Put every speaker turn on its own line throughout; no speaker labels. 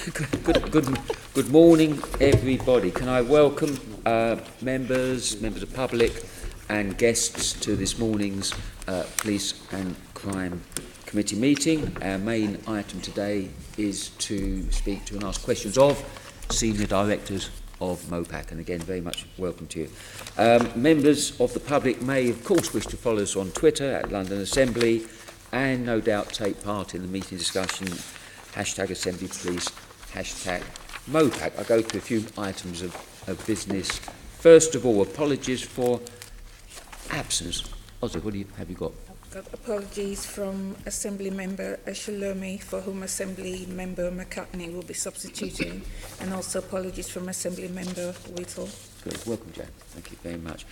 Good morning, everybody. Can I welcome members of public and guests to this morning's Police and Crime Committee meeting. Our main item today is to speak to and ask questions of senior directors of MOPAC, and again, very much welcome to you. Members of the public may, of course, wish to follow us on Twitter at London Assembly and no doubt take part in the meeting discussion, #Assembly Police, #MOPAC. I'll go through a few items of business. First of all, apologies for absence. Ozzy, what have you got?
I've got apologies from Assembly Member Eshelome, for whom Assembly Member McCartney will be substituting, and also apologies from Assembly Member Whittle.
Good. Welcome, Jack. Thank you very much.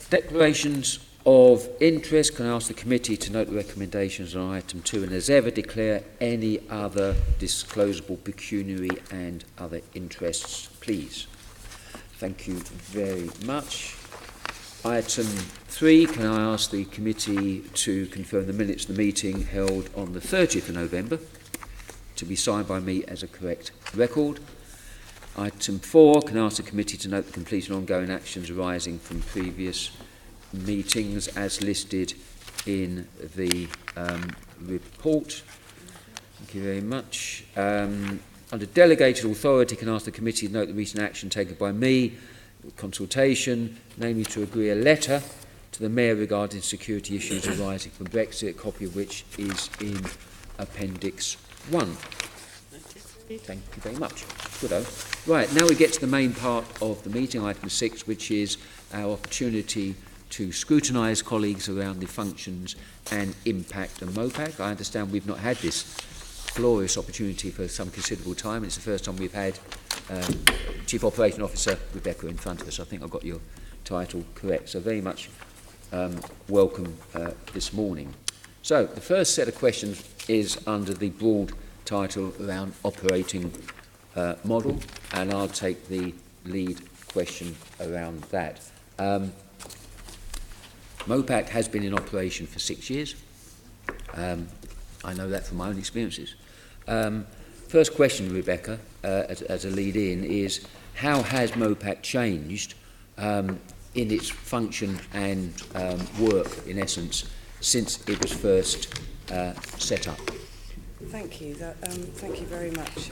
Declarations of interest. Can I ask the committee to note the recommendations on item 2 and as ever declare any other disclosable pecuniary and other interests, please? Thank you very much. Item 3, can I ask the committee to confirm the minutes of the meeting held on the 30th of November to be signed by me as a correct record? Item 4, can I ask the committee to note the complete and ongoing actions arising from previous meetings as listed in the report? Thank you very much. Under delegated authority, can I ask the committee to note the recent action taken by me, consultation, namely to agree a letter to the Mayor regarding security issues arising from Brexit, a copy of which is in Appendix 1. Thank you very much. Good. Right, now we get to the main part of the meeting, item 6, which is our opportunity to scrutinise colleagues around the functions and impact of MOPAC. I understand we've not had this glorious opportunity for some considerable time. It's the first time we've had Chief Operating Officer Rebecca in front of us. I think I got your title correct. So very much welcome this morning. So the first set of questions is under the broad title around operating model, and I'll take the lead question around that. MOPAC has been in operation for 6 years. I know that from my own experiences. First question, Rebecca, as a lead-in, is how has MOPAC changed in its function and work, in essence, since it was first set up?
Thank you. Thank you very much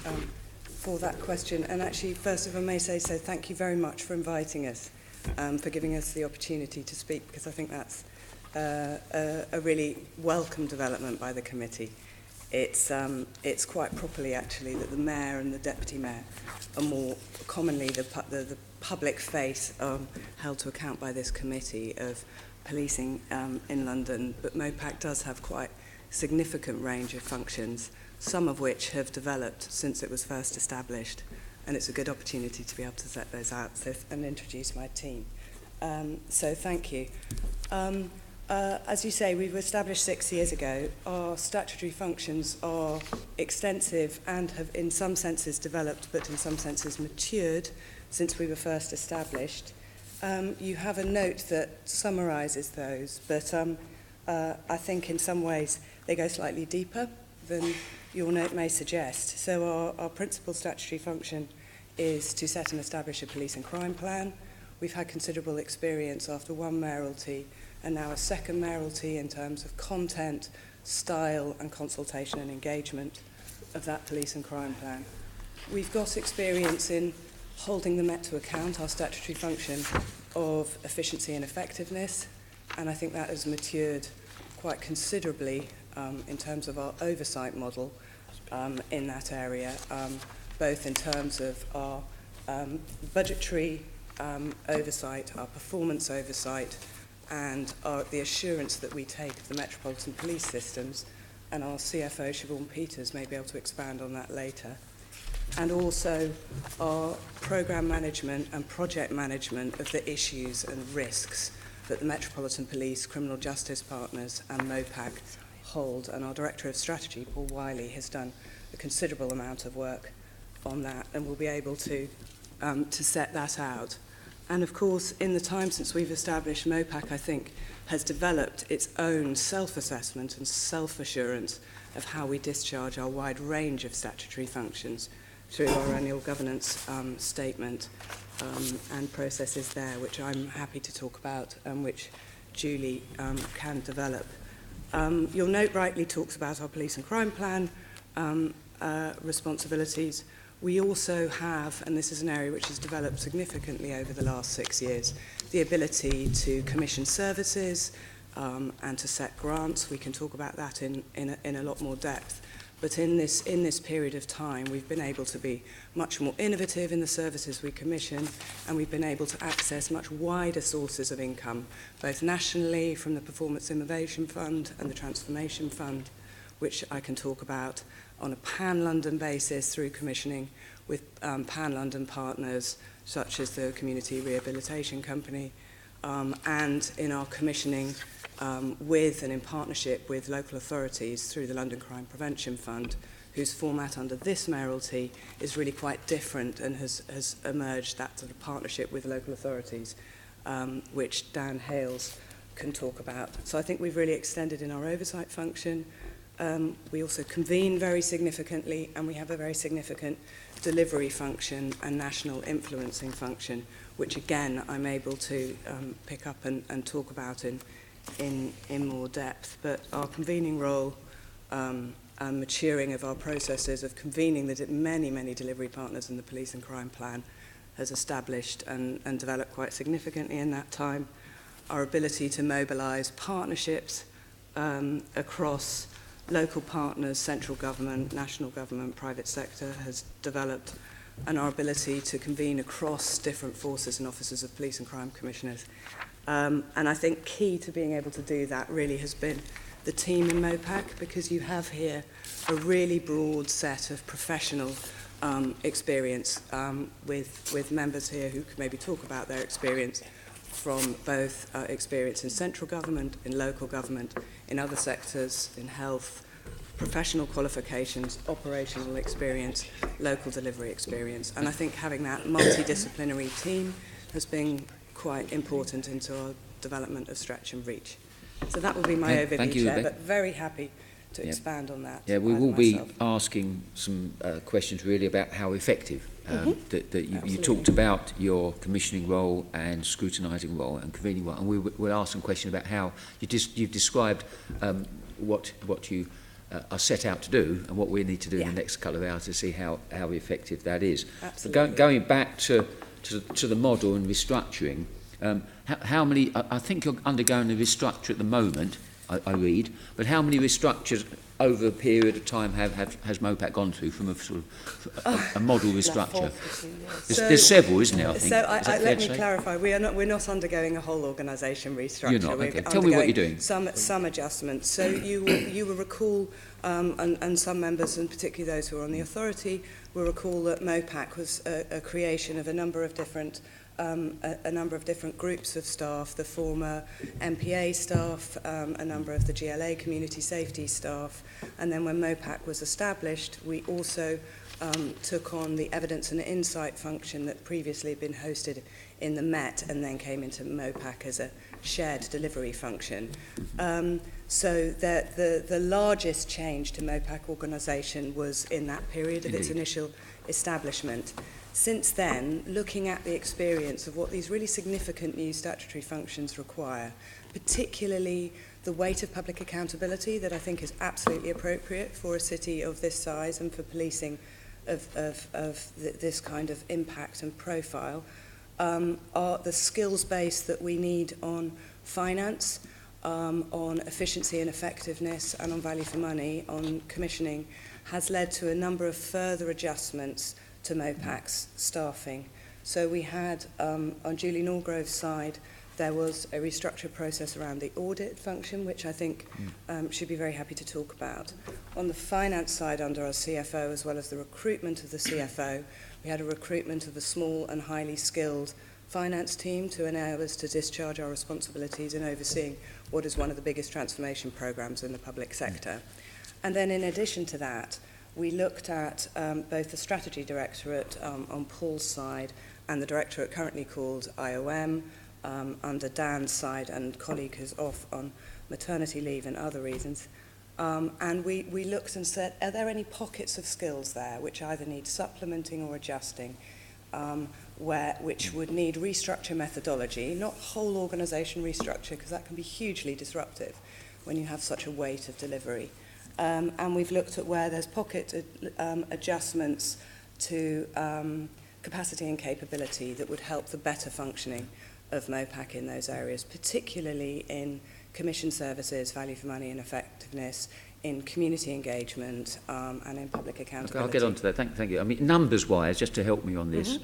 for that question. And actually, first, if I may say so, thank you very much for inviting us, for giving us the opportunity to speak, because I think that's a really welcome development by the committee. It's quite properly, actually, that the Mayor and the Deputy Mayor are more commonly the public face held to account by this committee of policing in London. But MOPAC does have quite a significant range of functions, some of which have developed since it was first established. And it's a good opportunity to be able to set those out and introduce my team. So thank you. As you say, we were established 6 years ago. Our statutory functions are extensive and have in some senses developed, but in some senses matured since we were first established. You have a note that summarises those, but I think in some ways they go slightly deeper than your note may suggest. So our principal statutory function is to set and establish a police and crime plan. We've had considerable experience after one mayoralty and now a second mayoralty in terms of content, style and consultation and engagement of that police and crime plan. We've got experience in holding the Met to account, our statutory function, of efficiency and effectiveness, and I think that has matured quite considerably in terms of our oversight model in that area, both in terms of our budgetary oversight, our performance oversight, and the assurance that we take of the metropolitan police systems, and our CFO, Siobhan Peters, may be able to expand on that later. And also our programme management and project management of the issues and risks that the Metropolitan Police, Criminal Justice Partners and MOPAC hold. And our Director of Strategy, Paul Wiley, has done a considerable amount of work on that and will be able to set that out And of course, in the time since we've established MOPAC, I think, has developed its own self-assessment and self-assurance of how we discharge our wide range of statutory functions through our annual governance statement and processes there, which I'm happy to talk about and which Julie can develop. Your note rightly talks about our police and crime plan responsibilities. We also have, and this is an area which has developed significantly over the last 6 years, the ability to commission services and to set grants. We can talk about that in a lot more depth. But in this period of time, we've been able to be much more innovative in the services we commission, and we've been able to access much wider sources of income, both nationally from the Performance Innovation Fund and the Transformation Fund, which I can talk about on a pan-London basis through commissioning with pan-London partners such as the Community Rehabilitation Company, and in our commissioning with and in partnership with local authorities through the London Crime Prevention Fund, whose format under this mayoralty is really quite different and has emerged, that sort of partnership with local authorities, which Dan Hales can talk about. So I think we've really extended in our oversight function. We also convene very significantly, and we have a very significant delivery function and national influencing function, which again I'm able to pick up and talk about in more depth. But our convening role and maturing of our processes of convening the many delivery partners in the police and crime plan has established and developed quite significantly in that time. Our ability to mobilise partnerships across local partners, central government, national government, private sector has developed, and our ability to convene across different forces and offices of police and crime commissioners. And I think key to being able to do that really has been the team in MOPAC, because you have here a really broad set of professional experience with members here who could maybe talk about their experience from both experience in central government, in local government, in other sectors, in health, professional qualifications, operational experience, local delivery experience. And I think having that multidisciplinary team has been quite important into our development of Stretch and Reach. So that would be my overview, Chair,
Rebecca.
but very happy to expand on that.
Yeah, we will be asking some questions really about how effective that you talked about your commissioning role and scrutinising role and convening role, and we'll ask some questions about how you've described what you are set out to do and what we need to do in the next couple of hours to see how effective that is.
Absolutely.
Going back to the model and restructuring, how many, I think you're undergoing a restructure at the moment, I read, but how many restructures over a period of time has MOPAC gone through from a sort of a model restructure? There's several, isn't there, I think?
So let me clarify, we're not undergoing a whole organisation restructure.
You're not, okay. Tell me what you're doing.
Some adjustments. So you will recall, and some members, and particularly those who are on the authority, will recall that MOPAC was a creation of a number of different groups of staff, the former MPA staff, a number of the GLA community safety staff, and then when MOPAC was established, we also took on the evidence and insight function that previously had been hosted in the Met and then came into MOPAC as a shared delivery function. So the largest change to MOPAC organisation was in that period of its initial establishment. Since then, looking at the experience of what these really significant new statutory functions require, particularly the weight of public accountability that I think is absolutely appropriate for a city of this size and for policing of this kind of impact and profile, are the skills base that we need on finance, on efficiency and effectiveness, and on value for money, on commissioning, has led to a number of further adjustments to MOPAC's staffing. So we had, on Julie Norgrove's side, there was a restructure process around the audit function, which I think she'd be very happy to talk about. On the finance side, under our CFO, as well as the recruitment of the CFO, we had a recruitment of a small and highly skilled finance team to enable us to discharge our responsibilities in overseeing what is one of the biggest transformation programs in the public sector. And then in addition to that, we looked at both the strategy directorate on Paul's side and the Directorate currently called IOM, under Dan's side, and colleague who's off on maternity leave and other reasons. And we looked and said, are there any pockets of skills there which either need supplementing or adjusting, which would need restructure methodology, not whole organisation restructure, because that can be hugely disruptive when you have such a weight of delivery. And we've looked at where there's pocket adjustments to capacity and capability that would help the better functioning of MOPAC in those areas, particularly in commission services, value for money and effectiveness, in community engagement, and in public accountability.
Okay, I'll get on to that. Thank you. I mean, numbers-wise, just to help me on this,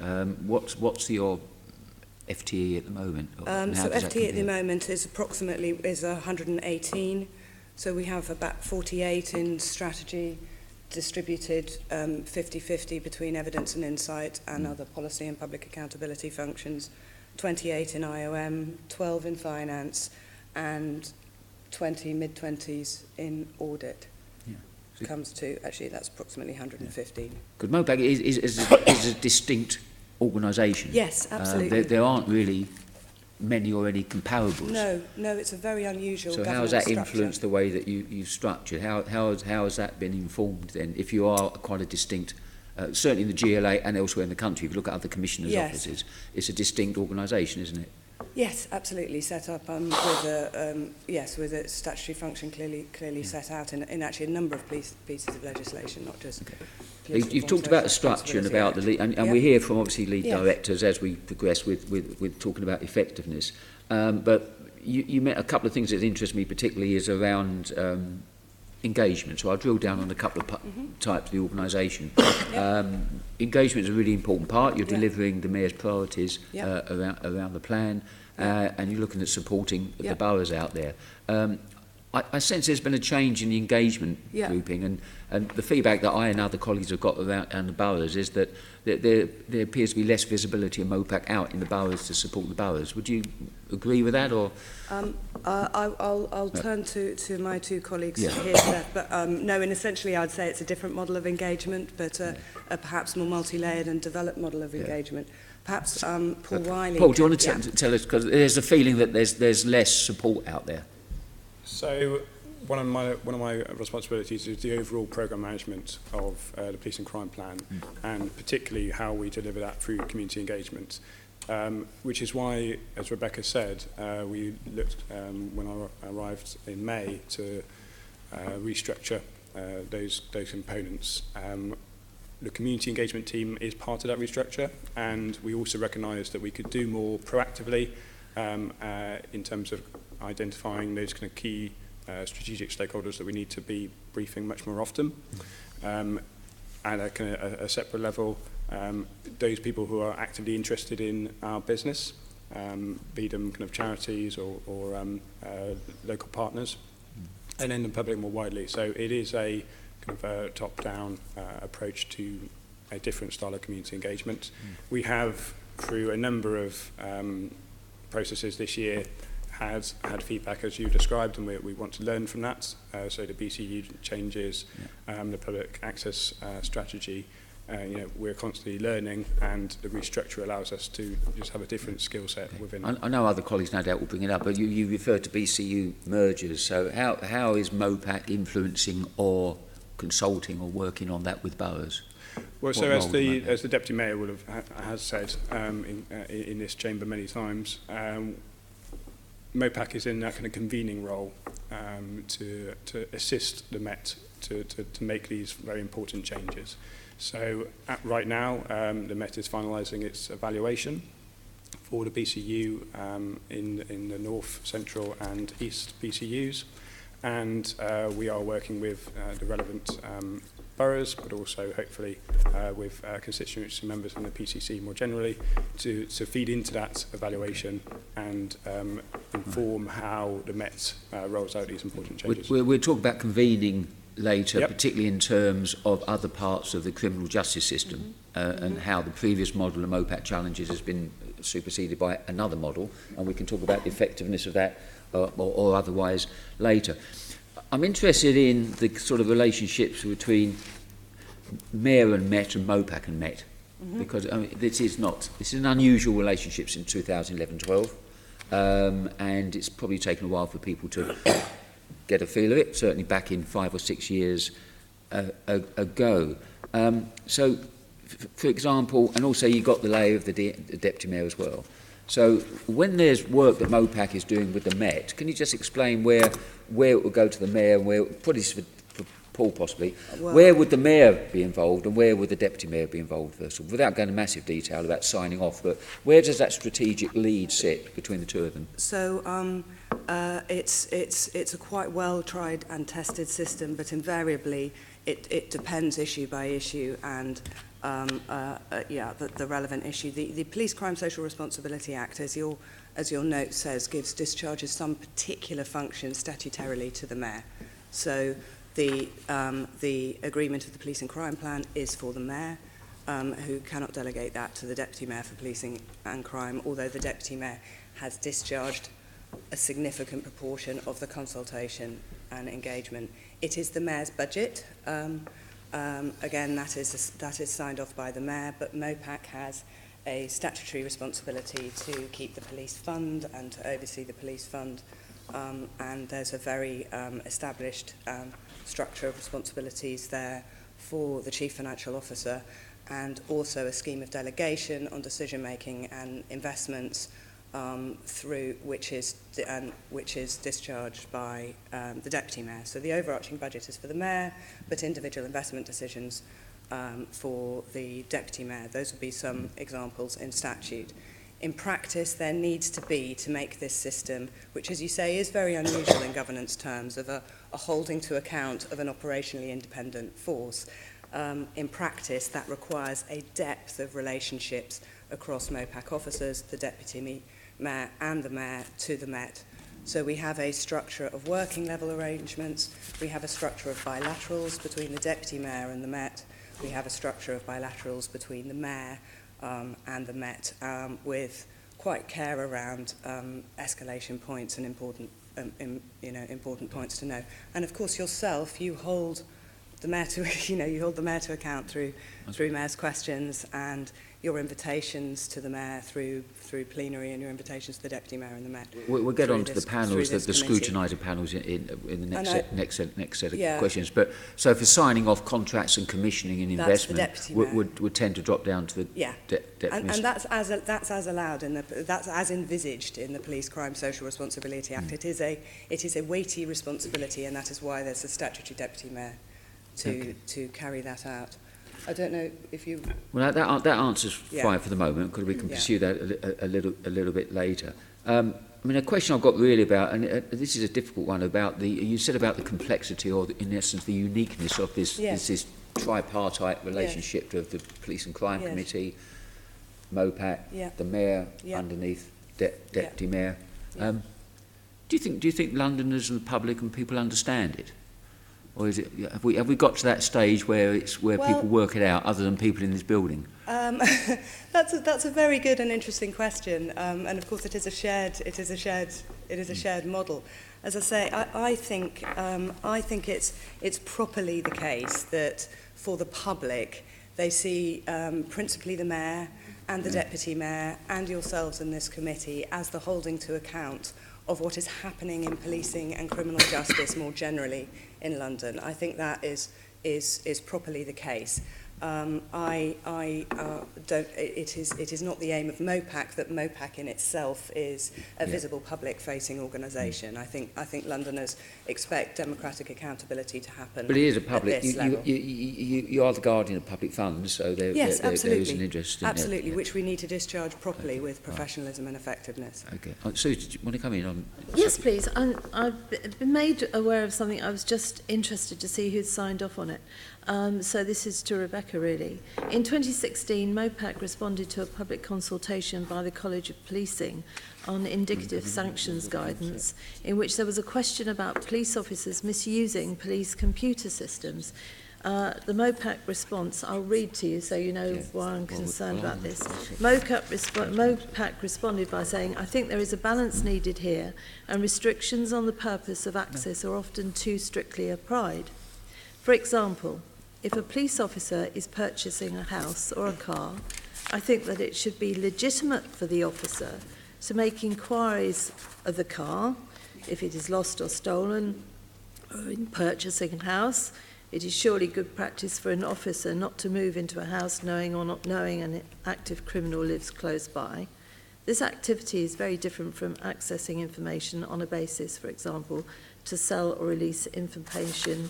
what's your FTE at the moment?
So FTE at the moment is approximately 118. So we have about 48 in strategy, distributed 50-50 between evidence and insight and other policy and public accountability functions, 28 in IOM, 12 in finance, and 20, mid-20s in audit. Yeah. So comes to, actually, that's approximately 115.
Because MOPAC is a distinct organisation.
Yes, absolutely.
There aren't really many or any comparables.
No, it's a very unusual
So how has that influenced the way that you've structured? How has that been informed then, if you are quite a distinct, certainly in the GLA and elsewhere in the country, if you look at other commissioners' offices, it's a distinct organisation, isn't it?
Yes, absolutely, set up with a statutory function clearly set out in actually a number of pieces of legislation, not just... Okay.
You've talked about the structure and about the lead, and we hear from obviously lead directors as we progress with talking about effectiveness. But you met a couple of things that interest me particularly is around engagement. So I'll drill down on a couple of types of the organisation. Engagement is a really important part. You're delivering the Mayor's priorities around the plan, and you're looking at supporting the boroughs out there. I sense there's been a change in the engagement grouping, and the feedback that I and other colleagues have got around the boroughs is that there appears to be less visibility of MOPAC out in the boroughs to support the boroughs. Would you agree with that, or?
I'll turn to my two colleagues here to left, but no, and essentially I'd say it's a different model of engagement, but a perhaps more multi-layered and developed model of engagement. Perhaps Paul Wiley.
Paul, do you want to tell us, because there's a feeling that there's less support out there.
So one of my responsibilities is the overall programme management of the police and crime plan, and particularly how we deliver that through community engagement, which is why, as Rebecca said, we looked when I arrived in May to restructure those components. The community engagement team is part of that restructure, and we also recognised that we could do more proactively in terms of identifying those kind of key strategic stakeholders that we need to be briefing much more often. At a kind of a separate level, those people who are actively interested in our business, be them kind of charities or local partners, and then the public more widely. So it is a kind of a top-down approach to a different style of community engagement. We have, through a number of processes this year, had feedback as you described, and we want to learn from that. So the BCU changes, the public access strategy, we're constantly learning, and the restructure allows us to just have a different skill set within.
I know other colleagues no doubt will bring it up, but you referred to BCU mergers. So how is MOPAC influencing or consulting or working on that with boroughs?
Well, so as the Deputy Mayor has said in this chamber many times, MOPAC is in that kind of convening role to assist the Met to make these very important changes. So right now, the Met is finalising its evaluation for the BCU in the North, Central and East BCUs, and we are working with the relevant boroughs, but also hopefully with constituency members and the PCC more generally to feed into that evaluation and inform how the Met rolls out these important changes.
We'll talk about convening later, particularly in terms of other parts of the criminal justice system and how the previous model of MOPAC challenges has been superseded by another model, and we can talk about the effectiveness of that or otherwise later. I'm interested in the sort of relationships between Mayor and Met and MOPAC and Met. Because I mean, this is an unusual relationship since 2011-12, and it's probably taken a while for people to get a feel of it, certainly back in 5 or 6 years ago. So, for example, and also you got the lay of the Deputy Mayor as well. So when there's work that MOPAC is doing with the Met, can you just explain where it will go to the Mayor, and where, put this for Paul possibly,
Well,
where would the Mayor be involved and where would the Deputy Mayor be involved first of all, without going into massive detail about signing off, but where does that strategic lead sit between the two of them?
So it's a quite well tried and tested system, but invariably it depends issue by issue and the relevant issue. The Police Crime Social Responsibility Act, as your note says, discharges some particular functions statutorily to the Mayor. So the agreement of the Police and Crime Plan is for the Mayor, who cannot delegate that to the Deputy Mayor for Policing and Crime, although the Deputy Mayor has discharged a significant proportion of the consultation and engagement. It is the Mayor's budget. Again, that is signed off by the Mayor, but MOPAC has a statutory responsibility to keep the police fund and to oversee the police fund, and there's a very established structure of responsibilities there for the Chief Financial Officer, and also a scheme of delegation on decision making and investments through which is discharged by the Deputy Mayor. So the overarching budget is for the Mayor, but individual investment decisions for the Deputy Mayor. Those would be some examples in statute. In practice, there needs to be, to make this system, which as you say is very unusual in governance terms, of a holding to account of an operationally independent force. In practice, that requires a depth of relationships across MOPAC officers, the Deputy Mayor and the Mayor to the Met. So we have a structure of working level arrangements, we have a structure of bilaterals between the Deputy Mayor and the Met, we have a structure of bilaterals between the Mayor and the Met, with quite care around escalation points and important points to know. And of course yourself, you hold the Mayor to account through Mayor's questions and your invitations to the Mayor through plenary, and your invitations to the Deputy Mayor and the Met.
We'll get on to the panels, the scrutiniser panels in the next set of questions. But so for signing off contracts and commissioning and investment would tend to drop down to the Deputy.
And that's as allowed that's as envisaged in the Police Crime Social Responsibility Act. It is a weighty responsibility, and that is why there's a statutory Deputy Mayor to carry that out. I don't know if you...
Well, that answers fine for the moment, because we can pursue that a little bit later. I mean, a question I've got really about, and this is a difficult one, about you said about the complexity, or in essence the uniqueness of this tripartite relationship of the Police and Crime Committee, MOPAC, the Mayor underneath Deputy Mayor. Do you think Londoners and the public and people understand it? Or is it, have we got to that stage where people work it out, other than people in this building?
That's a very good and interesting question, and of course it is a shared model. As I say, I think it's properly the case that for the public they see principally the Mayor and the Deputy Mayor and yourselves in this committee as the holding to account of what is happening in policing and criminal justice more generally in London. I think that is properly the case. It is not the aim of MOPAC that MOPAC in itself is a visible public-facing organisation. I think Londoners expect democratic accountability to happen.
But it is a public. You are the guardian of public funds, so there is an interest in
absolutely, which we need to discharge properly with professionalism and effectiveness.
Okay. Sue, did you want to come in on?
Yes, please. I've been made aware of something. I was just interested to see who'd signed off on it. So this is to Rebecca, really. In 2016, MOPAC responded to a public consultation by the College of Policing on indicative sanctions guidance, in which there was a question about police officers misusing police computer systems. The MOPAC response, I'll read to you so you know why I'm concerned about this. MOPAC responded by saying, I think there is a balance needed here, and restrictions on the purpose of access are often too strictly applied. For example, if a police officer is purchasing a house or a car, I think that it should be legitimate for the officer to make inquiries of the car, if it is lost or stolen, or in purchasing a house. It is surely good practice for an officer not to move into a house knowing or not knowing an active criminal lives close by. This activity is very different from accessing information on a basis, for example, to sell or release information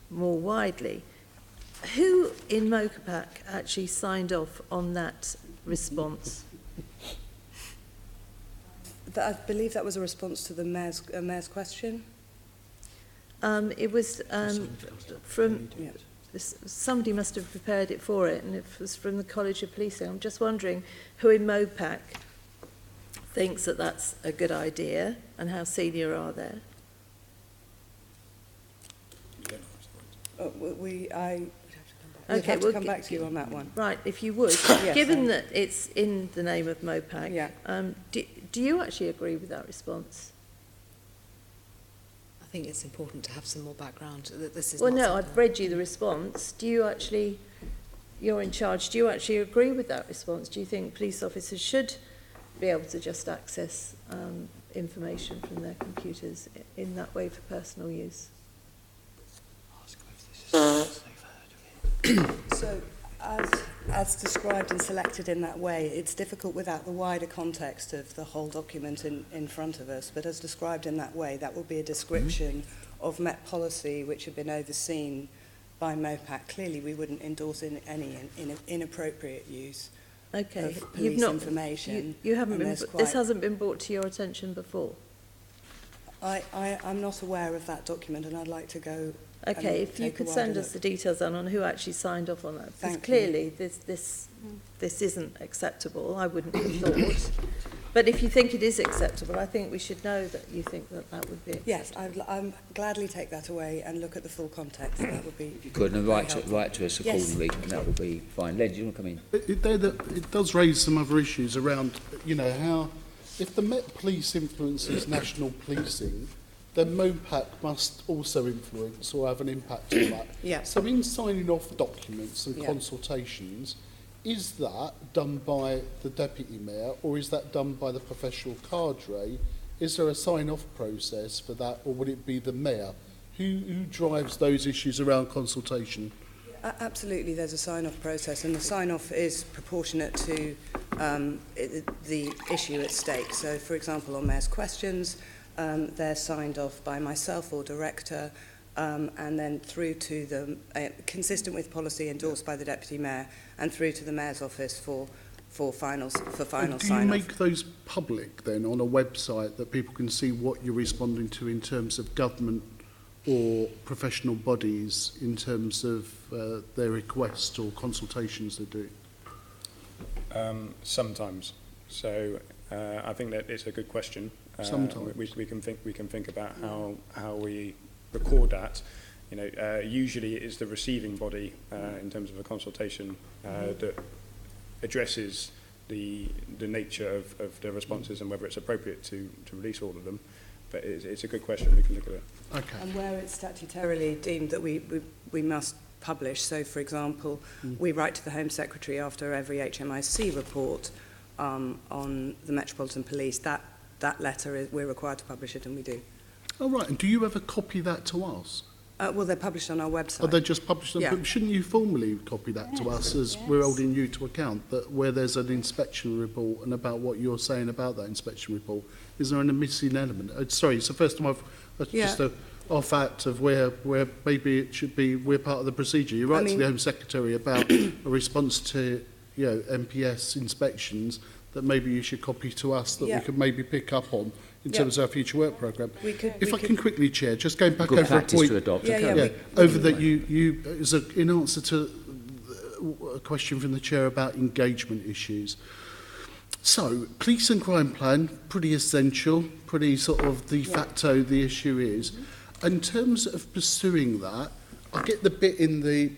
more widely. Who in MOPAC actually signed off on that response?
I believe that was a response to the mayor's question.
It was from...
Yeah.
Somebody must have prepared it for it, and it was from the College of Policing. I'm just wondering who in MOPAC thinks that that's a good idea, and how senior are they?
We'd
Okay,
have to
well,
come back to you on that one.
Right, if you would.
Yes,
Given that it's in the name of MOPAC,
Yeah.
do you actually agree with that response?
I think it's important to have some more background. That this is
Well,
not
no,
something-
I've read you the response. Do you actually, you're in charge, do you actually agree with that response? Do you think police officers should be able to just access information from their computers in that way for personal use?
So, as described and selected in that way, it's difficult without the wider context of the whole document in front of us, but as described in that way, that will be a description of Met policy which had been overseen by MOPAC. Clearly, we wouldn't endorse any inappropriate use
Okay,
of police information.
You haven't
and
been,
there's
this
quite-
hasn't been brought to your attention before.
I'm not aware of that document, and I'd like to go.
Okay, if you
take a
could
wider
send us
look.
the details on who actually signed off on that. Because
Thank you.
clearly this isn't acceptable, I wouldn't have thought. But if you think it is acceptable, I think we should know that you think that that would be acceptable.
Yes, I'm gladly take that away and look at the full context. That would be.
Good, and
very
write
helpful.
to us
Yes.
accordingly, and that will be fine. Len, do you want to come in?
It does raise some other issues around, how, if the Met Police influences national policing, then MOPAC must also influence or have an impact on that.
Yeah.
So in signing off documents and
Yeah.
consultations, is that done by the Deputy Mayor or is that done by the professional cadre? Is there a sign-off process for that, or would it be the Mayor? Who drives those issues around consultation?
Absolutely, there's a sign-off process, and the sign-off is proportionate to the issue at stake. So, for example, on Mayor's questions, they're signed off by myself or director, and then through to the, consistent with policy endorsed by the Deputy Mayor, and through to the Mayor's office for final
And do you
sign-off.
make those public then on a website that people can see what you're responding to in terms of government or professional bodies in terms of their requests or consultations they do?
Sometimes. So I think that it's a good question.
Sometimes.
We can think about how we record that. Usually it is the receiving body in terms of a consultation that addresses the nature of the responses and whether it's appropriate to release all of them. But it's a good question. We can look at it.
Okay.
And where it's statutorily deemed that we must publish, so for example, we write to the Home Secretary after every HMIC report on the Metropolitan Police, that letter, we're required to publish it, and we do.
Oh, right. And do you ever copy that to us?
Well, they're published on our website.
Or they just publish them?
Yeah.
But shouldn't you formally copy that to us as we're holding you to account, that where there's an inspection report and about what you're saying about that inspection report, is there an missing element? Sorry, it's the first time that's
Yeah.
just a off act of where maybe it should be, we're part of the procedure. You write to the Home Secretary about a response to, MPS inspections that maybe you should copy to us that
Yeah.
we could maybe pick up on in
Yeah.
terms of our future work programme.
We
I can quickly, Chair, just going back
Good
over a
practice
point.
to adopt.
Yeah,
okay.
yeah.
Yeah,
we
over
can
that
do
in answer to a question from the Chair about engagement issues. So, police and crime plan, pretty essential, pretty sort of de facto the issue is. In terms of pursuing that, I get the bit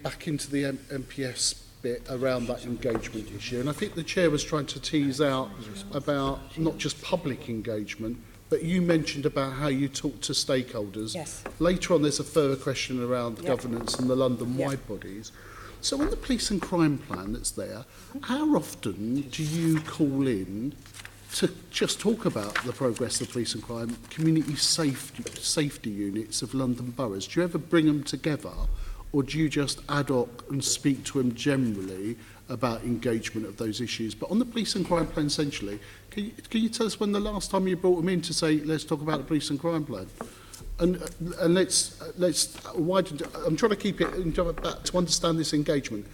back into the MPS bit around that engagement issue, and I think the Chair was trying to tease out about not just public engagement, but you mentioned about how you talk to stakeholders.
Yes.
Later on, there's a further question around
Yep.
governance and the London-wide bodies. So on the police and crime plan that's there, how often do you call in to just talk about the progress of police and crime, community safety units of London boroughs? Do you ever bring them together, or do you just ad hoc and speak to them generally about engagement of those issues? But on the police and crime plan, essentially, can you tell us when the last time you brought them in to say, let's talk about the police and crime plan? And let's widen. I'm trying to keep it back to understand this engagement.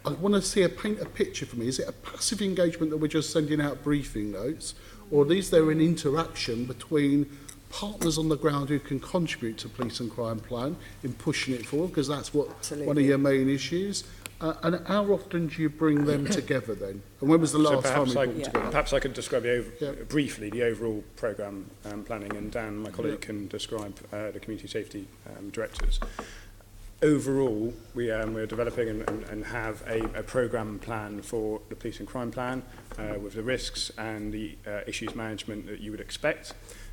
I want to see paint a picture for me. Is it a passive engagement that we're just sending out briefing notes, or is there an interaction between partners on the ground who can contribute to police and crime plan in pushing it forward, because that's what one of your main issues? And how often do you bring them together then? And when was the last time we brought them together?
Perhaps I could describe briefly the overall programme planning, and Dan, my colleague, can describe the community safety directors. Overall, we're developing and have a programme plan for the police and crime plan with the risks and the issues management that you would expect.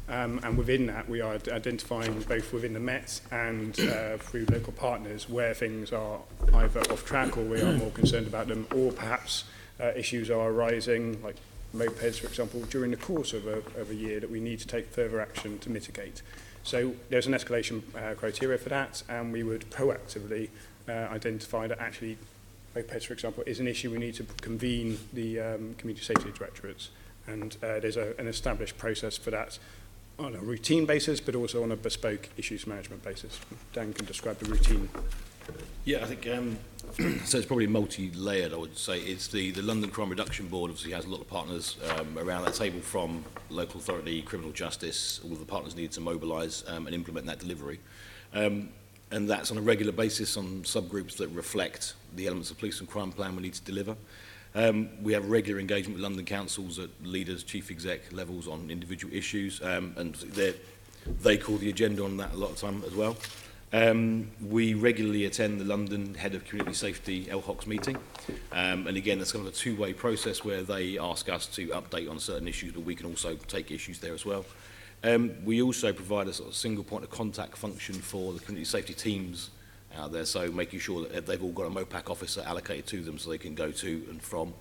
And within that, we are identifying both within the Met and through local partners where things are either off track or we are more concerned about them, or perhaps issues are arising, like mopeds, for example, during the course of a year that we need to take further action to mitigate. So there's an escalation criteria for that, and we would proactively identify that actually mopeds, for example, is an issue. We need to convene the community safety directorates, and there's an established process for that on a routine basis, but also on a bespoke issues management basis. Dan can describe the routine.
Yeah, I think so. It's probably multi-layered, I would say. It's the London Crime Reduction Board obviously has a lot of partners around that table, from local authority, criminal justice. All of the partners need to mobilise and implement that delivery. And that's on a regular basis on subgroups that reflect the elements of police and crime plan we need to deliver. We have regular engagement with London councils at leaders, chief exec levels on individual issues, and they call the agenda on that a lot of time as well. We regularly attend the London Head of Community Safety LHOC's meeting, and again that's kind of a two-way process where they ask us to update on certain issues, but we can also take issues there as well. We also provide a sort of single point of contact function for the community safety teams out there, so making sure that they've all got a MOPAC officer allocated to them so they can go to and from.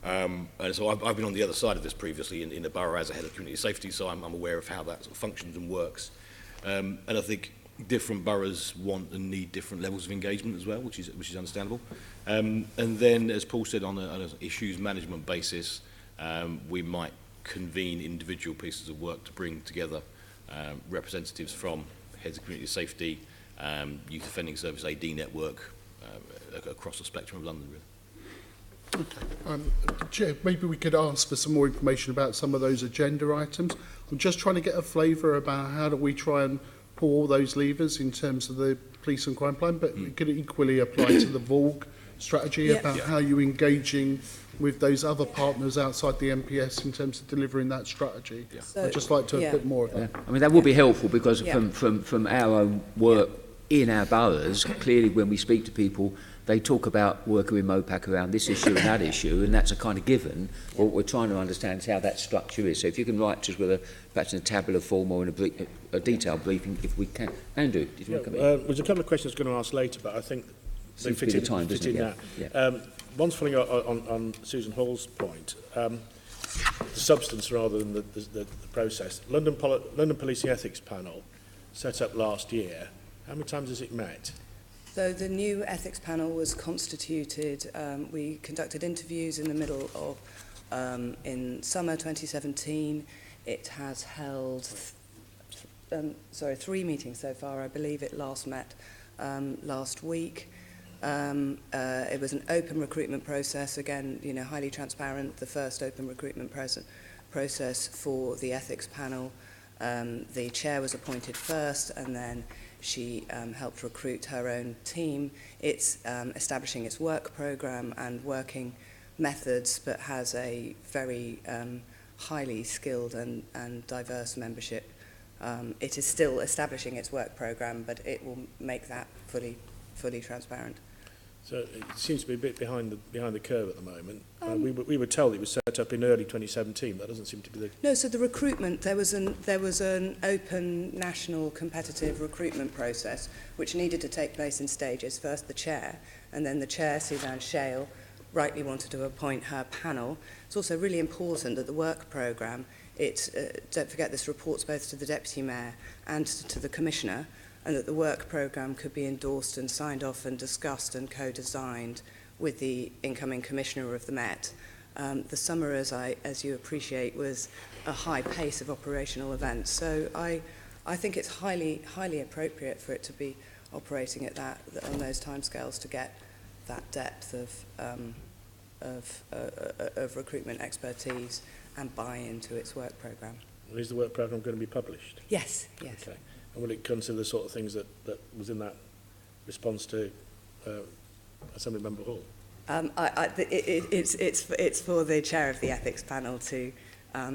And so I've been on the other side of this previously in the borough as a head of community safety, so I'm aware of how that sort of functions and works. And I think different boroughs want and need different levels of engagement as well, which is understandable. And then, as Paul said, on an issues management basis, we might convene individual pieces of work to bring together representatives from heads of community safety, Youth Offending Service AD network, across the spectrum of London, really.
Okay. Chair, maybe we could ask for some more information about some of those agenda items. I'm just trying to get a flavour about how do we try and pull all those levers in terms of the police and crime plan, but it could equally apply to the VORG strategy about how you're engaging with those other partners outside the MPS in terms of delivering that strategy. So, I'd just like to a bit more of that.
I mean, that would be helpful, because from our own work in our boroughs, clearly when we speak to people, they talk about working with MOPAC around this issue and that issue, and that's a kind of given. But what we're trying to understand is how that structure is. So if you can write to us with perhaps in a tabular form or in a detailed briefing, if we can. Andrew, did you want to come in?
There's a couple of questions I was going to ask later, but I think they fit in now.
Yeah.
One's following on Susan Hall's point, the substance rather than the process. London Policing Ethics Panel, set up last year. How many times has it met?
So the new ethics panel was constituted. We conducted interviews in the middle of, in summer 2017. It has held, 3 meetings so far. I believe it last met last week. It was an open recruitment process, again, highly transparent, the first open recruitment process for the ethics panel. The chair was appointed first, and then she helped recruit her own team. It's establishing its work programme and working methods, but has a very highly skilled and diverse membership. It is still establishing its work programme, but it will make that fully transparent.
So it seems to be a bit behind the curve at the moment. We were told it was set up in early 2017. That doesn't seem to be the...
No, so the recruitment, there was an open national competitive recruitment process which needed to take place in stages. First the chair, and then the chair, Suzanne Shale, rightly wanted to appoint her panel. It's also really important that the work programme, don't forget this reports both to the Deputy Mayor and to the Commissioner, and that the work programme could be endorsed and signed off and discussed and co-designed with the incoming Commissioner of the Met. The summer, as you appreciate, was a high pace of operational events. So I think it's highly appropriate for it to be operating at on those timescales to get that depth of recruitment expertise and buy-in to its work programme.
Is the work programme going to be published?
Yes.
Okay. And will it consider the sort of things that was in that response to Assembly Member Hall?
It's for the chair of the ethics panel to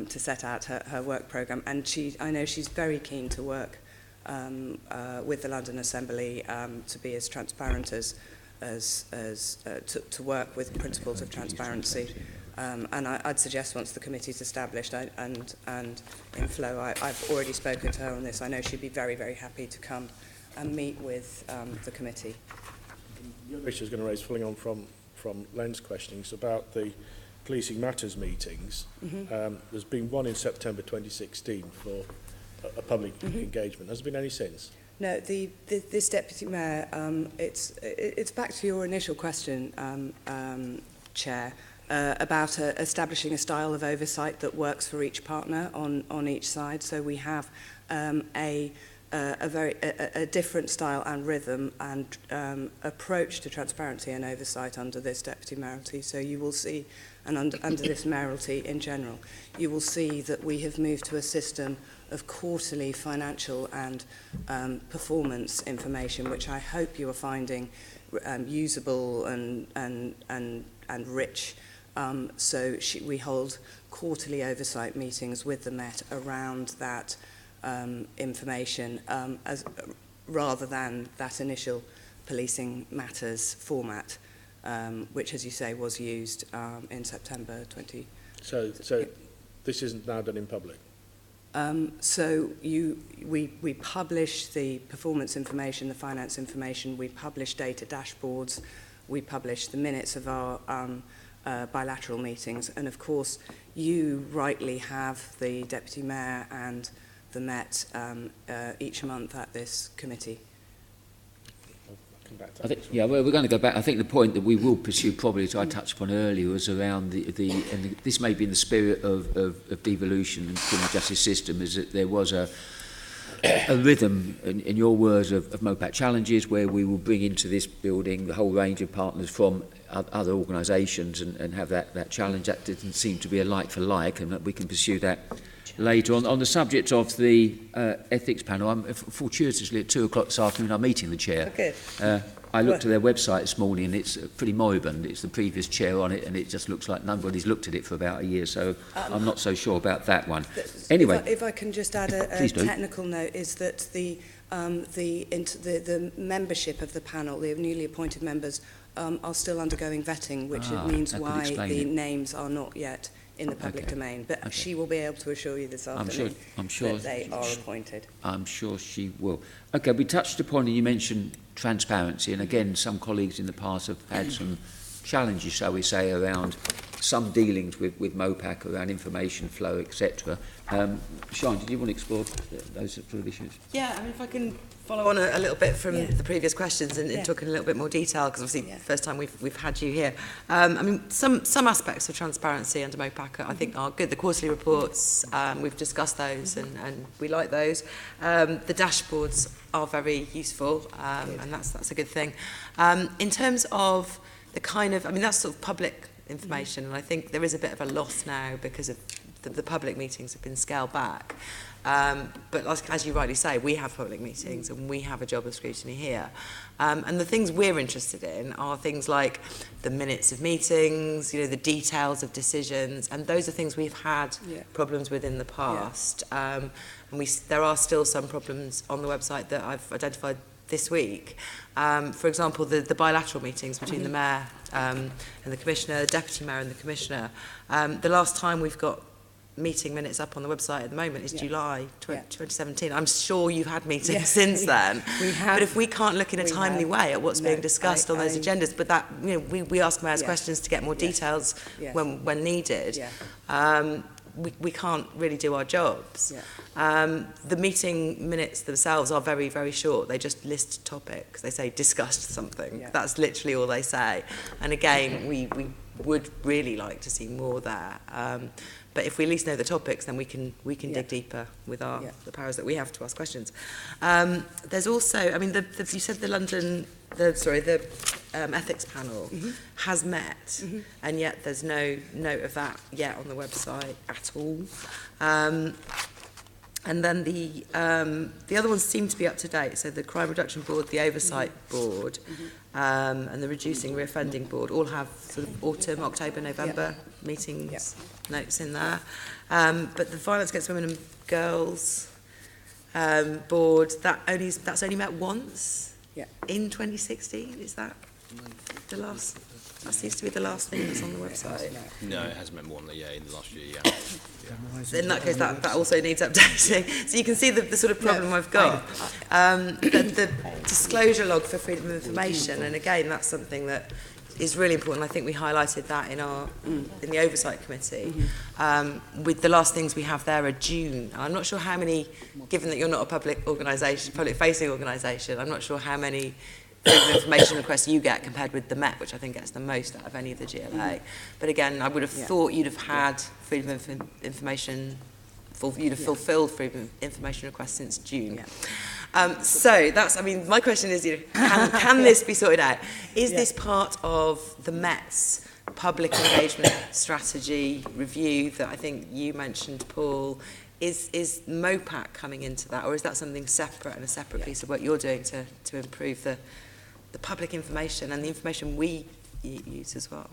set out her work programme, and I know she's very keen to work with the London Assembly to be as transparent to work with principles of transparency. And I'd suggest once the committee's established and in flow, I've already spoken to her on this. I know she'd be very, very happy to come and meet with the committee.
The other issue I was going to raise, following on from Len's questionings about the policing matters meetings.
Mm-hmm.
There's been one in September 2016 for a public engagement. Has there been any since?
No, this Deputy Mayor, it's back to your initial question, Chair, about establishing a style of oversight that works for each partner on each side. So we have a different style and rhythm and approach to transparency and oversight under this Deputy Mayoralty. So you will see, and under this Mayoralty in general, you will see that we have moved to a system of quarterly financial and performance information, which I hope you are finding usable and rich. So we hold quarterly oversight meetings with the Met around that information, rather than that initial policing matters format, which, as you say, was used in September 20.
So this isn't now done in public?
So we publish the performance information, the finance information, we publish data dashboards, we publish the minutes of our bilateral meetings, and of course you rightly have the Deputy Mayor and the Met each month at this committee.
I think, yeah, well, we're going to go back. I think the point that we will pursue, probably as I touched upon earlier, was around and this may be in the spirit of devolution and criminal justice system, is that there was a rhythm, in your words, of MOPAC challenges, where we will bring into this building the whole range of partners from other organisations and have that challenge. That didn't seem to be a like for like, and that we can pursue that later on the subject of the ethics panel. I'm fortuitously at 2 o'clock this afternoon. I'm meeting the chair.
Okay.
I looked at their website this morning, and it's pretty moribund. It's the previous chair on it, and it just looks like nobody's looked at it for about a year. So I'm not so sure about that one. Anyway,
if I can just add a technical note, is that the membership of the panel, the newly appointed members, are still undergoing vetting, which means why the names are not yet in the public domain, but she will be able to assure you this afternoon
I'm sure
that they are appointed.
I'm sure she will. Okay, we touched upon, and you mentioned transparency, and again, some colleagues in the past have had some challenges, shall we say, around some dealings with MOPAC around information flow, etc. Sian, did you want to explore those sort of issues?
Yeah, I mean, if I can follow on a little bit from the previous questions and talk in a little bit more detail, because obviously first time we've had you here. I mean, some aspects of transparency under MOPAC I think are good. The quarterly reports, we've discussed those and we like those. The dashboards are very useful, and that's a good thing. In terms of the kind of, I mean, that's sort of public information, and I think there is a bit of a loss now because of the public meetings have been scaled back. But as you rightly say, we have public meetings and we have a job of scrutiny here. And the things we're interested in are things like the minutes of meetings, you know, the details of decisions, and those are things we've had problems with in the past. And there are still some problems on the website that I've identified this week. For example, the bilateral meetings between the Mayor and the Commissioner, the Deputy Mayor and the Commissioner. The last time we've got meeting minutes up on the website at the moment is July 2017. I'm sure you've had meetings since then.
We have.
But if we can't look in a timely way at what's being discussed on those agendas, but that, you know, we ask mayors questions to get more details when needed. We can't really do our jobs. The meeting minutes themselves are very, very short. They just list topics. They say discussed something. That's literally all they say. And again, we would really like to see more there. But if we at least know the topics, then we can dig deeper with the powers that we have to ask questions. There's also, I mean, you said the ethics panel has met, and yet there's no note of that yet on the website at all. And then the other ones seem to be up to date. So the Crime Reduction Board, the Oversight Board, and the Reducing Reoffending Board all have sort of autumn, October, November meetings notes in there. But the Violence Against Women and Girls Board, that's only met once in 2016. Is that the last? That seems to be the last thing that's on the website.
No, it hasn't been more than in the last year,
In that case, that also needs updating. So you can see the sort of problem I've got. The disclosure log for freedom of information, and again, that's something that is really important. I think we highlighted that in the Oversight Committee. With the last things we have there are June. I'm not sure how many, given that you're not a public-facing organisation, I'm not sure how many freedom of information requests you get compared with the Met, which I think gets the most out of any of the GLA. But again, I would have thought you'd have had freedom of information, you'd have fulfilled freedom of information requests since June. So that's, I mean, my question is, can this be sorted out? Is this part of the Met's public engagement strategy review that I think you mentioned, Paul? Is MOPAC coming into that, or is that something separate and a separate piece of work you're doing to improve the public information and the information we use as well?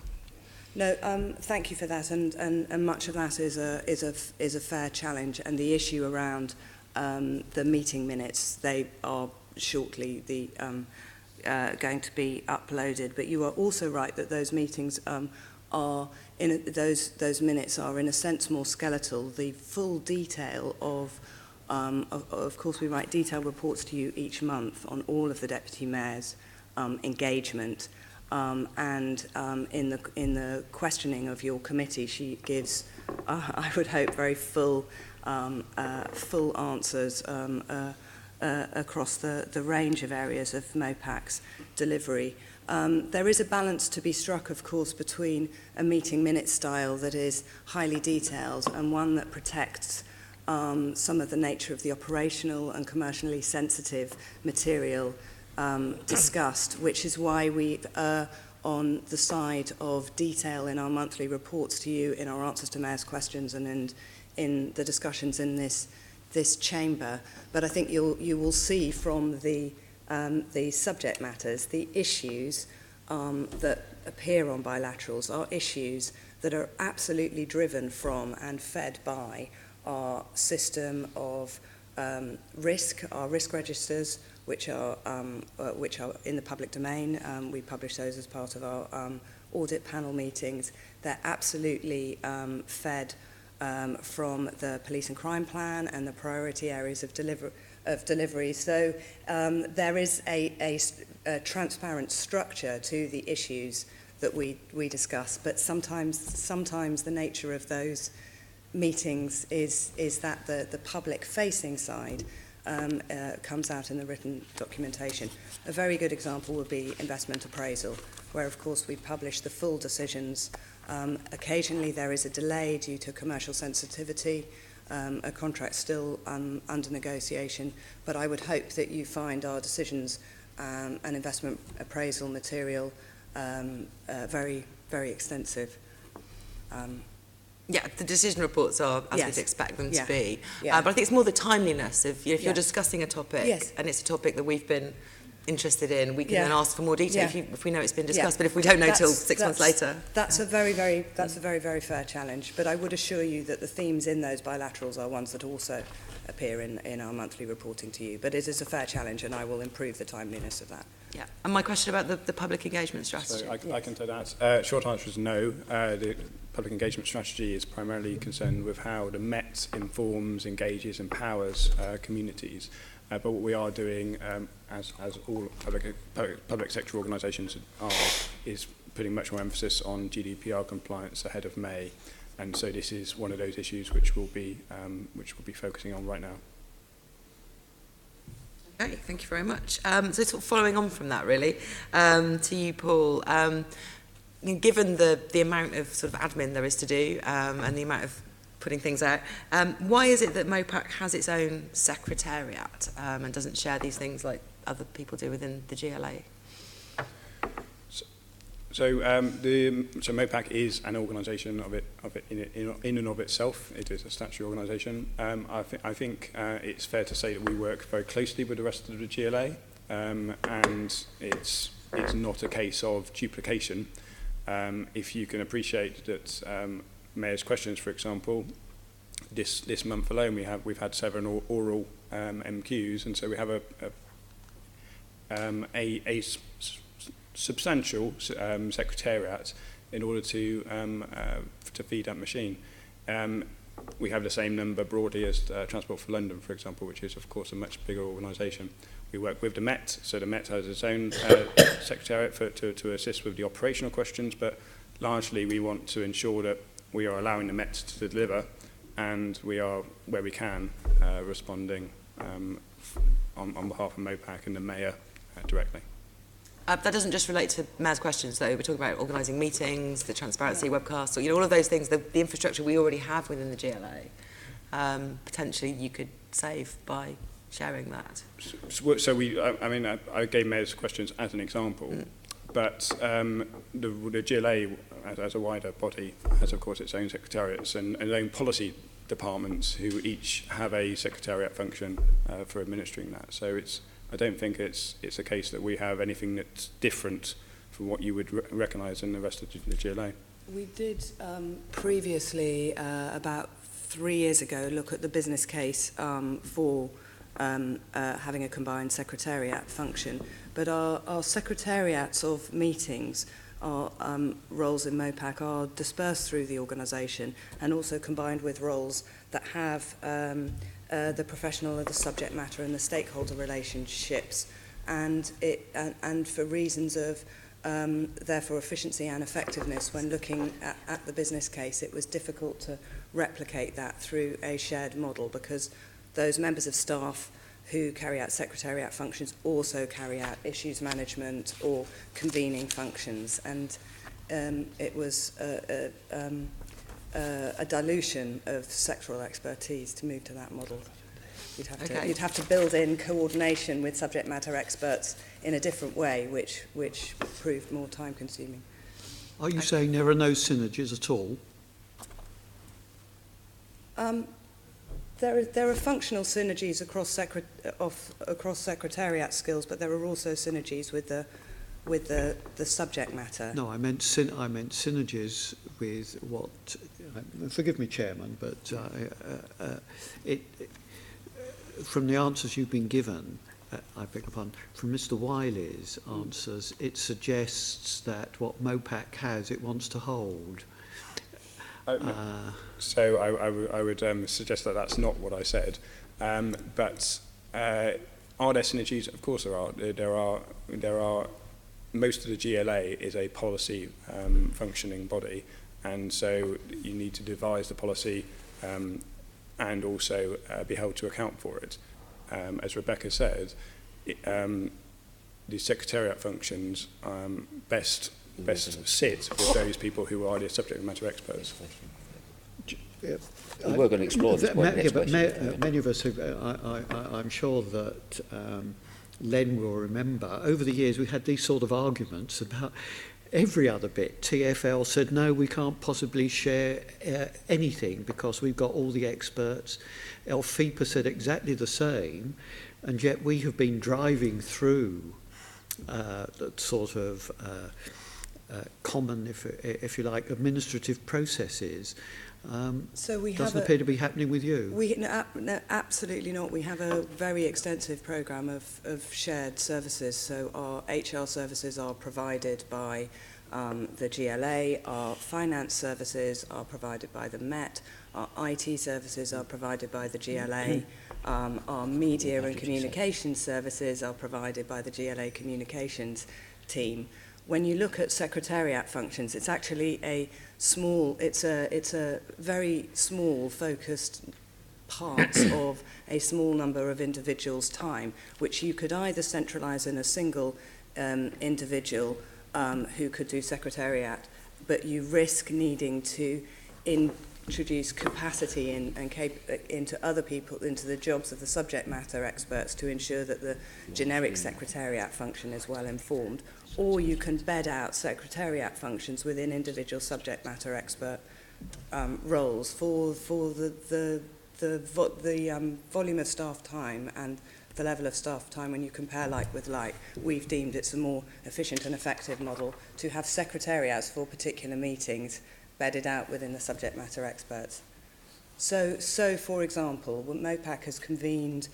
No, thank you for that, and much of that is a fair challenge, and the issue around the meeting minutes, they are shortly going to be uploaded. But you are also right that those meetings those minutes are in a sense more skeletal. The full detail of course, we write detailed reports to you each month on all of the deputy mayors' engagement. And in the questioning of your committee, she gives, I would hope, very full answers across the range of areas of MOPAC's delivery. There is a balance to be struck, of course, between a meeting minute style that is highly detailed and one that protects some of the nature of the operational and commercially sensitive material discussed, which is why we are on the side of detail in our monthly reports to you, in our answers to mayors' questions, and in the discussions in this chamber. But I think you will see from the subject matters, the issues that appear on bilaterals are issues that are absolutely driven from and fed by our system of risk, our risk registers, which are in the public domain. We publish those as part of our audit panel meetings. They're absolutely fed from the police and crime plan and the priority areas of delivery. So there is a transparent structure to the issues that we discuss, but sometimes the nature of those meetings is that the public-facing side comes out in the written documentation. A very good example would be investment appraisal, where of course we publish the full decisions. Occasionally there is a delay due to commercial sensitivity, a contract still under negotiation, but I would hope that you find our decisions and investment appraisal material very, very extensive.
Yeah, the decision reports are as we'd expect them to be. But I think it's more the timeliness of, if you're discussing a topic and it's a topic that we've been interested in, we can
Yeah.
then ask for more detail
Yeah.
if we know it's been
Yeah.
discussed. But if we don't know till
That's-
6 months later.
That's a very, very fair challenge. But I would assure you that the themes in those bilaterals are ones that also appear in our monthly reporting to you. But it is a fair challenge, and I will improve the timeliness of that.
Yeah. And my question about the public engagement strategy.
So I can take that. Short answer is no. The public engagement strategy is primarily concerned with how the Met informs, engages, empowers communities. But what we are doing, as all public sector organisations are, is putting much more emphasis on GDPR compliance ahead of May. And so this is one of those issues which we'll be focusing on right now.
Okay, thank you very much. So sort of following on from that, really, to you, Paul, given the amount of sort of admin there is to do and the amount of putting things out, why is it that MOPAC has its own secretariat and doesn't share these things like other people do within the GLA?
So MOPAC is an organisation in and of itself. It is a statutory organisation. I think it's fair to say that we work very closely with the rest of the GLA, and it's not a case of duplication. If you can appreciate that, Mayor's questions, for example, this month alone we've had 7 oral MQs, and so we have a substantial secretariat in order to feed that machine. We have the same number broadly as Transport for London, for example, which is of course a much bigger organisation. We work with the Met, so the Met has its own secretariat to assist with the operational questions, but largely we want to ensure that we are allowing the Met to deliver, and we are, where we can, responding on behalf of MOPAC and the Mayor directly.
That doesn't just relate to Mayor's questions, though. We're talking about organising meetings, the transparency webcasts, or all of those things, the infrastructure we already have within the GLA. Potentially you could save by sharing that.
So I gave Mayor's questions as an example, but the GLA, as a wider body, has of course its own secretariats and its own policy departments who each have a secretariat function for administering that. So I don't think it's a case that we have anything that's different from what you would recognise in the rest of the GLA.
We did previously, about 3 years ago, look at the business case for having a combined secretariat function. But our secretariats of meetings, our roles in MOPAC are dispersed through the organisation and also combined with roles that have the professional or the subject matter and the stakeholder relationships, and for reasons of therefore efficiency and effectiveness when looking at the business case, it was difficult to replicate that through a shared model because those members of staff who carry out secretariat functions also carry out issues management or convening functions, and it was a dilution of sectoral expertise to move to that model. You'd have to build in coordination with subject matter experts in a different way, which proved more time consuming.
Are you saying there are no synergies at all?
There are functional synergies across secretariat skills, but there are also synergies with the subject matter.
No, I meant synergies with what. Forgive me, Chairman, but from the answers you've been given, I beg your pardon, from Mr. Wiley's answers, it suggests that what MOPAC has, it wants to hold.
So I would suggest that that's not what I said. But are there synergies? Of course there are. There are. Most of the GLA is a policy functioning body, and so you need to devise the policy and also be held to account for it. As Rebecca said, the secretariat functions best sit with those people who are the subject matter experts.
We were going to explore this point next
but
question.
many of us, I'm sure that Len will remember, over the years we had these sort of arguments about every other bit. TfL said, no, we can't possibly share anything because we've got all the experts. FIPA said exactly the same, and yet we have been driving through sort of common, if you like, administrative processes.
So we
doesn't
have
appear to be happening with you.
No, absolutely not. We have a very extensive programme of shared services. So our HR services are provided by the GLA, our finance services are provided by the Met, our IT services are provided by the GLA, our media and communications services are provided by the GLA communications team. When you look at Secretariat functions, it's actually it's a very small, focused part of a small number of individuals' time, which you could either centralise in a single individual who could do Secretariat, but you risk needing to introduce capacity into other people, into the jobs of the subject matter experts to ensure that the generic Secretariat function is well informed. Or you can bed out Secretariat functions within individual subject matter expert roles for the volume of staff time and the level of staff time. When you compare like with like, we've deemed it's a more efficient and effective model to have secretariats for particular meetings bedded out within the subject matter experts. So for example, MOPAC has convened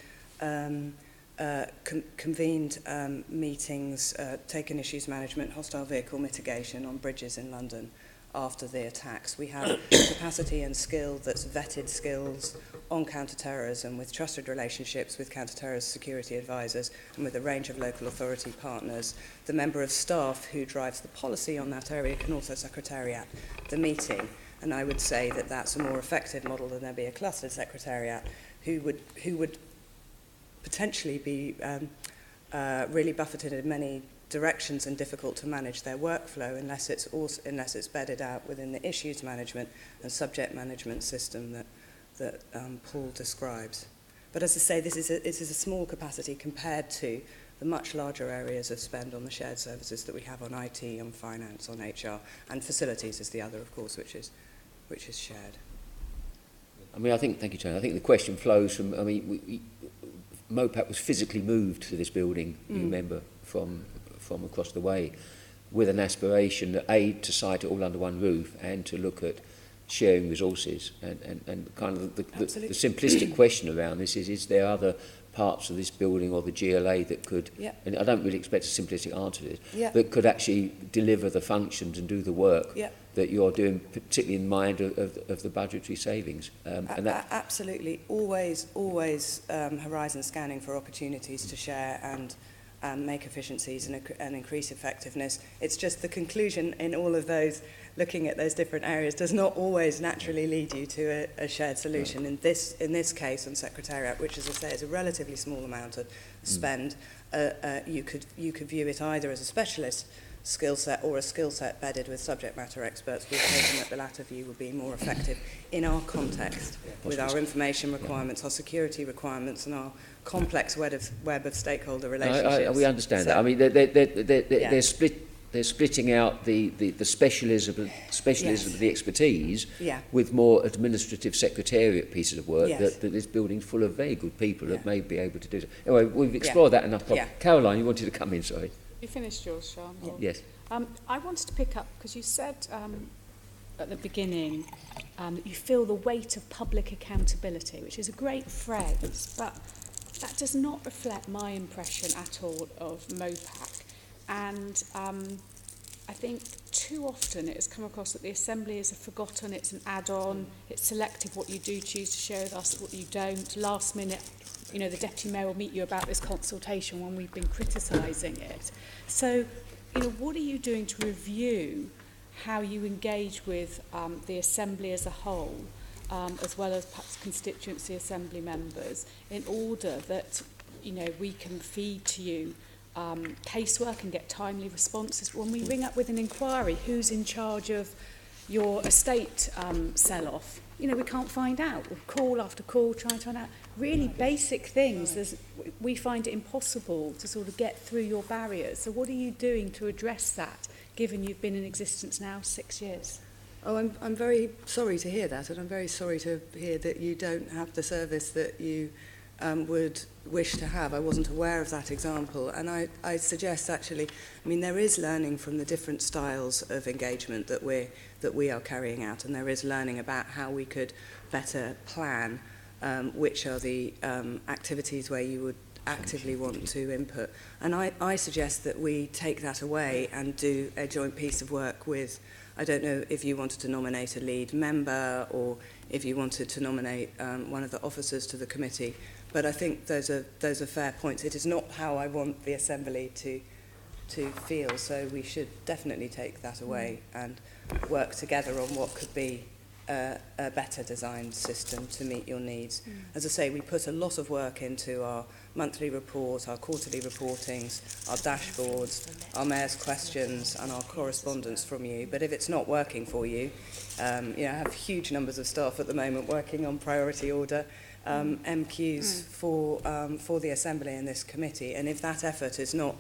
meetings, taken issues management, hostile vehicle mitigation on bridges in London after the attacks. We have capacity and skill that's vetted skills on counter-terrorism with trusted relationships with counter-terrorist security advisors and with a range of local authority partners. The member of staff who drives the policy on that area can also secretariat the meeting. And I would say that that's a more effective model than there be a clustered secretariat who would potentially be really buffeted in many directions and difficult to manage their workflow unless it's bedded out within the issues management and subject management system that Paul describes. But as I say, this is a small capacity compared to the much larger areas of spend on the shared services that we have on IT, on finance, on HR, and facilities is the other, of course, which is shared.
I mean, thank you, Tony. I think the question flows from, MOPAC was physically moved to this building, you remember, from across the way, with an aspiration that to site it all under one roof and to look at sharing resources. And kind of the simplistic question around this is there other parts of this building or the GLA that could, and I don't really expect a simplistic answer to this, that could actually deliver the functions and do the work that you're doing, particularly in mind of the budgetary savings.
Absolutely. Always horizon scanning for opportunities to share and make efficiencies and increase effectiveness. It's just the conclusion in all of those, looking at those different areas, does not always naturally lead you to a shared solution. In this case on Secretariat, which, as I say, is a relatively small amount of spend, you could view it either as a specialist skill set or a skill set bedded with subject matter experts. We've taken that the latter view would be more effective in our context, with our information requirements, our security requirements, and our complex web of stakeholder relationships.
We understand that. I mean, they're splitting out the specialism of the expertise with more administrative secretariat pieces of work that this building's full of very good people that may be able to do it. Anyway, we've explored that enough. Caroline, you wanted to come in, sorry.
You finished yours, Sean?
Yes.
I wanted to pick up, because you said at the beginning that you feel the weight of public accountability, which is a great phrase, but that does not reflect my impression at all of MOPAC. And I think too often it has come across that the Assembly is a forgotten, it's an add-on, it's selective what you do choose to share with us, what you don't. Last minute, the Deputy Mayor will meet you about this consultation when we've been criticising it. So, what are you doing to review how you engage with the Assembly as a whole, as well as perhaps constituency Assembly members, in order that, we can feed to you casework and get timely responses? When we ring up with an inquiry, who's in charge of your estate sell-off? We can't find out. We'll call after call, trying to find out. Really basic things. We find it impossible to sort of get through your barriers. So what are you doing to address that, given you've been in existence now 6 years?
Oh, I'm very sorry to hear that, and I'm very sorry to hear that you don't have the service that you would wish to have. I wasn't aware of that example, and I suggest actually, I mean, there is learning from the different styles of engagement that we are carrying out, and there is learning about how we could better plan which are the activities where you would actively want to input. And I suggest that we take that away and do a joint piece of work with, I don't know if you wanted to nominate a lead member or if you wanted to nominate one of the officers to the committee, but I think those are fair points. It is not how I want the Assembly to feel, so we should definitely take that away and work together on what could be a better designed system to meet your needs. As I say, we put a lot of work into our monthly reports, our quarterly reportings, our dashboards, our mayor's questions and our correspondence from you. But if it's not working for you, I have huge numbers of staff at the moment working on priority order MQs for the Assembly and this committee. And if that effort is not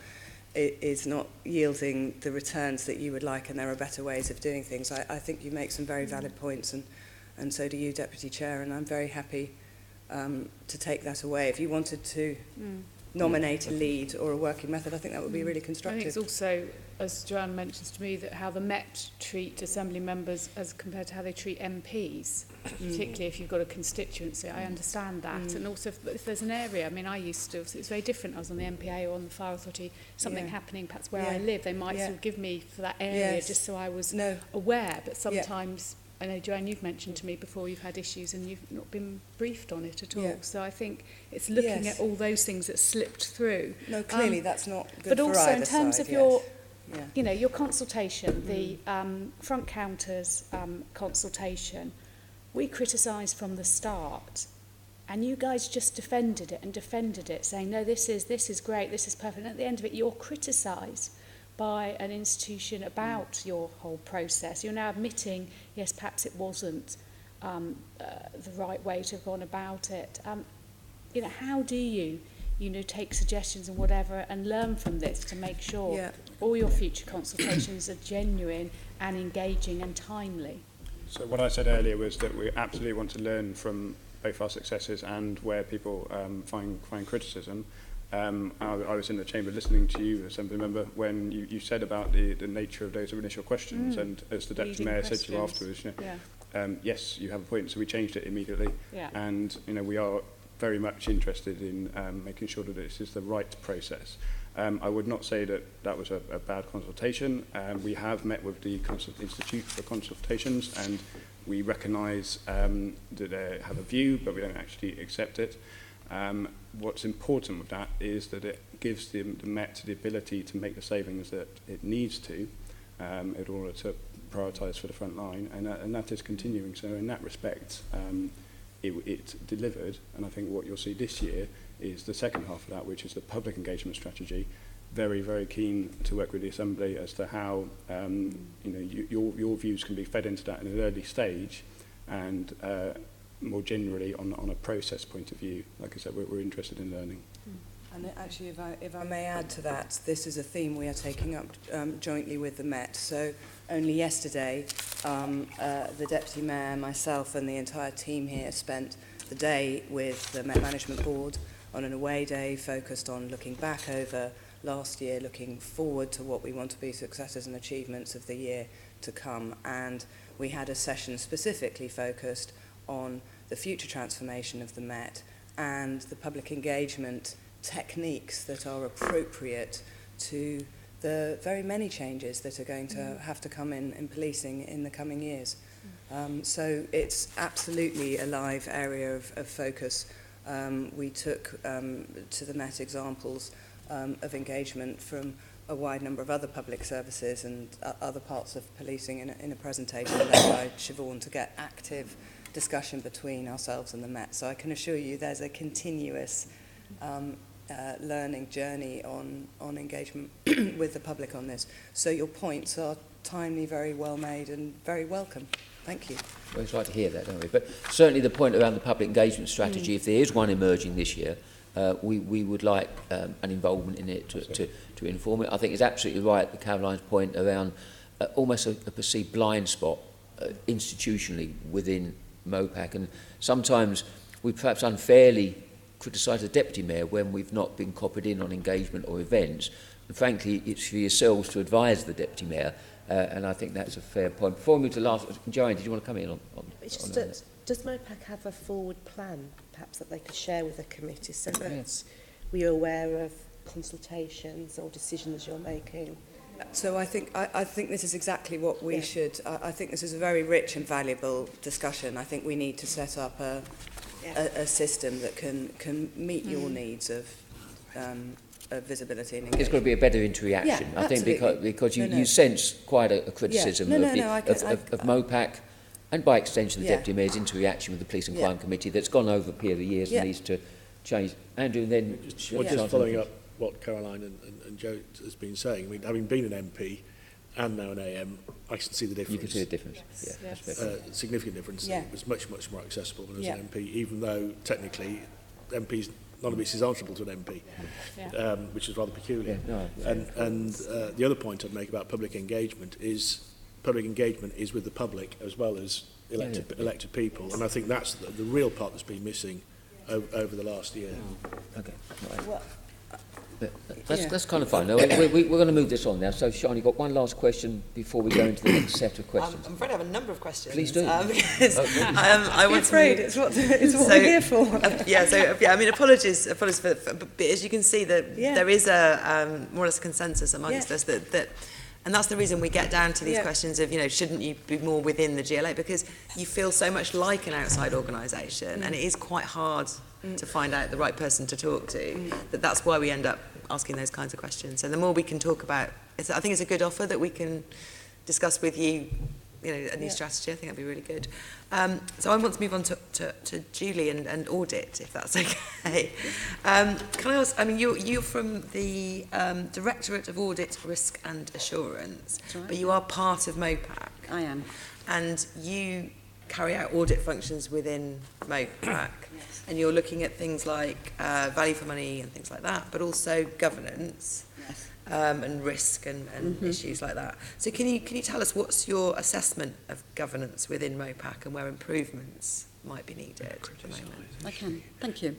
yielding the returns that you would like, and there are better ways of doing things, I think you make some very valid points, and so do you, Deputy Chair, and I'm very happy to take that away. If you wanted to nominate a lead or a working method, I think that would be really constructive.
I think it's also, as Joanne mentions to me, that how the Met treat Assembly members as compared to how they treat MPs, particularly if you've got a constituency. I understand that. And also if there's an area, I mean, I used to, it's very different. I was on the MPA or on the Fire Authority, something happening perhaps where I live, they might sort of give me for that area just so I was aware. But sometimes, I know, Joanne, you've mentioned to me before you've had issues and you've not been briefed on it at all. So I think it's looking at all those things that slipped through.
No, clearly that's not good
but
for
also
either
in terms
side,
of your, your consultation, the front counters consultation, we criticised from the start, and you guys just defended it, saying, no, this is great, this is perfect. And at the end of it, you're criticised by an institution about your whole process. You're now admitting, yes, perhaps it wasn't the right way to have gone about it. How do you take suggestions and whatever and learn from this to make sure all your future consultations are genuine and engaging and timely?
So what I said earlier was that we absolutely want to learn from both our successes and where people find criticism. I was in the chamber listening to you, Assembly Member, when you said about the nature of those initial questions, and as the Deputy Mayor said to you afterwards, yes, you have a point, so we changed it immediately, and we are very much interested in making sure that this is the right process. I would not say that was a bad consultation. We have met with the Institute for Consultations, and we recognise that they have a view, but we don't actually accept it. What's important with that is that it gives the Met the ability to make the savings that it needs to in order to prioritise for the front line, and that is continuing. So in that respect, it delivered, and I think what you'll see this year is the second half of that, which is the public engagement strategy. Very, very keen to work with the Assembly as to how your views can be fed into that in an early stage, and more generally on a process point of view. Like I said, we're interested in learning.
And actually, if I may add to that, this is a theme we are taking up jointly with the Met. So only yesterday, the Deputy Mayor, myself and the entire team here spent the day with the Met Management Board on an away day focused on looking back over last year, looking forward to what we want to be successes and achievements of the year to come. And we had a session specifically focused on the future transformation of the Met and the public engagement techniques that are appropriate to the very many changes that are going to have to come in policing in the coming years. So it's absolutely a live area of focus. We took to the Met examples of engagement from a wide number of other public services and other parts of policing in a presentation led by Siobhan to get active discussion between ourselves and the Met. So I can assure you there's a continuous learning journey on engagement with the public on this. So your points are timely, very well made and very welcome. Thank you.
We always like to hear that, don't we? But certainly the point around the public engagement strategy, if there is one emerging this year, we would like an involvement in it to inform it. I think it's absolutely right, Caroline's point around almost a perceived blind spot institutionally within MOPAC, and sometimes we perhaps unfairly criticise the Deputy Mayor when we've not been copied in on engagement or events. And frankly, it's for yourselves to advise the Deputy Mayor, and I think that's a fair point. Before we move to the last, Joanne, did you want to come in on that?
Does MOPAC have a forward plan, perhaps, that they could share with the committee so that we are aware of consultations or decisions you're making?
So I think this is exactly what we should. I think this is a very rich and valuable discussion. I think we need to set up a system that can meet your needs of visibility and engagement.
There's got to be a better interaction, I think, because you sense quite a criticism of MOPAC, and by extension the Deputy Mayor's interaction with the Police and Crime Committee that's gone over a period of years and needs to change. Andrew, and then...
Just following up what Caroline and Joe has been saying, I mean, having been an MP and now an AM, I can see the difference.
You can see the difference,
significant difference.
Yeah.
It was much, much more accessible than as an MP, even though technically MPs, none of this is answerable to an MP, which is rather peculiar. And the other point I'd make about public engagement is with the public as well as elected people, and I think that's the real part that's been missing over the last year.
Okay. Well, that's kind of fine. No, we're going to move this on now. So, Sean, you've got one last question before we go into the next set of questions.
I'm afraid I have a number of questions.
Please do.
Because I want
afraid. It's what we're here for.
I mean, apologies for but as you can see, there is a more or less consensus amongst us that. And that's the reason we get down to these questions of, shouldn't you be more within the GLA? Because you feel so much like an outside organisation, and it is quite hard to find out the right person to talk to. That's why we end up asking those kinds of questions. And the more we can talk about, I think it's a good offer that we can discuss with you, a new strategy. I think that'd be really good. So I want to move on to Julie and audit, if that's okay. Can I ask, I mean, you're from the Directorate of Audit, Risk and Assurance, but you are part of MOPAC.
I am.
And you carry out audit functions within MOPAC, and you're looking at things like value for money and things like that, but also governance. And risk and issues like that. So can you tell us what's your assessment of governance within MOPAC and where improvements might be needed at the moment?
I can, thank you.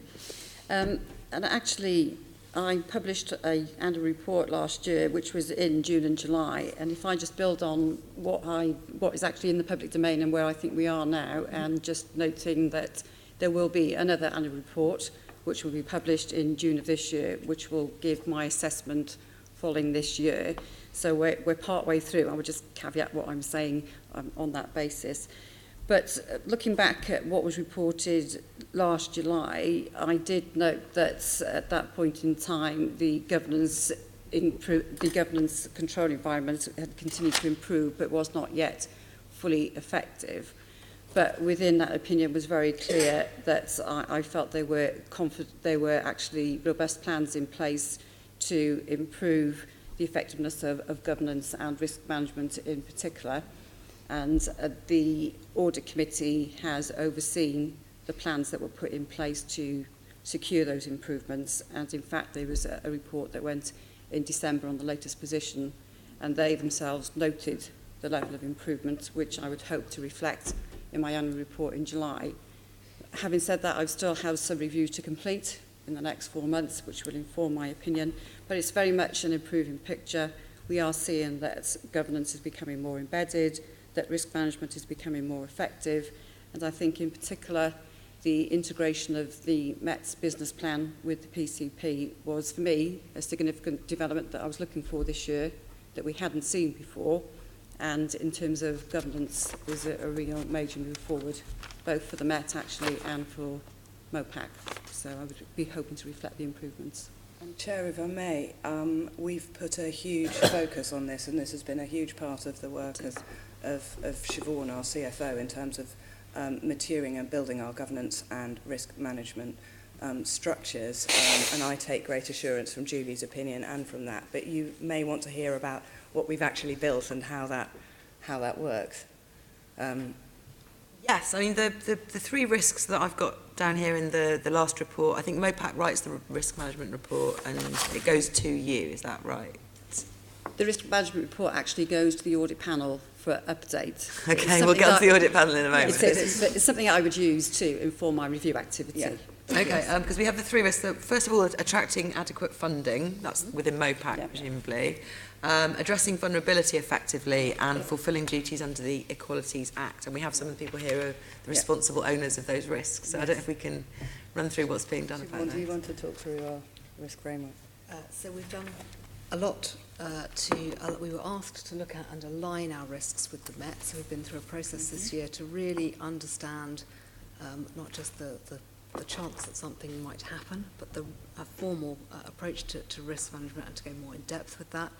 And actually, I published an annual report last year, which was in June and July. And if I just build on what is actually in the public domain and where I think we are now, and just noting that there will be another annual report, which will be published in June of this year, which will give my assessment following this year. So we're part way through. I would just caveat what I'm saying on that basis. But looking back at what was reported last July, I did note that at that point in time, the governance control environment had continued to improve, but was not yet fully effective. But within that opinion was very clear that I felt there were actually robust plans in place to improve the effectiveness of governance and risk management in particular. And the Audit Committee has overseen the plans that were put in place to secure those improvements. And in fact, there was a report that went in December on the latest position, and they themselves noted the level of improvement, which I would hope to reflect in my annual report in July. Having said that, I still have some reviews to complete in the next 4 months, which will inform my opinion, but it's very much an improving picture. We are seeing that governance is becoming more embedded, that risk management is becoming more effective, and I think in particular the integration of the Met's business plan with the PCP was, for me, a significant development that I was looking for this year that we hadn't seen before, and in terms of governance was a real major move forward, both for the Met actually and for MOPAC. So I would be hoping to reflect the improvements.
Chair, if I may, we've put a huge focus on this, and this has been a huge part of the work of Siobhan, our CFO, in terms of maturing and building our governance and risk management structures. And I take great assurance from Julie's opinion and from that. But you may want to hear about what we've actually built and how that works.
Yes, I mean, the three risks that I've got down here in the last report, I think MOPAC writes the risk management report and it goes to you, is that right?
The risk management report actually goes to the audit panel for update.
Okay, we'll get to the audit panel in a moment.
It's something I would use to inform my review activity.
Okay, because we have the three risks. So first of all, attracting adequate funding. That's within MOPAC, presumably. Addressing vulnerability effectively and fulfilling duties under the Equalities Act. And we have some of the people here who are the responsible owners of those risks. So I don't know if we can run through what's being done about that.
Do you want to talk through our risk framework?
So we've done a lot we were asked to look at and align our risks with the Met. So we've been through a process this year to really understand not just the chance that something might happen, but a formal approach to risk management and to go more in depth with that.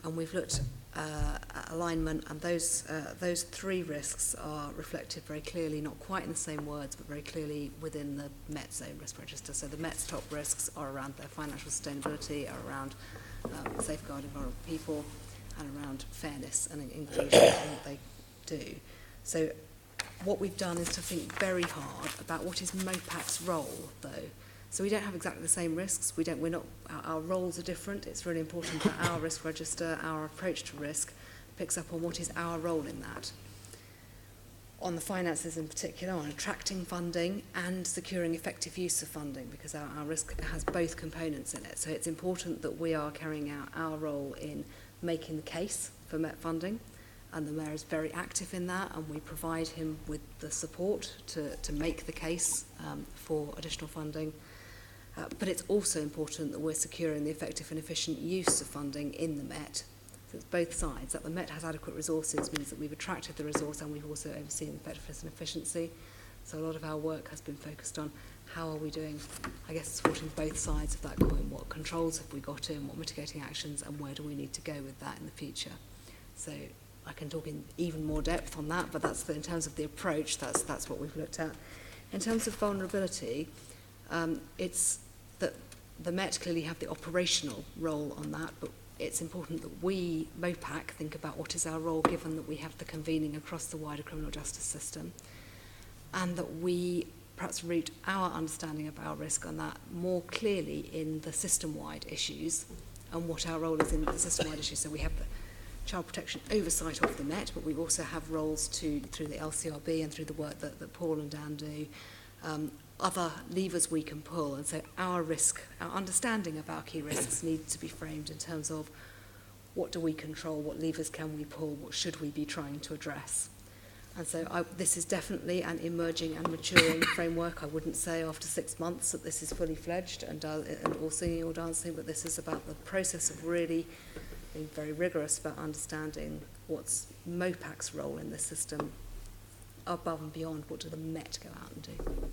And we've looked at alignment, and those three risks are reflected very clearly, not quite in the same words, but very clearly within the Met's own risk register. So the Met's top risks are around their financial sustainability, are around safeguarding vulnerable people, and around fairness and inclusion in what they do. So what we've done is to think very hard about what is MOPAC's role, though. So we don't have exactly the same risks. Our roles are different. It's really important that our risk register, our approach to risk, picks up on what is our role in that. On the finances in particular, on attracting funding and securing effective use of funding, because our risk has both components in it. So it's important that we are carrying out our role in making the case for Met funding, and the Mayor is very active in that, and we provide him with the support to make the case for additional funding. But it's also important that we're securing the effective and efficient use of funding in the Met. So it's both sides. That the Met has adequate resources means that we've attracted the resource and we've also overseen effectiveness and efficiency. So a lot of our work has been focused on how are we doing, I guess, supporting both sides of that coin. What controls have we got in, what mitigating actions, and where do we need to go with that in the future? So I can talk in even more depth on that, but in terms of the approach, that's what we've looked at. In terms of vulnerability, it's that the Met clearly have the operational role on that, but it's important that we, MOPAC, think about what is our role given that we have the convening across the wider criminal justice system, and that we perhaps root our understanding of our risk on that more clearly in the system-wide issues and what our role is in the system-wide issues. So we have the child protection oversight of the Met, but we also have roles through the LCRB and through the work that Paul and Dan do, other levers we can pull. And so our understanding of our key risks needs to be framed in terms of what do we control, what levers can we pull, what should we be trying to address. And so this is definitely an emerging and maturing framework. I wouldn't say after 6 months that this is fully fledged and all singing or dancing, but this is about the process of really being very rigorous about understanding what's MOPAC's role in this system above and beyond what do the Met go out and do.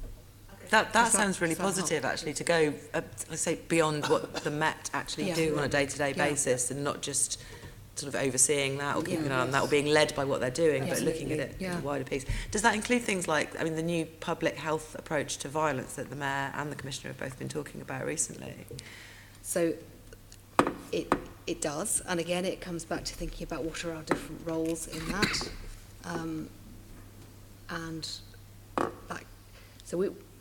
That sounds really positive, actually, to go, let's say, beyond what the Met actually do on a day-to-day basis, and not just sort of overseeing that or keeping an eye on that or being led by what they're doing, but looking at it in a wider piece. Does that include things like, the new public health approach to violence that the Mayor and the Commissioner have both been talking about recently?
So it does, and again, it comes back to thinking about what are our different roles in that.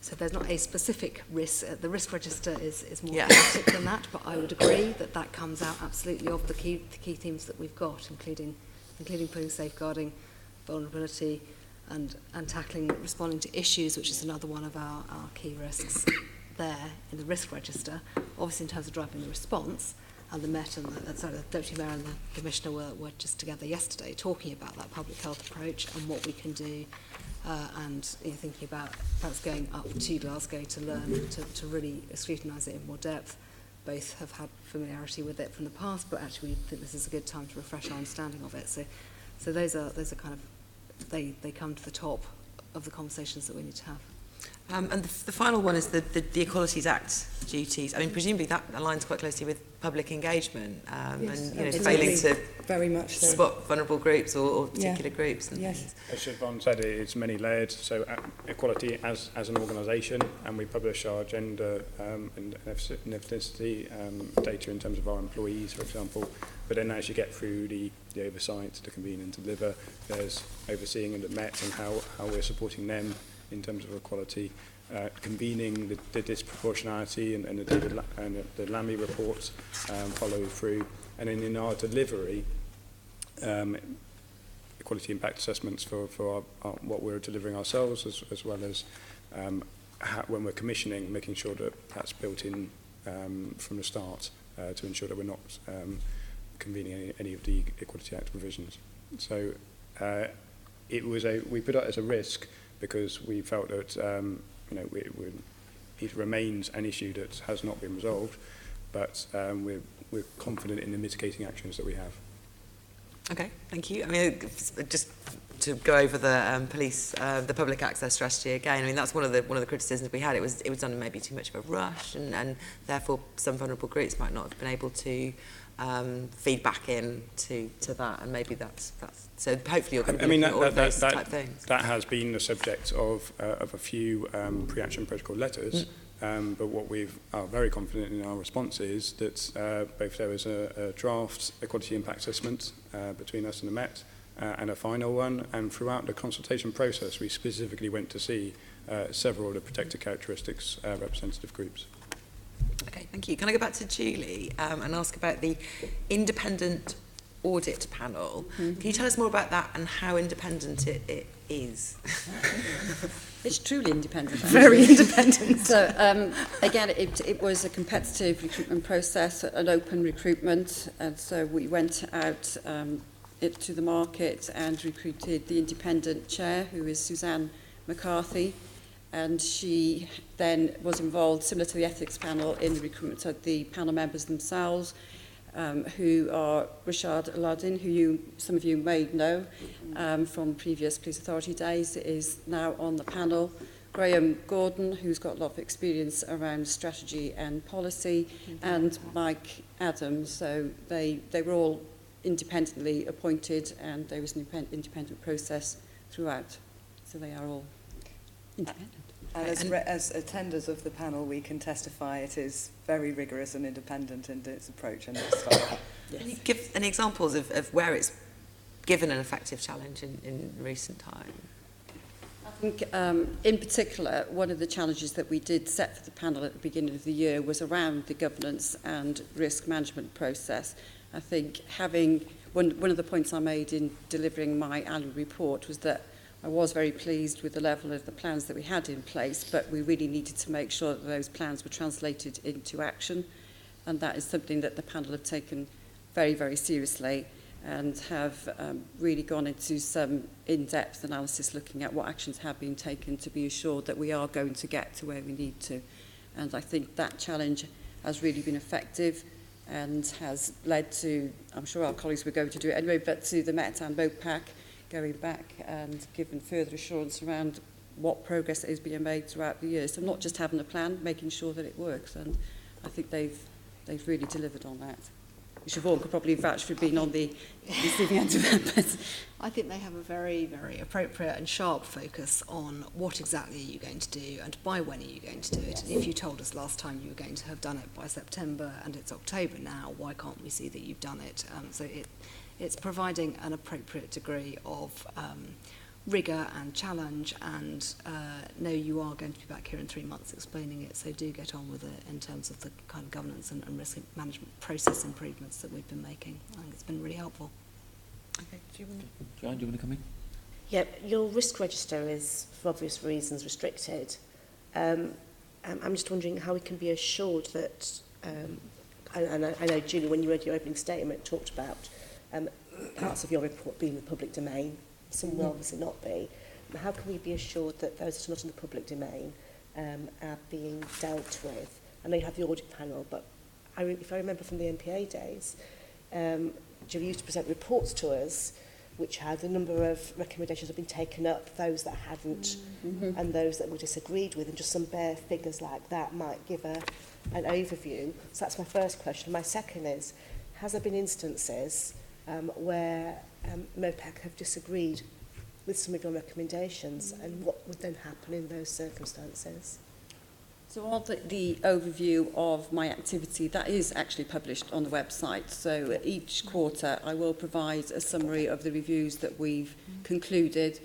So there's not a specific risk. The risk register is more thematic than that, but I would agree that comes out absolutely of the key themes that we've got, including putting safeguarding, vulnerability, and responding to issues, which is another one of our key risks there in the risk register. Obviously, in terms of driving the response, and the Met and the Deputy Mayor and the Commissioner were just together yesterday talking about that public health approach and what we can do. And thinking about perhaps going up to Glasgow to learn to really scrutinise it in more depth. Both have had familiarity with it from the past, but actually we think this is a good time to refresh our understanding of it. So those are kind of they come to the top of the conversations that we need to have.
And the final one is the Equalities Act duties. Presumably that aligns quite closely with public engagement and failing to
very much so.
spot vulnerable groups or particular groups. And
yes.
As Siobhan said, it's many layered. So equality as an organisation, and we publish our gender and ethnicity data in terms of our employees, for example. But then as you get through the oversight, to convene and deliver, there's overseeing and the Met and how we're supporting them in terms of equality, convening the disproportionality and the LAMI reports follow through, and then in our delivery, equality impact assessments for our what we're delivering ourselves, as well as when we're commissioning, making sure that that's built in from the start to ensure that we're not convening any of the Equality Act provisions. So we put it as a risk because we felt that it remains an issue that has not been resolved, but we're confident in the mitigating actions that we have.
Okay, thank you. I mean, just to go over the the public access strategy again. I mean, that's one of the criticisms we had. It was done in maybe too much of a rush, and therefore some vulnerable groups might not have been able to feed back in to that, and maybe that's so. Hopefully, you're going to be looking at all of those type things.
That has been the subject of a few pre-action protocol letters. But what we are very confident in our response is that both there was a draft equality impact assessment between us and the Met and a final one, and throughout the consultation process we specifically went to see several of the protected characteristics representative groups.
Okay, thank you. Can I go back to Julie and ask about the independent audit panel? Can you tell us more about that and how independent it is?
It's truly independent.
Very independent.
So again, it was a competitive recruitment process, an open recruitment, and so we went out to the market and recruited the independent chair, who is Suzanne McCarthy, and she then was involved, similar to the ethics panel, in the recruitment of the panel members themselves, who are Rashad Aladdin, who some of you may know from previous police authority days, is now on the panel. Graham Gordon, who's got a lot of experience around strategy and policy, and Mike Adams. So they were all independently appointed, and there was an independent process throughout. So they are all independent.
And as attenders of the panel, we can testify it is very rigorous and independent in its approach and its style.
Yes. Can you give any examples of where it's given an effective challenge in recent time?
I think in particular, one of the challenges that we did set for the panel at the beginning of the year was around the governance and risk management process. I think one of the points I made in delivering my annual report was that I was very pleased with the level of the plans that we had in place, but we really needed to make sure that those plans were translated into action, and that is something that the panel have taken very, very seriously and have really gone into some in-depth analysis looking at what actions have been taken to be assured that we are going to get to where we need to. And I think that challenge has really been effective and has led to, I'm sure our colleagues were going to do it anyway, but to the Met and MOPAC going back and giving further assurance around what progress is being made throughout the year. So not just having a plan, making sure that it works, and I think they've really delivered on that. Siobhan could probably vouch for being on the receiving end of that. But
I think they have a very, very appropriate and sharp focus on what exactly are you going to do and by when are you going to do it. And if you told us last time you were going to have done it by September and it's October now, why can't we see that you've done it? So it's providing an appropriate degree of rigour and challenge, and no, you are going to be back here in 3 months explaining it, so do get on with it in terms of the kind of governance and risk management process improvements that we've been making. I think it's been really helpful.
Okay,
Joanne, do you want to come in?
Yeah, your risk register is, for obvious reasons, restricted. I'm just wondering how we can be assured that, I know, Julie, when you read your opening statement, talked about parts of your report being in the public domain. Some will obviously not be. How can we be assured that those that are not in the public domain are being dealt with? I know you have the audit panel, but if I remember from the NPA days, Julie used to present reports to us which had a number of recommendations have been taken up, those that hadn't, and those that were disagreed with, and just some bare figures like that might give an overview. So that's my first question. My second is, has there been instances where MOPAC have disagreed with some of your recommendations, and what would then happen in those circumstances?
So all the overview of my activity, that is actually published on the website. So each quarter I will provide a summary of the reviews that we've concluded,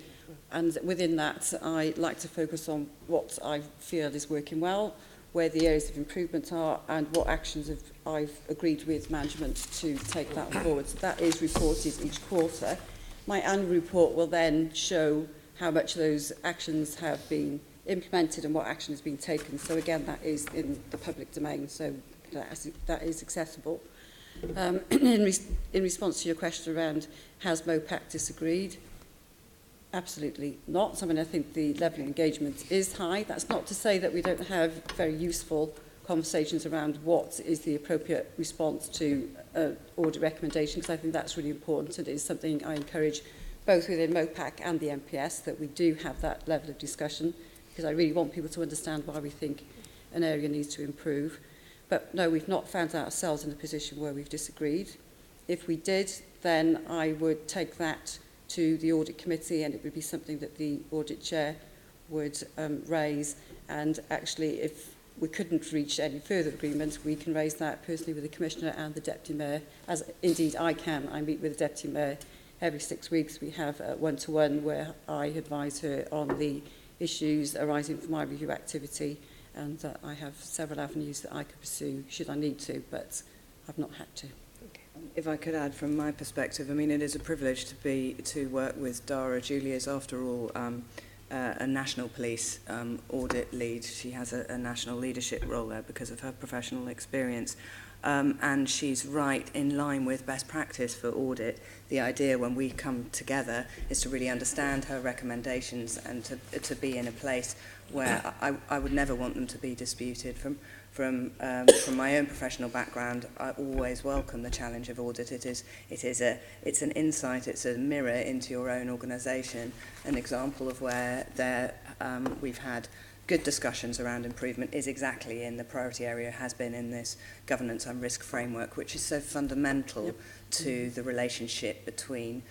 and within that I like to focus on what I feel is working well, where the areas of improvement are, and what actions I've agreed with management to take that forward. So that is reported each quarter. My annual report will then show how much those actions have been implemented and what action is being taken. So again, that is in the public domain, so that is accessible. In response to your question around has MOPAC disagreed, absolutely not. I mean, I think the level of engagement is high. That's not to say that we don't have very useful conversations around what is the appropriate response to audit recommendation, because I think that's really important, and it is something I encourage both within MOPAC and the MPS, that we do have that level of discussion, because I really want people to understand why we think an area needs to improve. But no, we've not found ourselves in a position where we've disagreed. If we did, then I would take that to the audit committee, and it would be something that the audit chair would raise. And actually, if we couldn't reach any further agreement, we can raise that personally with the Commissioner and the Deputy Mayor, as indeed I can. I meet with the Deputy Mayor every 6 weeks. We have a one-to-one where I advise her on the issues arising from my review activity, and I have several avenues that I could pursue should I need to, but I've not had to.
If I could add from my perspective, I mean, it is a privilege to work with Dara. Julie is, after all, a national police audit lead. She has a national leadership role there because of her professional experience. And she's right in line with best practice for audit. The idea when we come together is to really understand her recommendations and to be in a place where I would never want them to be disputed. From my own professional background, I always welcome the challenge of audit. It's an insight, it's a mirror into your own organisation, an example of where we've had good discussions around improvement is exactly in the priority area, has been in this governance and risk framework, which is so fundamental to the relationship between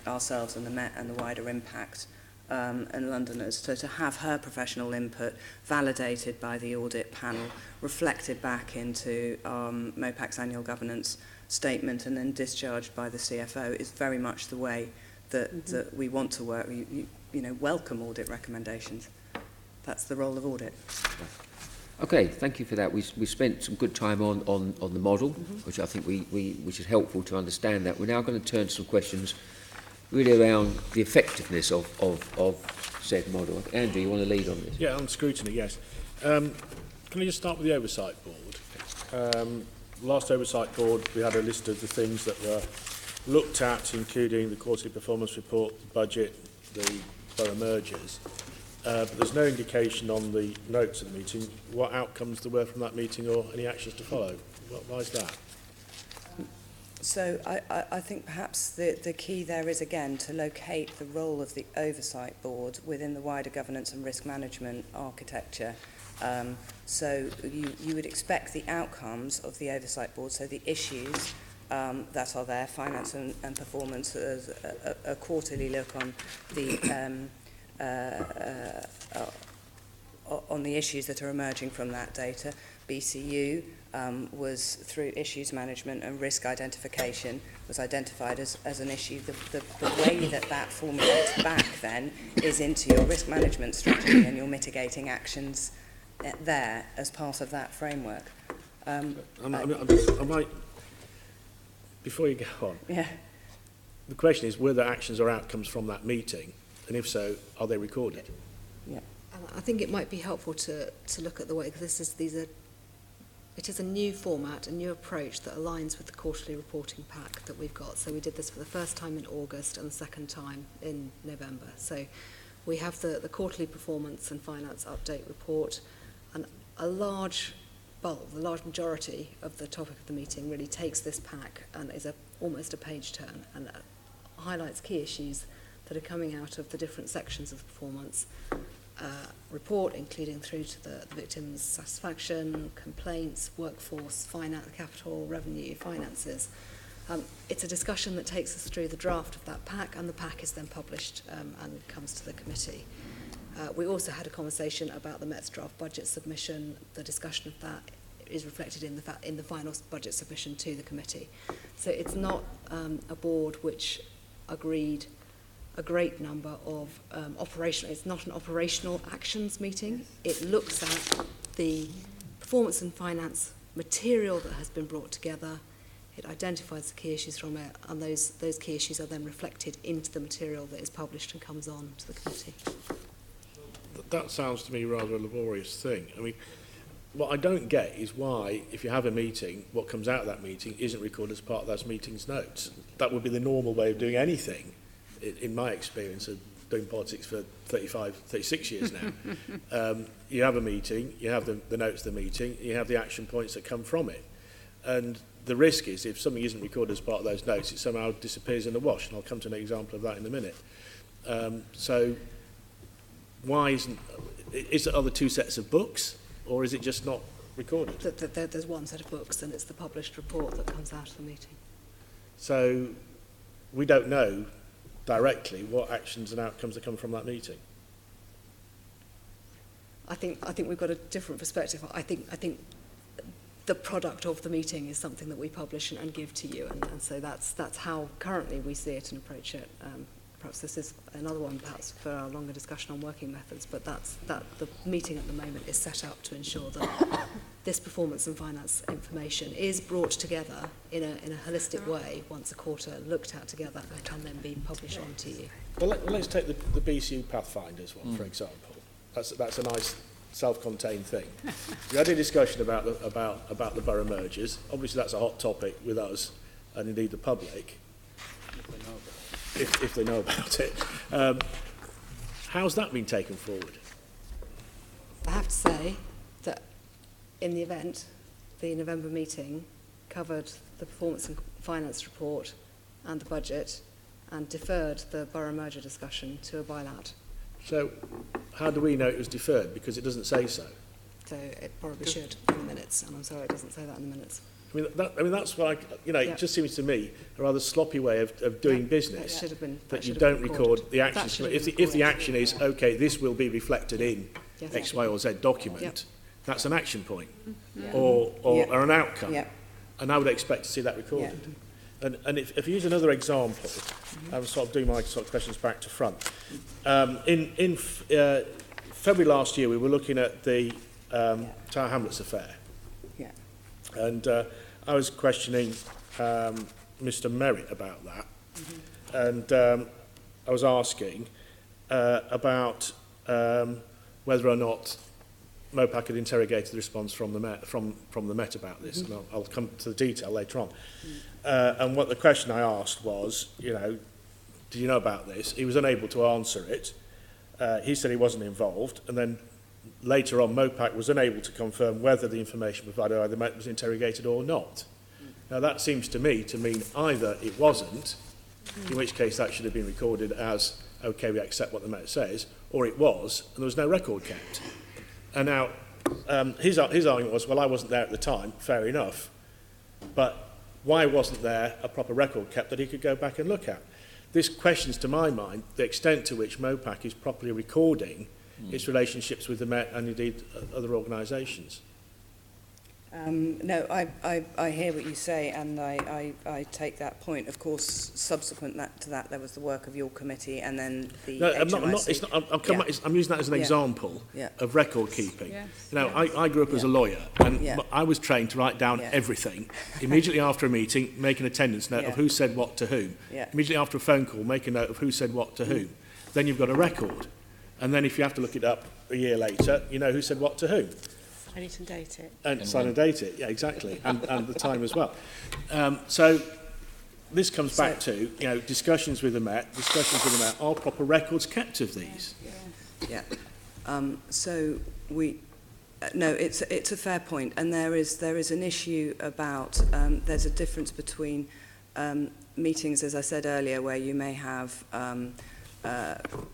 ourselves and the Met and the wider impact and Londoners. So to have her professional input validated by the audit panel, reflected back into MOPAC's annual governance statement and then discharged by the CFO is very much the way that we want to work. You know, welcome audit recommendations. That's the role of audit.
Okay, thank you for that. We spent some good time on the model, which I think which is helpful to understand that. We're now going to turn to some questions really around the effectiveness of said model. Andrew, you want to lead on this?
Yeah, on scrutiny, yes. Can I just start with the Oversight Board? Last Oversight Board, we had a list of the things that were looked at, including the quarterly performance report, the budget, the borough mergers. But there's no indication on the notes of the meeting what outcomes there were from that meeting or any actions to follow. Why is that?
So I think perhaps the key there is, again, to locate the role of the Oversight Board within the wider governance and risk management architecture. So you would expect the outcomes of the Oversight Board, so the issues that are there, finance and performance, a quarterly look on the issues that are emerging from that data. BCU was, through issues management and risk identification, was identified as an issue. The way that formulates back then is into your risk management strategy and your mitigating actions there as part of that framework.
I might, before you go on, the question is, were there actions or outcomes from that meeting? And if so, are they recorded?
Yeah.
I think it might be helpful to look at the way, because it is a new format, a new approach that aligns with the quarterly reporting pack that we've got. So we did this for the first time in August and the second time in November. So we have the quarterly performance and finance update report, and a large bulk, the large majority of the topic of the meeting really takes this pack and is almost a page turn and highlights key issues that are coming out of the different sections of the performance report, including through to the victims' satisfaction, complaints, workforce, finance, capital, revenue, finances. It's a discussion that takes us through the draft of that pack, and the pack is then published and comes to the committee. We also had a conversation about the Met's draft budget submission. The discussion of that is reflected in the final budget submission to the committee. So it's not a board which agreed a great number of operational, it's not an operational actions meeting. It looks at the performance and finance material that has been brought together. It identifies the key issues from it, and those key issues are then reflected into the material that is published and comes on to the committee.
that sounds to me rather a laborious thing. I mean, what I don't get is why, if you have a meeting, what comes out of that meeting isn't recorded as part of those meeting's notes. That would be the normal way of doing anything, in my experience of doing politics for 36 years now. You have a meeting, you have the notes of the meeting, you have the action points that come from it. And the risk is, if something isn't recorded as part of those notes, it somehow disappears in the wash, and I'll come to an example of that in a minute. So why isn't, are there two sets of books, or is it just not recorded?
There's one set of books, and it's the published report that comes out of the meeting.
So we don't know directly what actions and outcomes that come from that meeting.
I think we've got a different perspective. I think the product of the meeting is something that we publish and give to you, and so that's how currently we see it and approach it. Perhaps this is another one, perhaps, for our longer discussion on working methods, but the meeting at the moment is set up to ensure that this performance and finance information is brought together in a holistic way once a quarter, looked at together, and can then be published on to you.
Well, let's take the BCU Pathfinders one, for example. That's a nice self-contained thing. We had a discussion about the borough mergers. Obviously, that's a hot topic with us and indeed the public. If they know about it. How's that been taken forward?
I have to say that in the event, the November meeting covered the performance and finance report and the budget and deferred the borough merger discussion to a bylaw.
So how do we know it was deferred? Because it doesn't say so.
So it probably should in the minutes, and I'm sorry it doesn't say that in the minutes.
I mean, that's why, it just seems to me a rather sloppy way of doing business, that you don't record the actions. If the action is, OK, this will be reflected in X, Y or Z document, that's an action point or an outcome. And I would expect to see that recorded. And if you use another example, I'm sort of doing my sort of questions back to front. In February last year, we were looking at the Tower Hamlets affair. And I was questioning Mr. Merritt about that. And I was asking about whether or not MOPAC had interrogated the response from the Met about this. And I'll come to the detail later on. And what the question I asked was, do you know about this? He was unable to answer it. He said he wasn't involved. And then later on, MOPAC was unable to confirm whether the information provided by the Met was interrogated or not. Now, that seems to me to mean either it wasn't, in which case that should have been recorded as, OK, we accept what the Met says, or it was, and there was no record kept. And now, his argument was, well, I wasn't there at the time, fair enough, but why wasn't there a proper record kept that he could go back and look at? This questions, to my mind, the extent to which MOPAC is properly recording its relationships with the Met and indeed other organisations.
No, I hear what you say, and I take that point. Of course, subsequent to that, there was the work of your committee, and then the HMIC.
I'm using that as an example of record keeping. I grew up as a lawyer, and I was trained to write down everything. Immediately after a meeting, make an attendance note of who said what to whom. Immediately after a phone call, make a note of who said what to whom. Then you've got a record. And then if you have to look it up a year later, you know who said what to whom.
I need to date it.
And sign and date it, yeah, exactly, and the time as well. So this comes back to, discussions with the Met, are proper records kept of these?
So we... no, it's a fair point, and there is an issue about, there's a difference between meetings, as I said earlier, where you may have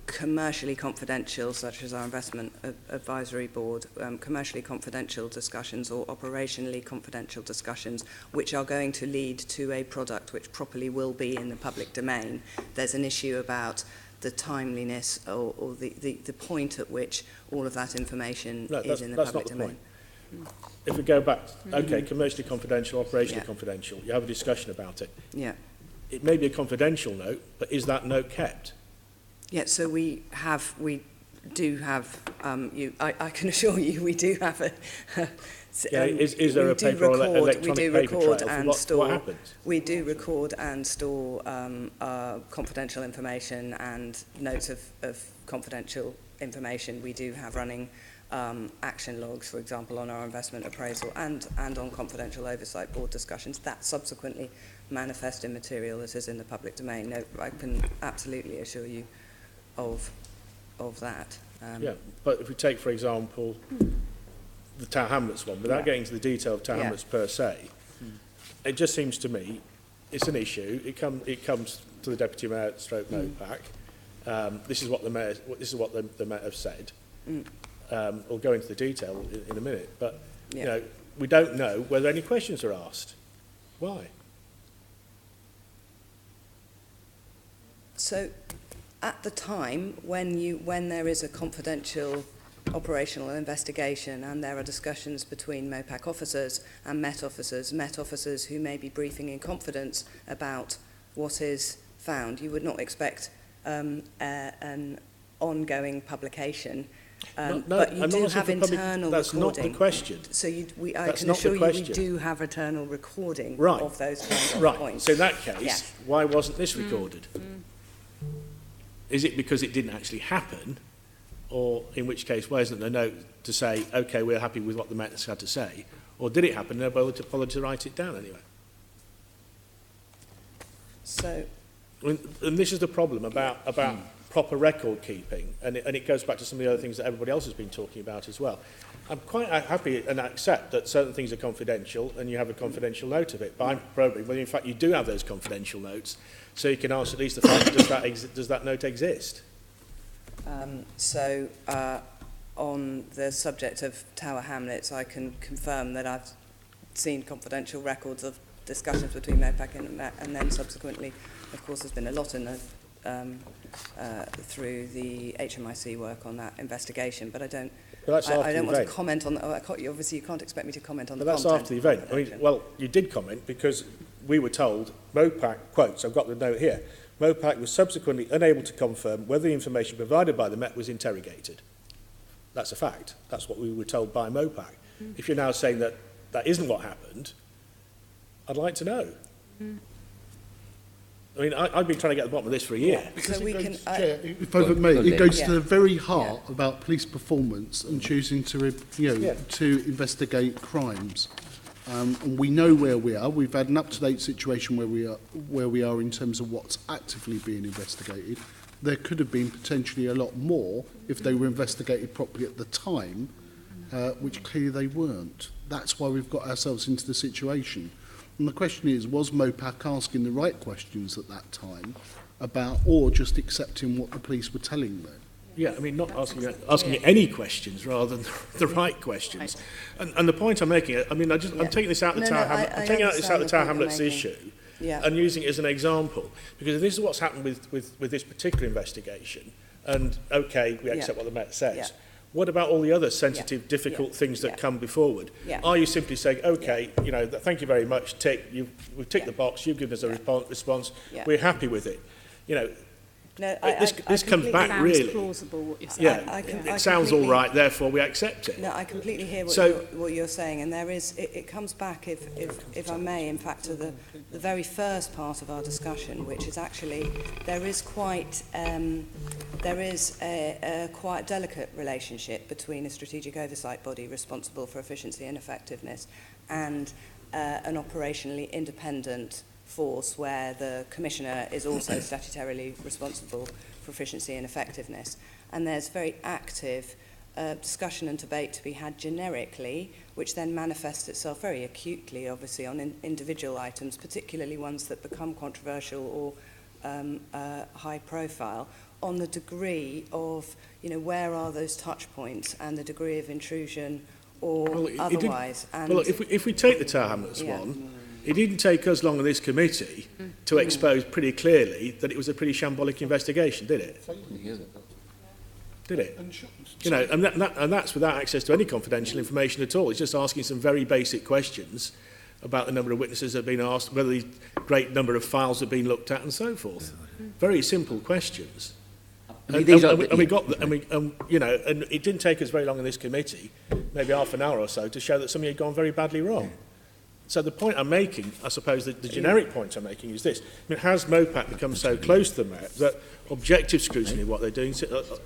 commercially confidential, such as our investment advisory board, commercially confidential discussions or operationally confidential discussions, which are going to lead to a product which properly will be in the public domain. There's an issue about the timeliness or the point at which all of that information is in the public domain.
If we go back, okay, commercially confidential, operationally confidential, you have a discussion about it. It may be a confidential note, but is that note kept?
Yeah, so we do have, I can assure you, we do have a...
is there a paper or electronic paper trail? What happens?
We do record and store confidential information and notes of confidential information. We do have running action logs, for example, on our investment appraisal and on confidential oversight board discussions that subsequently manifest in material that is in the public domain. No, I can absolutely assure you of that.
Yeah, but if we take, for example, the Tower Hamlets one, without getting into the detail of Tower Hamlets per se, it just seems to me it's an issue. It comes to the Deputy Mayor stroke MOPAC. This is what the Mayor have said. We'll go into the detail in a minute, but you know, we don't know whether any questions are asked. Why?
So, at the time when there is a confidential operational investigation and there are discussions between MOPAC officers and Met officers who may be briefing in confidence about what is found, you would not expect an ongoing publication. But you do have internal
that's
recording.
Not the question.
So I can assure you we do have internal recording of those kinds of points.
So in that case, why wasn't this recorded? Is it because it didn't actually happen? Or in which case, why isn't there a note to say, OK, we're happy with what the Met had to say? Or did it happen and nobody bothered to write it down anyway?
So,
and this is the problem about proper record keeping, and it goes back to some of the other things that everybody else has been talking about as well. I'm quite happy and accept that certain things are confidential and you have a confidential note of it, but I'm probably, well, in fact, you do have those confidential notes, so you can ask at least the fact, does that note exist?
On the subject of Tower Hamlets, I can confirm that I've seen confidential records of discussions between MOPAC and then subsequently, of course, there's been a lot in the through the HMIC work on that investigation, but I don't want to comment on obviously you can't expect me to comment on the content.
But that's after the event. I mean, well, you did comment because we were told, MOPAC, quotes, I've got the note here, MOPAC was subsequently unable to confirm whether the information provided by the Met was interrogated. That's a fact. That's what we were told by MOPAC. If you're now saying that that isn't what happened, I'd like to know. I mean, I've been trying to get to the bottom of this for a year.
So we can, if I may, it goes to the very heart about police performance and choosing to, to investigate crimes. And we know where we are. We've had an up-to-date situation where we are in terms of what's actively being investigated. There could have been potentially a lot more if they were investigated properly at the time, which clearly they weren't. That's why we've got ourselves into the situation. And the question is, was MOPAC asking the right questions at that time about, or just accepting what the police were telling them?
Yeah, I mean, not asking any questions rather than the right questions. And the point I'm making, I mean, I'm taking this out of the Tower Hamlets issue and using it as an example, because if this is what's happened with this particular investigation, and OK, we accept what the Met says. What about all the other sensitive, difficult things that come forward? Are you simply saying, OK, thank you very much, we've ticked the box, you've given us a response, we're happy with it?
No,
this comes back really.
Plausible, what you're saying.
It sounds all right, therefore we accept it.
No, I completely hear what you're saying, and there is. It comes back, if I may, in fact, to the very first part of our discussion, which is actually there is a quite delicate relationship between a strategic oversight body responsible for efficiency and effectiveness and an operationally independent force where the Commissioner is also statutorily responsible for efficiency and effectiveness. And there's very active discussion and debate to be had generically, which then manifests itself very acutely, obviously, on individual items, particularly ones that become controversial or high profile, on the degree of, where are those touch points and the degree of intrusion or otherwise.
If we take the Tower Hamlets one, it didn't take us long on this committee to expose pretty clearly that it was a pretty shambolic investigation, did it? Did it? And that's without access to any confidential information at all. It's just asking some very basic questions about the number of witnesses that have been asked, whether the great number of files have been looked at, and so forth. Very simple questions. And it didn't take us very long in this committee, maybe half an hour or so, to show that something had gone very badly wrong. So the point I'm making, I suppose the generic point I'm making is this. I mean, has MOPAC become so close to the Met that objective scrutiny of what they're doing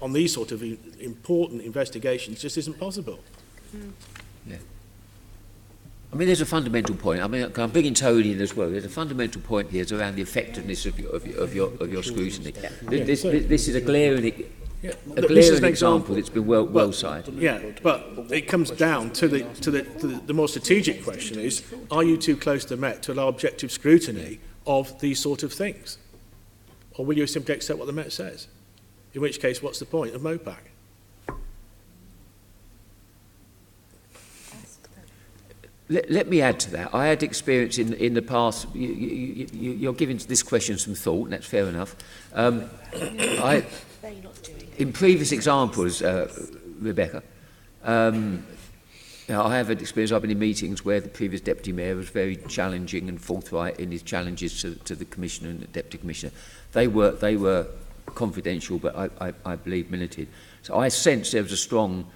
on these sort of important investigations just isn't possible?
Yeah. I mean, there's a fundamental point. I mean, I'm bringing Tony in as well. There's a fundamental point here around the effectiveness of your scrutiny. This is a glaring example that's been well cited.
Yeah, but it comes down to the more strategic question is, are you too close to the Met to allow objective scrutiny of these sort of things? Or will you simply accept what the Met says? In which case, what's the point of MOPAC?
Let me add to that. I had experience in the past. You're giving this question some thought, and that's fair enough. In previous examples, Rebecca, I have had experience. I've been in meetings where the previous deputy mayor was very challenging and forthright in his challenges to the commissioner and the deputy commissioner. They were confidential, but I believe minuted. So I sensed there was a strong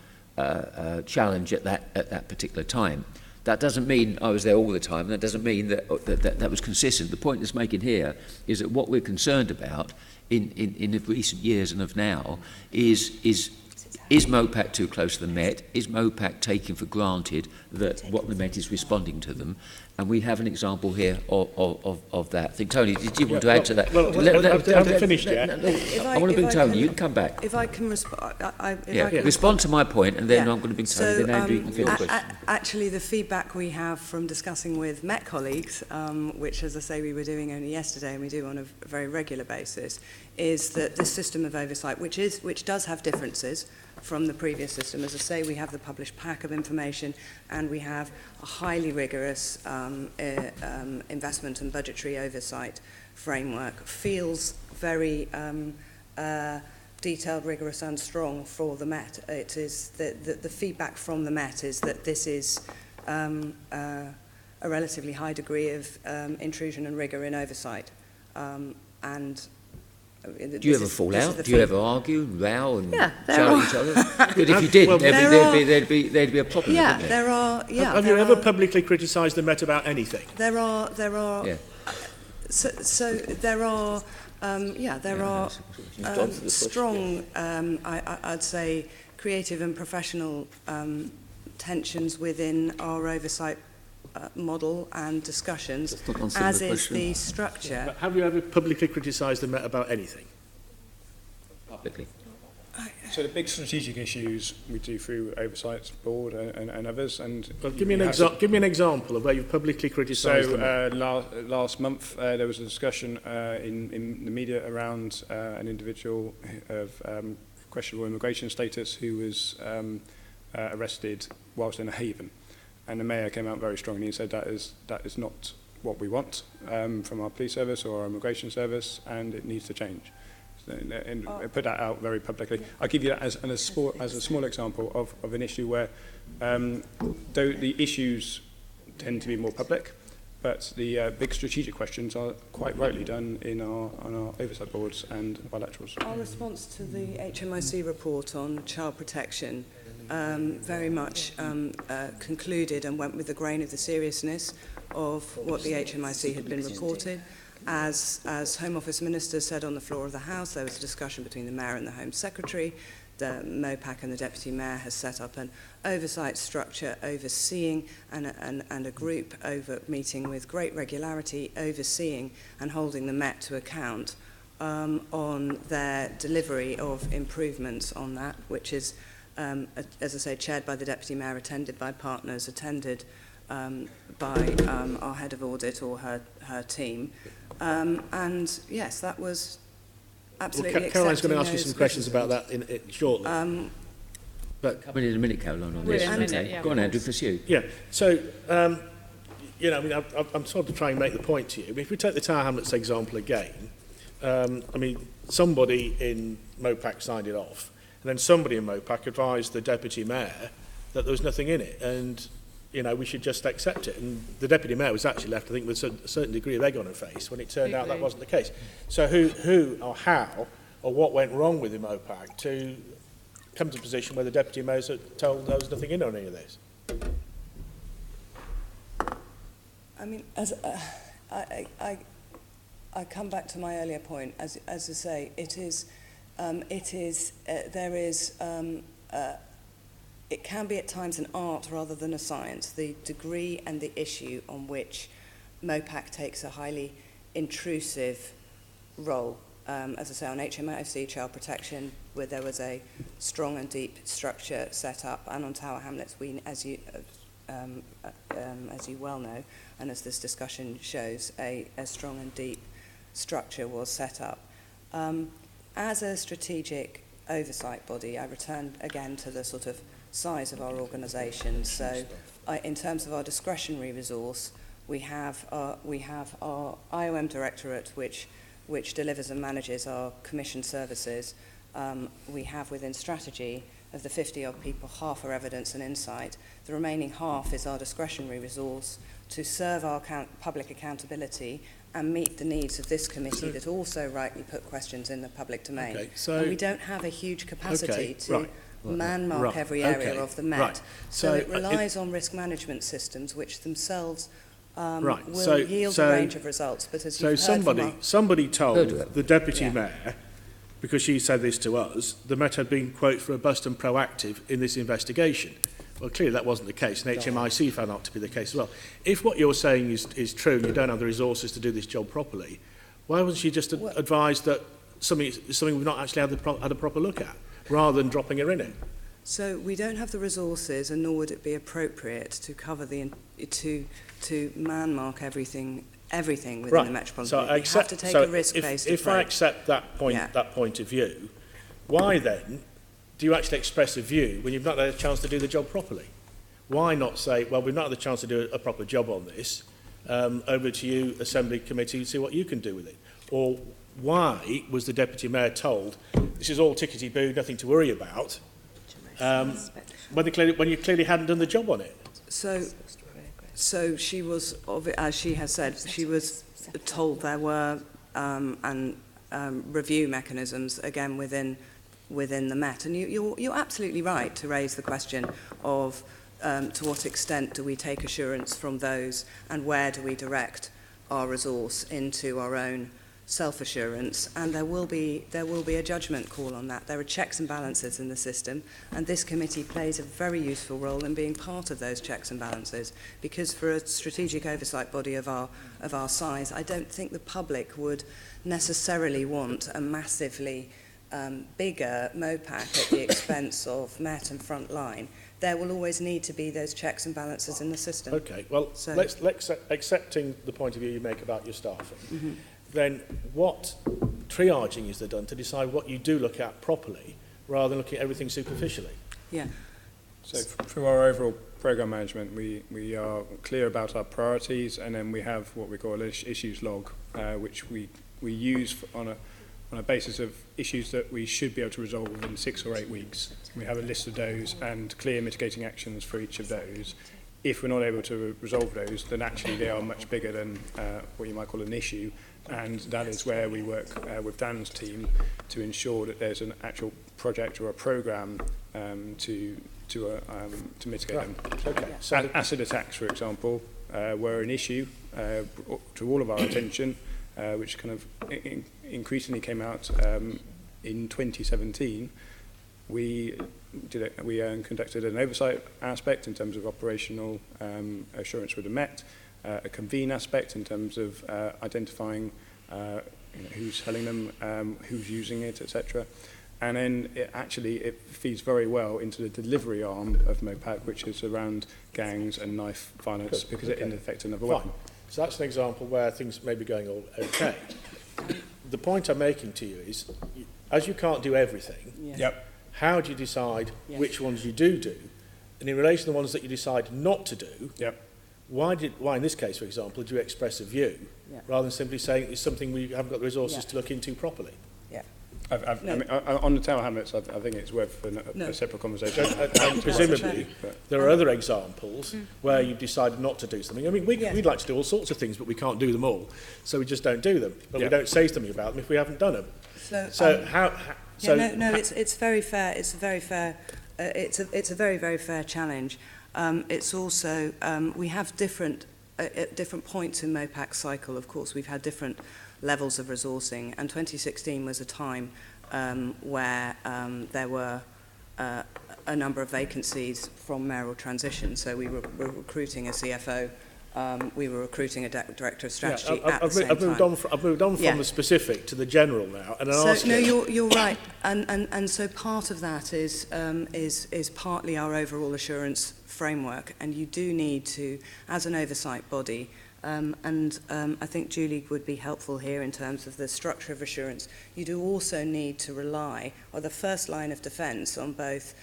challenge at that particular time. That doesn't mean I was there all the time, and that doesn't mean that was consistent. The point it's making here is that what we're concerned about in the recent years and of now is MOPAC too close to the Met? Is MOPAC taking for granted that what the Met is responding to them? And we have an example here of that. I think, Tony, did you want to add to that?
Well, I haven't finished yet.
I want to bring Tony. You can come back.
If I can respond...
Respond to my point, and then I'm going to bring Tony. Then Andrew, you can finish the question.
Actually, the feedback we have from discussing with Met colleagues, which, as I say, we were doing only yesterday, and we do on a very regular basis, is that the system of oversight, which does have differences from the previous system. As I say, we have the published pack of information, and we have a highly rigorous investment and budgetary oversight framework. Feels very detailed, rigorous and strong for the Met. It is the feedback from the Met is that this is a relatively high degree of intrusion and rigour in oversight.
Do you ever fall out? Do you ever argue, row, and shout at each other? But if you did,
well,
there'd be a problem.
Yeah, there are. Yeah,
have you ever publicly criticised the Met about anything?
There are.
Yeah.
So there are. There are strong. I'd say creative and professional tensions within our oversight model and discussions, as is the structure.
But have you ever publicly criticised the Met about anything?
Publicly.
So the big strategic issues we do through Oversight Board and others. And
well, give me an example of where you've publicly criticised the Met.
Last month there was a discussion in the media around an individual of questionable immigration status who was arrested whilst in a haven. And the Mayor came out very strongly and said that is not what we want from our police service or our immigration service, and it needs to change. And I put that out very publicly. I'll give you that as a small example of an issue where though the issues tend to be more public, but the big strategic questions are quite rightly done on our oversight boards and bilaterals.
Our response to the HMIC report on child protection very much concluded and went with the grain of the seriousness of what the HMIC had been reported. As Home Office Minister said on the floor of the House, there was a discussion between the Mayor and the Home Secretary. The MOPAC and the Deputy Mayor has set up an oversight structure overseeing and a group meeting with great regularity overseeing and holding the Met to account on their delivery of improvements on that, which is as I say, chaired by the Deputy Mayor, attended by partners, attended by our Head of Audit or her team. And yes, that was absolutely accepting.
Caroline's going to ask you some questions about that shortly.
But coming in a minute, Caroline, on this. Go on, Andrew, pursue.
Yeah, so, I'm sort of trying to make the point to you. If we take the Tower Hamlets example again, somebody in MOPAC signed it off, and then somebody in MOPAC advised the Deputy Mayor that there was nothing in it, and we should just accept it. And the Deputy Mayor was actually left, I think, with a certain degree of egg on her face when it turned out that wasn't the case. So who or how or what went wrong with the MOPAC to come to a position where the Deputy Mayor told there was nothing in on any of this?
I mean, I come back to my earlier point. As I say, it can be at times an art rather than a science. The degree and the issue on which MOPAC takes a highly intrusive role. As I say, on HMRC child protection, where there was a strong and deep structure set up, and on Tower Hamlets, as you well know, and as this discussion shows, a strong and deep structure was set up. As a strategic oversight body, I return again to the sort of size of our organisation. So, in terms of our discretionary resource, we have our IOM Directorate, which delivers and manages our commission services. We have within strategy, of the 50-odd people, half are evidence and insight. The remaining half is our discretionary resource to serve our public accountability and meet the needs of this committee that also rightly put questions in the public domain.
Okay, so
and we don't have a huge capacity to man-mark every area of the Met.
Right.
So it relies on risk management systems, which themselves will yield a range of results. But as you've heard
somebody told the Deputy Mayor, because she said this to us, the Met had been, quote, robust and proactive in this investigation. Well, clearly that wasn't the case, and HMIC found that to be the case as well. If what you're saying is true and you don't have the resources to do this job properly, why wasn't she just advised that something we've not actually had a proper look at, rather than dropping her in it?
So we don't have the resources, and nor would it be appropriate to cover to man-mark everything within the Metropolitan.
So
we have to take a risk-based approach.
If I accept that point of view, why then do you actually express a view when you've not had a chance to do the job properly? Why not say, well, we've not had the chance to do a proper job on this, over to you, Assembly Committee, see what you can do with it? Or why was the Deputy Mayor told, this is all tickety-boo, nothing to worry about, when you clearly hadn't done the job on it?
So she was, as she has said, she was told there were review mechanisms, again, within the Met. And you're absolutely right to raise the question of to what extent do we take assurance from those, and where do we direct our resource into our own self-assurance, and there will be a judgment call on that. There are checks and balances in the system, and this committee plays a very useful role in being part of those checks and balances, because for a strategic oversight body of our size, I don't think the public would necessarily want a massively bigger MOPAC at the expense of Met and Frontline. There will always need to be those checks and balances in the system.
Okay, well, let's accepting the point of view you make about your staffing, then what triaging is there done to decide what you do look at properly, rather than looking at everything superficially?
Yeah.
So through our overall programme management, we are clear about our priorities, and then we have what we call an issues log, which we use on a basis of issues that we should be able to resolve within 6 or 8 weeks. We have a list of those and clear mitigating actions for each of those. If we're not able to resolve those, then actually they are much bigger than what you might call an issue, and that is where we work with Dan's team to ensure that there's an actual project or a programme to mitigate them.
Okay.
So acid attacks, for example, were an issue to all of our attention, which kind of increasingly came out in 2017. We conducted an oversight aspect in terms of operational assurance with the Met, a convene aspect in terms of identifying who's selling them, who's using it, etc. And then it feeds very well into the delivery arm of MOPAC, which is around gangs and knife violence, because it in effect another weapon.
So that's an example where things may be going all okay. The point I'm making to you is, as you can't do everything, how do you decide which ones you do? And in relation to the ones that you decide not to do, why in this case, for example, did you express a view rather than simply saying it's something we haven't got the resources to look into properly?
I mean, on the Tower Hamlets, I think it's worth a separate conversation.
And presumably, there are other examples where you've decided not to do something. I mean, we'd like to do all sorts of things, but we can't do them all, so we just don't do them. But we don't say something about them if we haven't done them.
It's very fair. It's very fair. It's a very, very fair challenge. It's also we have different at different points in MOPAC's cycle, of course, we've had different levels of resourcing, and 2016 was a time where there were a number of vacancies from mayoral transition. So we were recruiting a CFO, we were recruiting a director of strategy at the same time.
I've moved on from the specific to the general now, and
you're right, and so part of that is partly our overall assurance framework, and you do need to, as an oversight body, I think Julie would be helpful here in terms of the structure of assurance. You do also need to rely on the first line of defence on both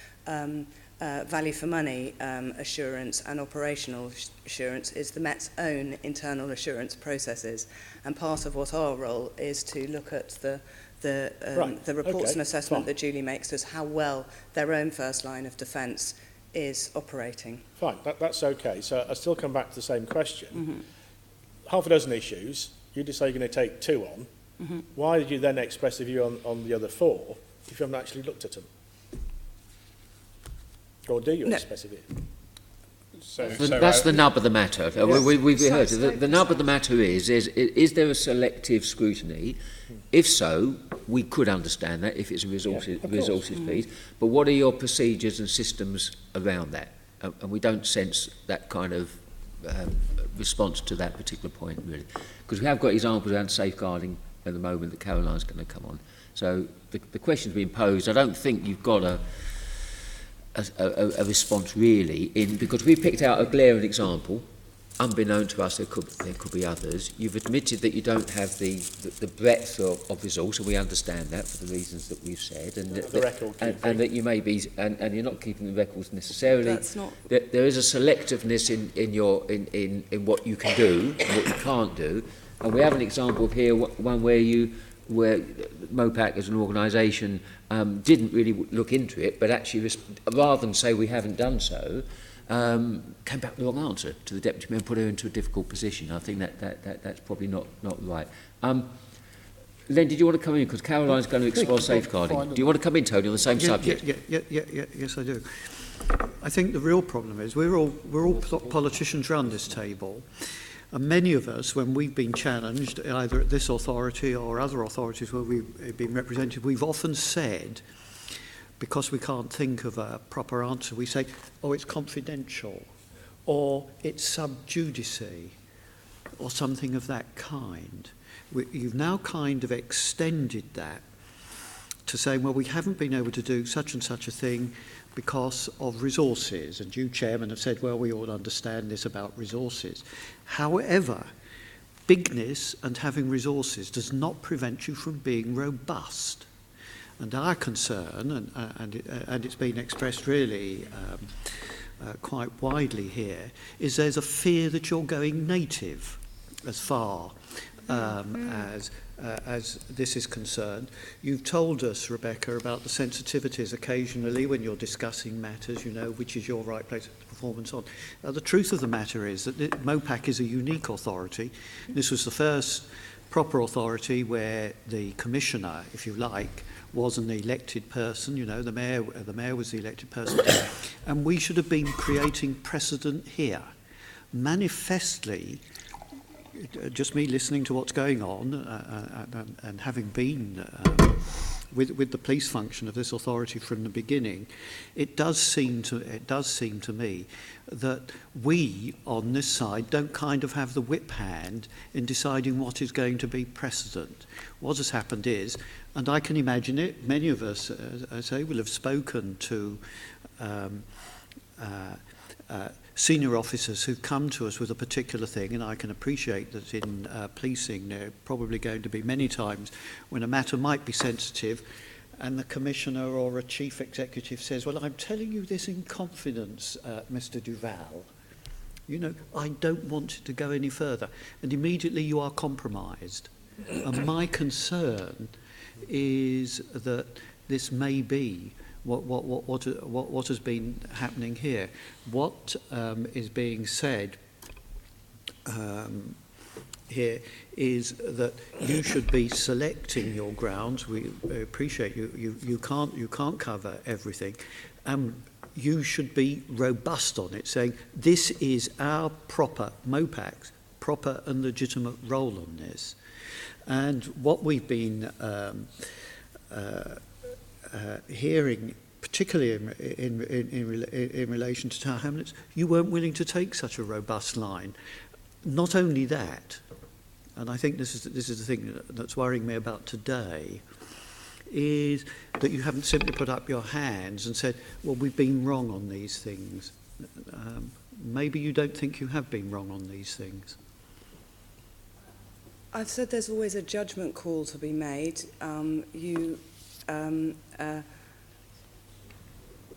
value for money assurance and operational assurance is the Met's own internal assurance processes, and part of what our role is to look at the reports and assessment that Julie makes as how well their own first line of defence is operating.
Fine, that's okay. So I still come back to the same question. Half a dozen issues, you decide you're going to take 2 on. Why did you then express a view on the other 4 if you haven't actually looked at them? Or do you express a view?
That's the nub of the matter. We've heard it. The nub of the matter is there a selective scrutiny? If so, we could understand that if it's a resources piece. But what are your procedures and systems around that? And we don't sense that kind of response to that particular point, really. Because we have got examples around safeguarding at the moment that Caroline's going to come on. So the question's being posed. I don't think you've got a response really because we picked out a glaring example. Unbeknown to us, there could be others. You've admitted that you don't have the breadth of resource, and we understand that for the reasons that we've said, and and that you may be, and you're not keeping the records necessarily.
That's not.
There is a selectiveness in what you can do and what you can't do, and we have an example here, one where MOPAC as an organisation didn't really look into it, but actually, rather than say we haven't done so, came back with the wrong answer to the deputy mayor and put her into a difficult position. I think that's probably not right. Len, did you want to come in? Because Caroline's going to explore safeguarding. Do you want to come in, Tony, on the same subject?
Yes, I do. I think the real problem is we're all politicians around this table. And many of us, when we've been challenged, either at this authority or other authorities where we've been represented, we've often said, because we can't think of a proper answer, we say, oh, it's confidential, or it's sub judice, or something of that kind. You've now kind of extended that to saying, well, we haven't been able to do such and such a thing because of resources. And you, Chairman, have said, well, we all understand this about resources. However, bigness and having resources does not prevent you from being robust. And our concern, and it's been expressed really quite widely here, is there's a fear that you're going native as far as this is concerned. You've told us, Rebecca, about the sensitivities occasionally when you're discussing matters, you know, which is your right place of performance on. The truth of the matter is that MOPAC is a unique authority. This was the first proper authority where the commissioner, if you like, was an elected person. You know, the mayor was the elected person, and we should have been creating precedent here. Manifestly, just me listening to what's going on and having been with the police function of this authority from the beginning, it does seem to me that we on this side don't kind of have the whip hand in deciding what is going to be precedent. What has happened is, and I can imagine it, many of us, as I say, will have spoken to senior officers who come to us with a particular thing, and I can appreciate that in policing there are probably going to be many times when a matter might be sensitive and the commissioner or a chief executive says, well, I'm telling you this in confidence, Mr. Duval. You know, I don't want it to go any further. And immediately you are compromised. And my concern is that this may be what has been happening here. What is being said here is that you should be selecting your grounds. We appreciate you can't cover everything. you should be robust on it, saying this is our proper, MOPAC's proper and legitimate role on this. And what we've been hearing, particularly in relation to Tower Hamlets, you weren't willing to take such a robust line. Not only that, and I think this is the thing that's worrying me about today, is that you haven't simply put up your hands and said, well, we've been wrong on these things. Maybe you don't think you have been wrong on these things.
I've said there's always a judgment call to be made. You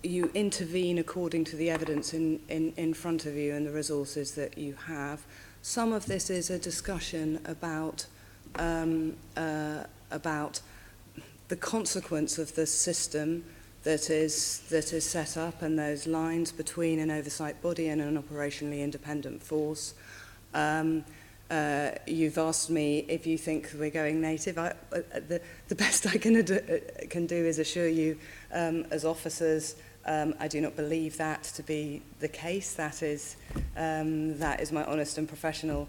intervene according to the evidence in front of you and the resources that you have. Some of this is a discussion about the consequence of the system that is set up and those lines between an oversight body and an operationally independent force. You've asked me if you think we're going native. The best I can do is assure you, as officers, I do not believe that to be the case. That is my honest and professional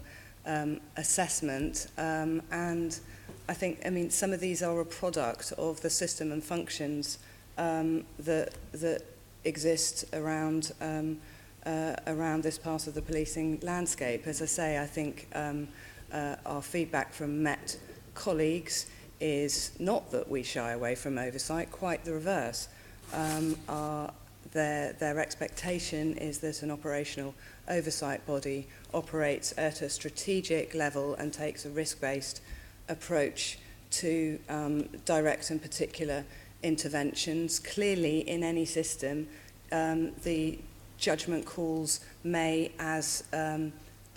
assessment. And I think, some of these are a product of the system and functions that exist around this part of the policing landscape. As I say, I think our feedback from Met colleagues is not that we shy away from oversight, quite the reverse. Their expectation is that an operational oversight body operates at a strategic level and takes a risk-based approach to direct and particular interventions. Clearly, in any system, the judgment calls may, as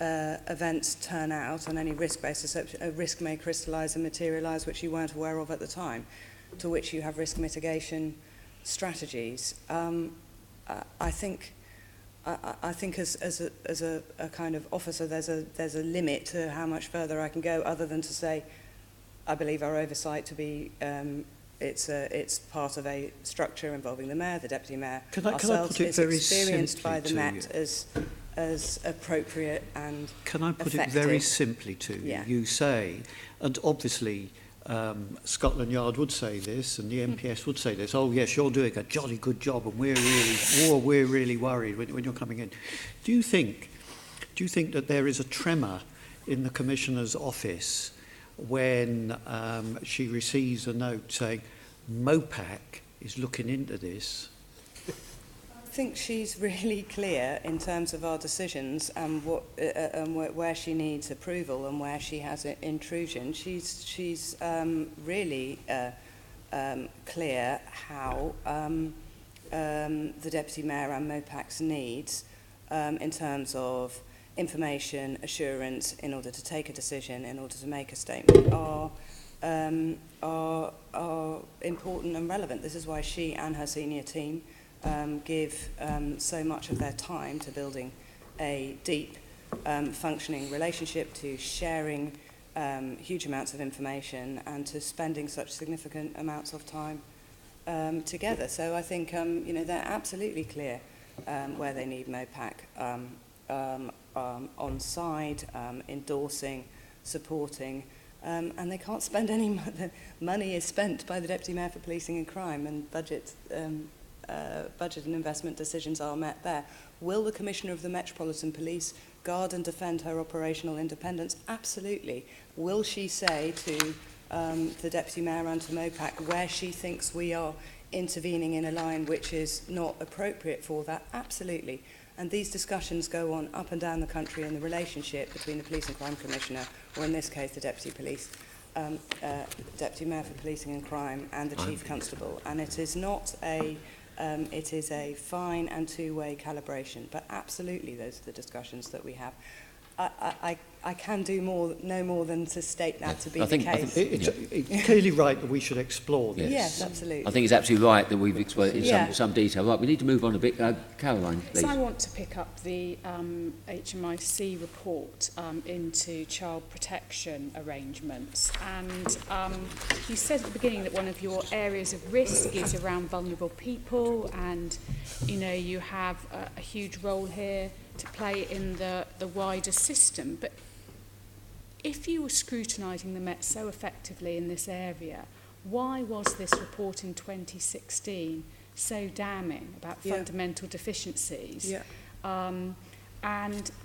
events turn out, on any risk-based a risk may crystallise and materialise which you weren't aware of at the time, to which you have risk mitigation strategies. I think as a kind of officer, there's a limit to how much further I can go, other than to say, I believe our oversight to be it's part of a structure involving the mayor, the deputy mayor, ourselves. It's experienced by the Met as appropriate and
Can I put
effective.
it very simply to you?
Yeah.
You say, and obviously Scotland Yard would say this, and the MPS would say this, oh yes, you're doing a jolly good job, and we're really worried when you're coming in. Do you think that there is a tremor in the Commissioner's office when she receives a note saying, MOPAC is looking into this?
I think she's really clear in terms of our decisions and where she needs approval and where she has intrusion. She's really clear how the Deputy Mayor and MOPAC's needs in terms of information, assurance, in order to take a decision, in order to make a statement, are important and relevant. This is why she and her senior team give so much of their time to building a deep, functioning relationship, to sharing huge amounts of information, and to spending such significant amounts of time together. So I think they're absolutely clear where they need MOPAC on side, endorsing, supporting, and they can't spend any money. The money is spent by the Deputy Mayor for Policing and Crime, and budget and investment decisions are met there. Will the Commissioner of the Metropolitan Police guard and defend her operational independence? Absolutely. Will she say to the Deputy Mayor and to MOPAC where she thinks we are intervening in a line which is not appropriate for that? Absolutely. And these discussions go on up and down the country in the relationship between the Police and Crime Commissioner, or in this case the Deputy Mayor for Policing and Crime, and the Chief Constable. And it is not it is a fine and two-way calibration, but absolutely those are the discussions that we have. I I can do no more than to state that to be the case.
I think it's clearly right that we should explore this.
Yes, absolutely.
I think it's absolutely right that we've explored it in some detail. Right, we need to move on a bit. Caroline, please.
So I want to pick up the HMIC report into child protection arrangements. And you said at the beginning that one of your areas of risk is around vulnerable people, and you have a huge role here to play in the wider system. But if you were scrutinising the Met so effectively in this area, why was this report in 2016 so damning about fundamental deficiencies? And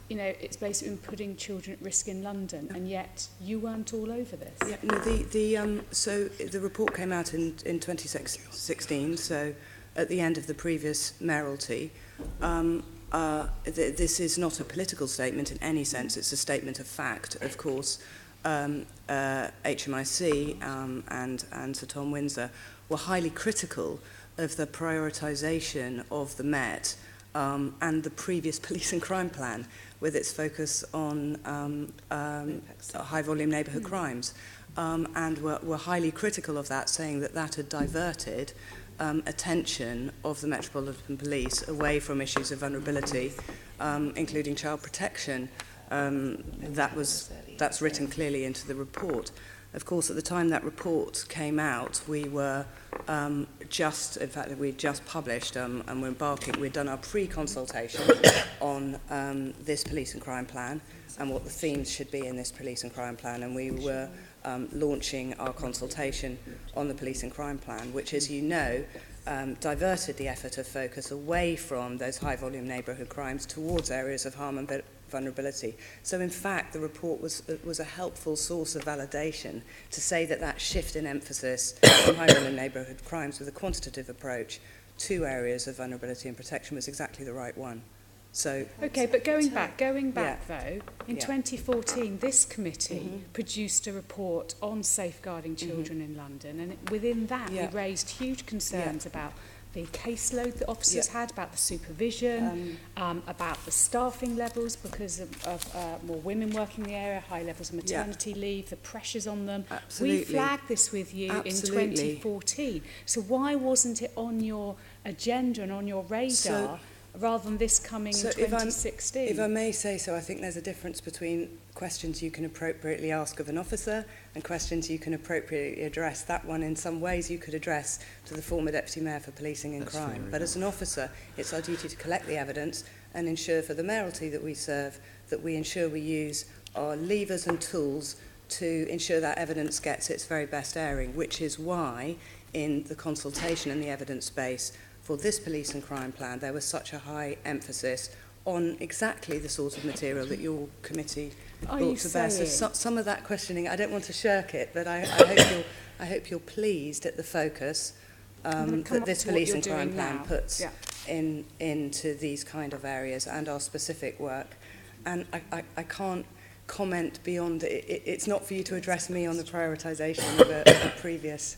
it's basically been putting children at risk in London, and yet you weren't all over this.
Yeah, no, so the report came out in 2016, so at the end of the previous mayoralty. This is not a political statement in any sense. It's a statement of fact. Of course, HMIC and Sir Tom Windsor were highly critical of the prioritisation of the Met and the previous police and crime plan, with its focus on high-volume neighbourhood crimes, and were highly critical of that, saying that that had diverted attention of the Metropolitan Police away from issues of vulnerability, including child protection. That's written clearly into the report. Of course, at the time that report came out, we were we'd just published and we're embarking. We'd done our pre-consultation on this police and crime plan and what the themes should be in this police and crime plan, and we were launching our consultation on the police and crime plan, which, as you know, diverted the effort of focus away from those high-volume neighbourhood crimes towards areas of harm and vulnerability. So, in fact, the report was a helpful source of validation to say that that shift in emphasis from high-volume neighbourhood crimes with a quantitative approach to areas of vulnerability and protection was exactly the right one. So,
okay, but going back though, in 2014, this committee produced a report on safeguarding children in London, and within that we raised huge concerns about the caseload that officers had, about the supervision, about the staffing levels because of more women working in the area, high levels of maternity leave, the pressures on them.
Absolutely.
We flagged this with you in 2014. So why wasn't it on your agenda and on your radar rather than this coming in 2016?
If I may say so, I think there's a difference between questions you can appropriately ask of an officer and questions you can appropriately address. That one, in some ways, you could address to the former Deputy Mayor for Policing and Crime. But as an officer, it's our duty to collect the evidence and ensure for the mayoralty that we serve that we ensure we use our levers and tools to ensure that evidence gets its very best airing, which is why in the consultation and the evidence base for this police and crime plan, there was such a high emphasis on exactly the sort of material that your committee brought to bear. So some of that questioning, I don't want to shirk it, but I hope you're pleased at the focus that this police and crime plan puts into these kind of areas and our specific work. And I can't comment beyond it. It's not for you to address me on the prioritisation of a previous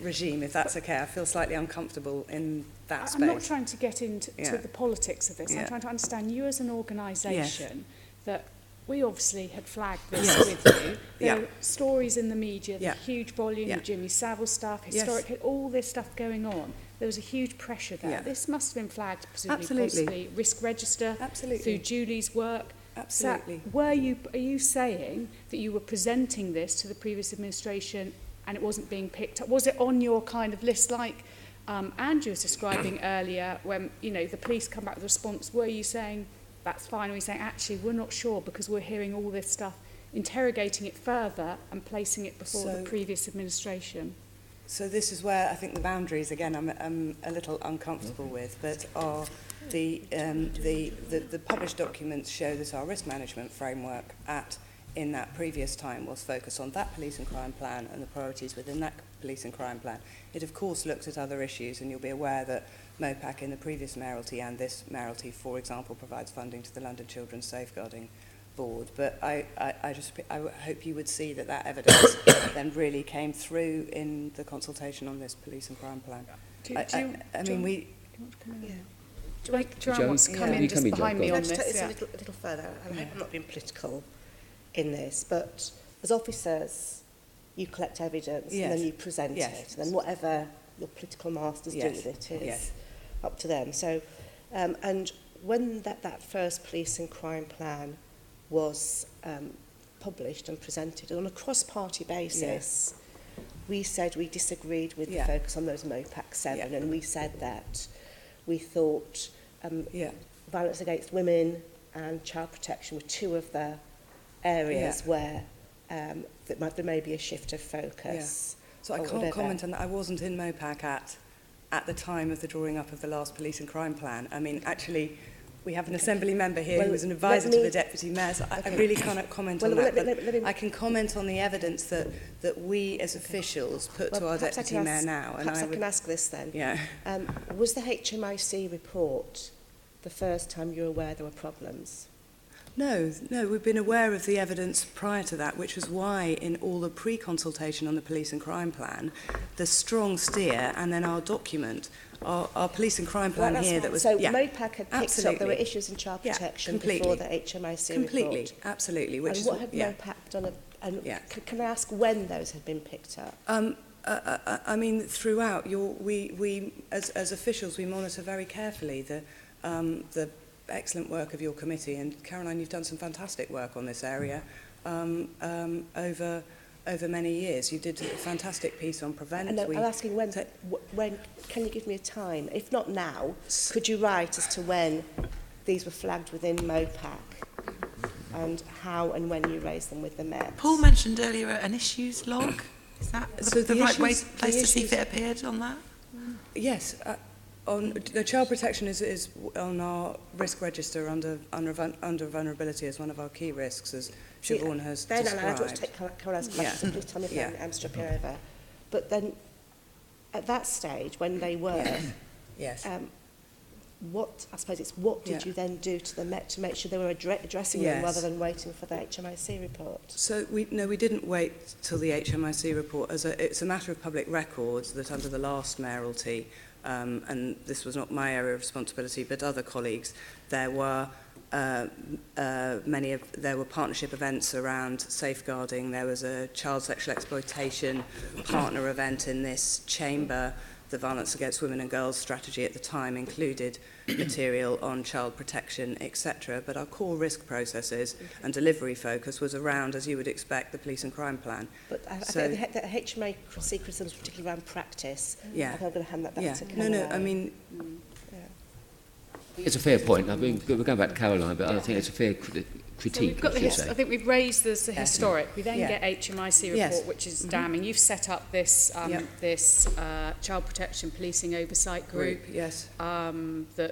regime, if that's okay. I feel slightly uncomfortable in that space.
I'm not trying to get into the politics of this. I'm trying to understand you as an organisation that we obviously had flagged this with you. There were stories in the media, the huge volume of Jimmy Savile stuff, historic, all this stuff going on. There was a huge pressure there. This must have been flagged, presumably, possibly risk register, through Julie's work.
Absolutely.
So are you saying that you were presenting this to the previous administration and it wasn't being picked up? Was it on your kind of list like Andrew was describing earlier when, the police come back with a response? Were you saying, that's fine? Or were you saying, actually, we're not sure because we're hearing all this stuff, interrogating it further and placing it before the previous administration?
So this is where I think the boundaries, again, I'm a little uncomfortable with, but are the published documents show that our risk management framework in that previous time was focused on that police and crime plan and the priorities within that police and crime plan. It, of course, looks at other issues, and you'll be aware that MOPAC in the previous mayoralty and this mayoralty, for example, provides funding to the London Children's Safeguarding Board. But I hope you would see that evidence then really came through in the consultation on this police and crime plan.
Joanne wants to come in just behind me on this.
It's a little further. I hope I'm not being political. in this, but as officers, you collect evidence and then you present it, and then whatever your political masters do with it is up to them. So, and when that first police and crime plan was published and presented on a cross-party basis, we said we disagreed with the focus on those MOPAC 7, and we said that we thought violence against women and child protection were two of the areas where there may be a shift of focus.
So I can't comment on that. I wasn't in MOPAC at the time of the drawing up of the last police and crime plan. I mean, actually, we have an assembly member here who was an advisor to the deputy mayor, so I really cannot comment on that. But I can comment on the evidence that we as officials put to our deputy mayor now.
Perhaps I can ask this then.
Yeah.
Was the HMIC report the first time you were aware there were problems?
No, we've been aware of the evidence prior to that, which was why in all the pre-consultation on the police and crime plan, the strong steer and then our document, our police and crime plan here that was...
So MOPAC had picked up there were issues in child protection before the HMIC report?
Absolutely.
Which and what had MOPAC done? Can I ask when those had been picked up?
I mean, throughout, we as officials, we monitor very carefully the excellent work of your committee, and Caroline, you've done some fantastic work on this area over many years. You did a fantastic piece on Prevent.
And I'm asking when can you give me a time? If not now, could you write as to when these were flagged within MOPAC and how and when you raised them with the Met?
Paul mentioned earlier an issues log. Is that
so
the right place to see if it appeared on that?
Yes. On the child protection is on our risk register under vulnerability as one of our key risks, as Siobhan has described.
I don't want to take Caroline's question, so please tell me if I'm stripping over. But then, at that stage, when they were, what did you then do to the Met to make sure they were addressing them rather than waiting for the HMIC report?
So we didn't wait till the HMIC report. It's a matter of public records that under the last mayoralty, and this was not my area of responsibility, but other colleagues, there were there were partnership events around safeguarding. There was a child sexual exploitation partner event in this chamber. The violence against women and girls strategy at the time included material on child protection, etc. But our core risk processes and delivery focus was around, as you would expect, the police and crime plan.
But I think the HMA criticism was particularly around practice.
Yeah.
I think I'm going to hand that back to Caroline.
No, I mean...
It's a fair point. I mean, we're going back to Caroline, but I think it's a fair critique.
So we've got I think we've raised the historic. We then get HMIC report, which is damning. You've set up this child protection policing oversight group that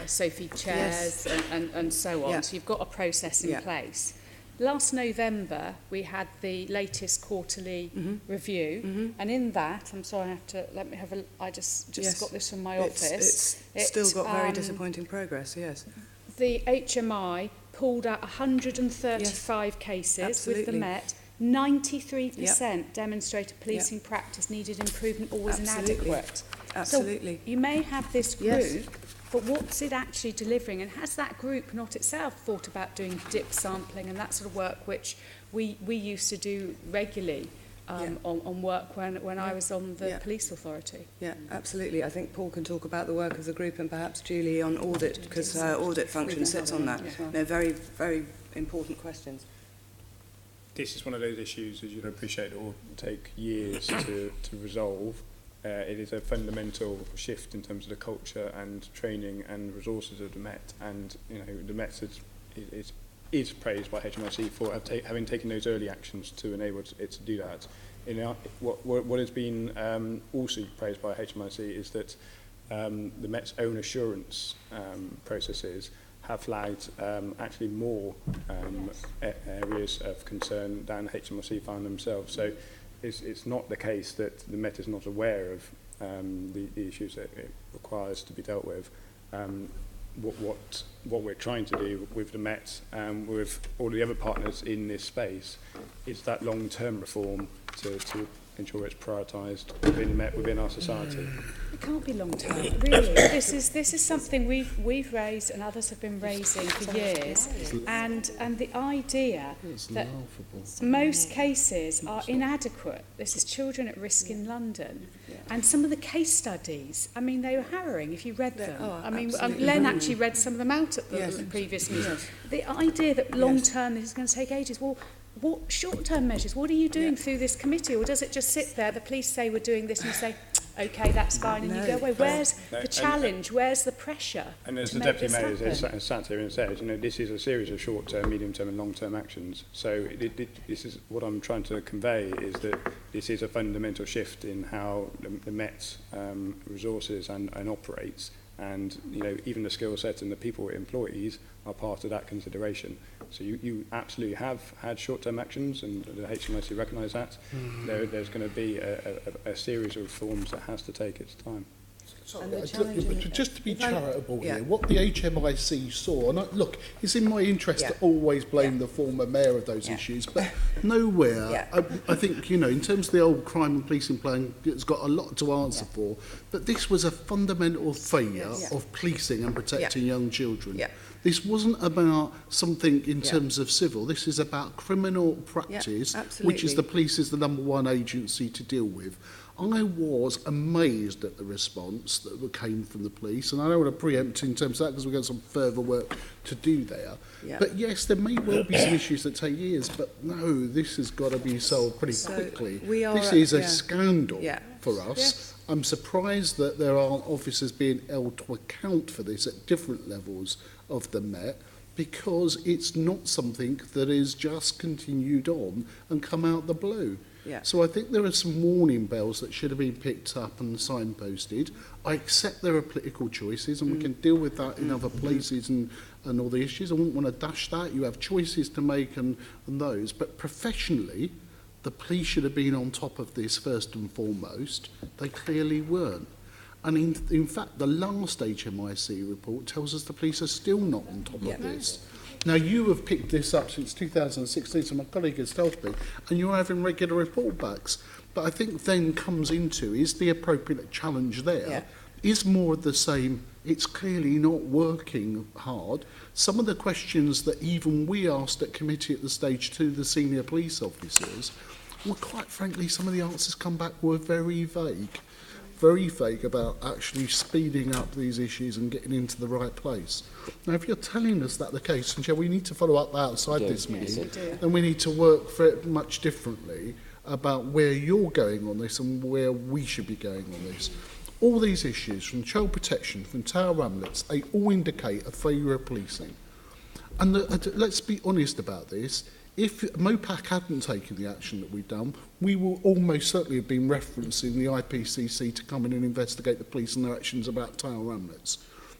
Sophie chairs and so on. So you've got a process in place. Last November, we had the latest quarterly review, and in that, I'm sorry, I just got this from my office.
It's still got very disappointing progress,
The HMI pulled out 135 cases with the Met. 93% demonstrated policing practice needed improvement or was inadequate.
Absolutely.
So you may have this group, but what's it actually delivering? And has that group not itself thought about doing dip sampling and that sort of work, which we used to do regularly on work when I was on the police authority?
Yeah, absolutely. I think Paul can talk about the work of the group and perhaps Julie on audit, because audit function sits on that. They're very, very important questions.
This is one of those issues, as you'd appreciate, that will take years to resolve. It is a fundamental shift in terms of the culture and training and resources of the Met, and the Met is praised by HMRC for having taken those early actions to enable it to do that. What has been also praised by HMRC is that the Met's own assurance processes have flagged actually more areas of concern than HMRC found themselves. So it's not the case that the Met is not aware of the issues that it requires to be dealt with. What we're trying to do with the Met and with all the other partners in this space is that long-term reform to ensure it's prioritised within our society.
It can't be long term, really. This is something we've raised and others have been raising for years, and the idea that most cases are inadequate. This is children at risk in London, and some of the case studies, I mean, they were harrowing if you read them. I mean, Len actually read some of them out at the previous meeting. The idea that long term this is going to take ages. Well, what short-term measures? What are you doing through this committee, or does it just sit there? The police say we're doing this, and you say, okay, that's fine, and you go away. Where's the challenge? Where's the pressure?
And as the Deputy Mayor has sat here and said, this is a series of short-term, medium-term and long-term actions. So this is what I'm trying to convey, is that this is a fundamental shift in how the Met resources and operates. And even the skill set and the people it employs are part of that consideration. So you absolutely have had short-term actions, and the HMRC recognise that. There's going to be a series of reforms that has to take its time.
Just to be charitable here, what the HMIC saw, and look, it's in my interest to always blame the former mayor of those issues, but nowhere, I think, in terms of the old crime and policing plan, it's got a lot to answer for, but this was a fundamental failure of policing and protecting young children. This wasn't about something in terms of civil, this is about criminal practice, which is the police is the #1 agency to deal with. I was amazed at the response that came from the police, and I don't want to preempt in terms of that because we've got some further work to do there. But yes, there may well be some issues that take years, but no, this has got to be solved pretty quickly. This is a scandal for us. I'm surprised that there aren't officers being held to account for this at different levels of the Met, because it's not something that is just continued on and come out the blue. So I think there are some warning bells that should have been picked up and signposted. I accept there are political choices, and we can deal with that in other places and all the issues. I wouldn't want to dash that. You have choices to make and those. But professionally, the police should have been on top of this first and foremost. They clearly weren't. And in fact, the last HMIC report tells us the police are still not on top of this. Now, you have picked this up since 2016, so my colleague has told me, and you're having regular report backs. But I think then comes into, is the appropriate challenge there? Is more of the same? It's clearly not working hard. Some of the questions that even we asked at committee at the stage to the senior police officers, well, quite frankly, some of the answers come back were very vague about actually speeding up these issues and getting into the right place. Now, if you're telling us that the case, and we need to follow up outside this meeting, then we need to work for it much differently about where you're going on this and where we should be going on this. All these issues, from child protection, from Tower Hamlets, they all indicate a failure of policing. And let's be honest about this. If MOPAC hadn't taken the action that we've done, we will almost certainly have been referencing the IPCC to come in and investigate the police and their actions about Tower Hamlets.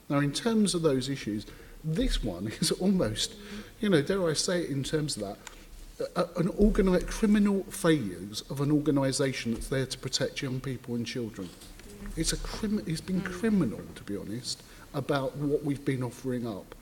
Now, in terms of those issues, this one is almost, dare I say it in terms of that, criminal failures of an organisation that's there to protect young people and children. It's been criminal, to be honest, about what we've been offering up.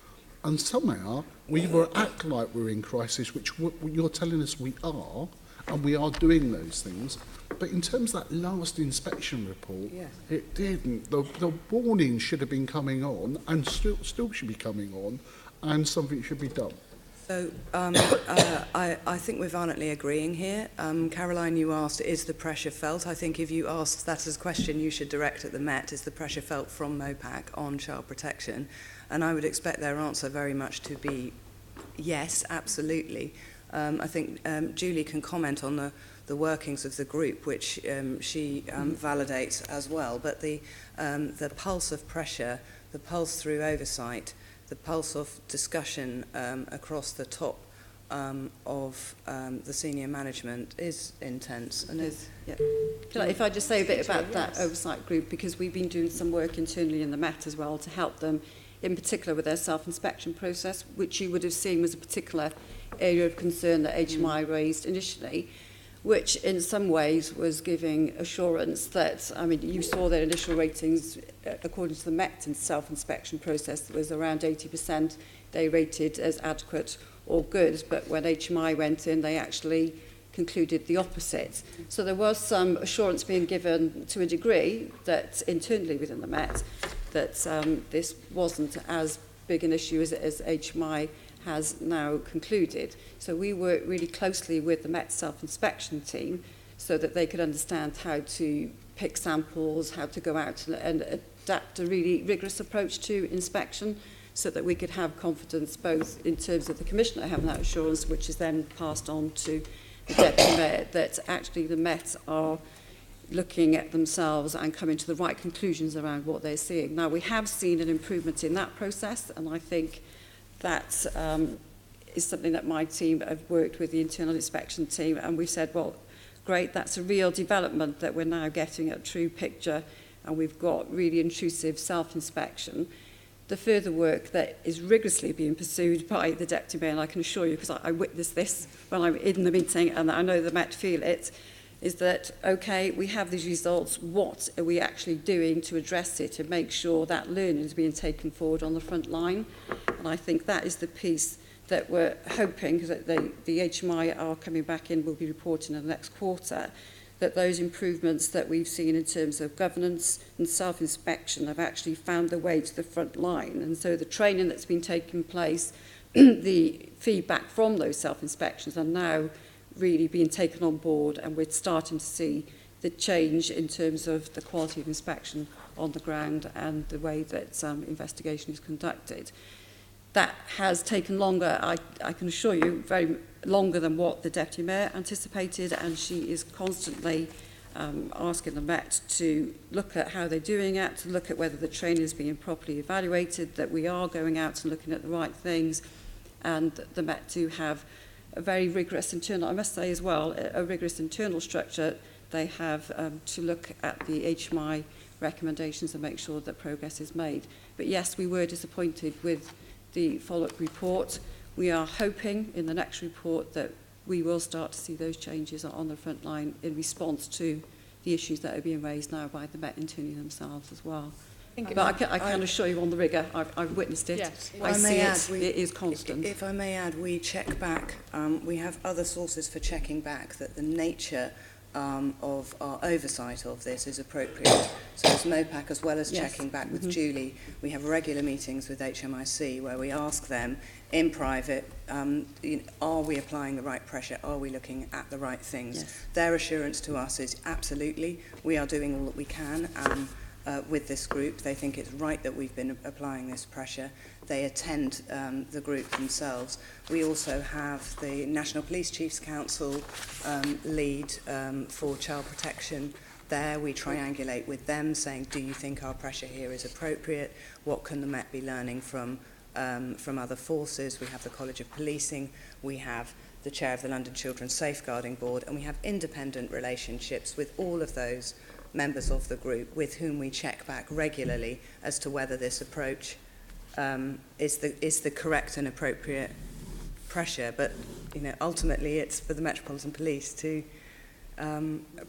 And somehow we will act like we're in crisis, which you're telling us we are, and we are doing those things. But in terms of that last inspection report, it didn't. The warning should have been coming on, and still should be coming on, and something should be done.
So I think we're violently agreeing here. Caroline, you asked, is the pressure felt? I think if you asked that as a question, you should direct at the Met, is the pressure felt from MOPAC on child protection? And I would expect their answer very much to be yes, absolutely. I think Julie can comment on the workings of the group, which she validates as well. But the pulse of pressure, the pulse through oversight, the pulse of discussion across the top of the senior management is intense. And
if I just say a bit about that oversight group, because we've been doing some work internally in the Met as well to help them, in particular with their self-inspection process, which you would have seen was a particular area of concern that HMI raised initially, which in some ways was giving assurance that, you saw their initial ratings, according to the Met in self-inspection process, was around 80%. They rated as adequate or good, but when HMI went in, they actually concluded the opposite. So there was some assurance being given to a degree that internally within the Met that this wasn't as big an issue as HMI has now concluded. So we worked really closely with the Met self-inspection team so that they could understand how to pick samples, how to go out and adapt a really rigorous approach to inspection so that we could have confidence both in terms of the Commissioner having that assurance, which is then passed on to the Deputy Mayor, that actually the Met are looking at themselves and coming to the right conclusions around what they're seeing. Now, we have seen an improvement in that process, and I think that is something that my team have worked with the internal inspection team, and we've said, well, great, that's a real development that we're now getting a true picture, and we've got really intrusive self-inspection. The further work that is rigorously being pursued by the Deputy Mayor, and I can assure you, because I witnessed this when I'm in the meeting, and I know the Met feel it, is that, okay, we have these results, what are we actually doing to address it and make sure that learning is being taken forward on the front line? And I think that is the piece that we're hoping, because the HMI are coming back in, will be reporting in the next quarter, that those improvements that we've seen in terms of governance and self-inspection have actually found their way to the front line. And so the training that's been taking place, the feedback from those self-inspections are now really being taken on board, and we're starting to see the change in terms of the quality of inspection on the ground and the way that investigation is conducted. That has taken longer, I can assure you, very longer than what the Deputy Mayor anticipated, and she is constantly asking the Met to look at how they're doing it, to look at whether the training is being properly evaluated, that we are going out and looking at the right things, and the Met do have a very rigorous internal, I must say as well, a rigorous internal structure. They have to look at the HMI recommendations and make sure that progress is made. But yes, we were disappointed with the follow-up report. We are hoping in the next report that we will start to see those changes on the front line in response to the issues that are being raised now by the Met internally themselves as well. But I can assure you on the rigour, I've witnessed it. Yes. I see it is constant.
If I may add, we check back, we have other sources for checking back that the nature of our oversight of this is appropriate. So as MOPAC, as well as checking back with Julie, we have regular meetings with HMIC where we ask them in private, are we applying the right pressure? Are we looking at the right things? Yes. Their assurance to us is absolutely, we are doing all that we can. With this group, they think it's right that we've been applying this pressure. They attend the group themselves. We also have the National Police Chiefs Council lead for child protection. There we triangulate with them, saying, do you think our pressure here is appropriate? What can the Met be learning from other forces? We have the College of Policing. We have the chair of the London Children's Safeguarding Board, and we have independent relationships with all of those members of the group with whom we check back regularly as to whether this approach is the correct and appropriate pressure. But ultimately it's for the Metropolitan Police to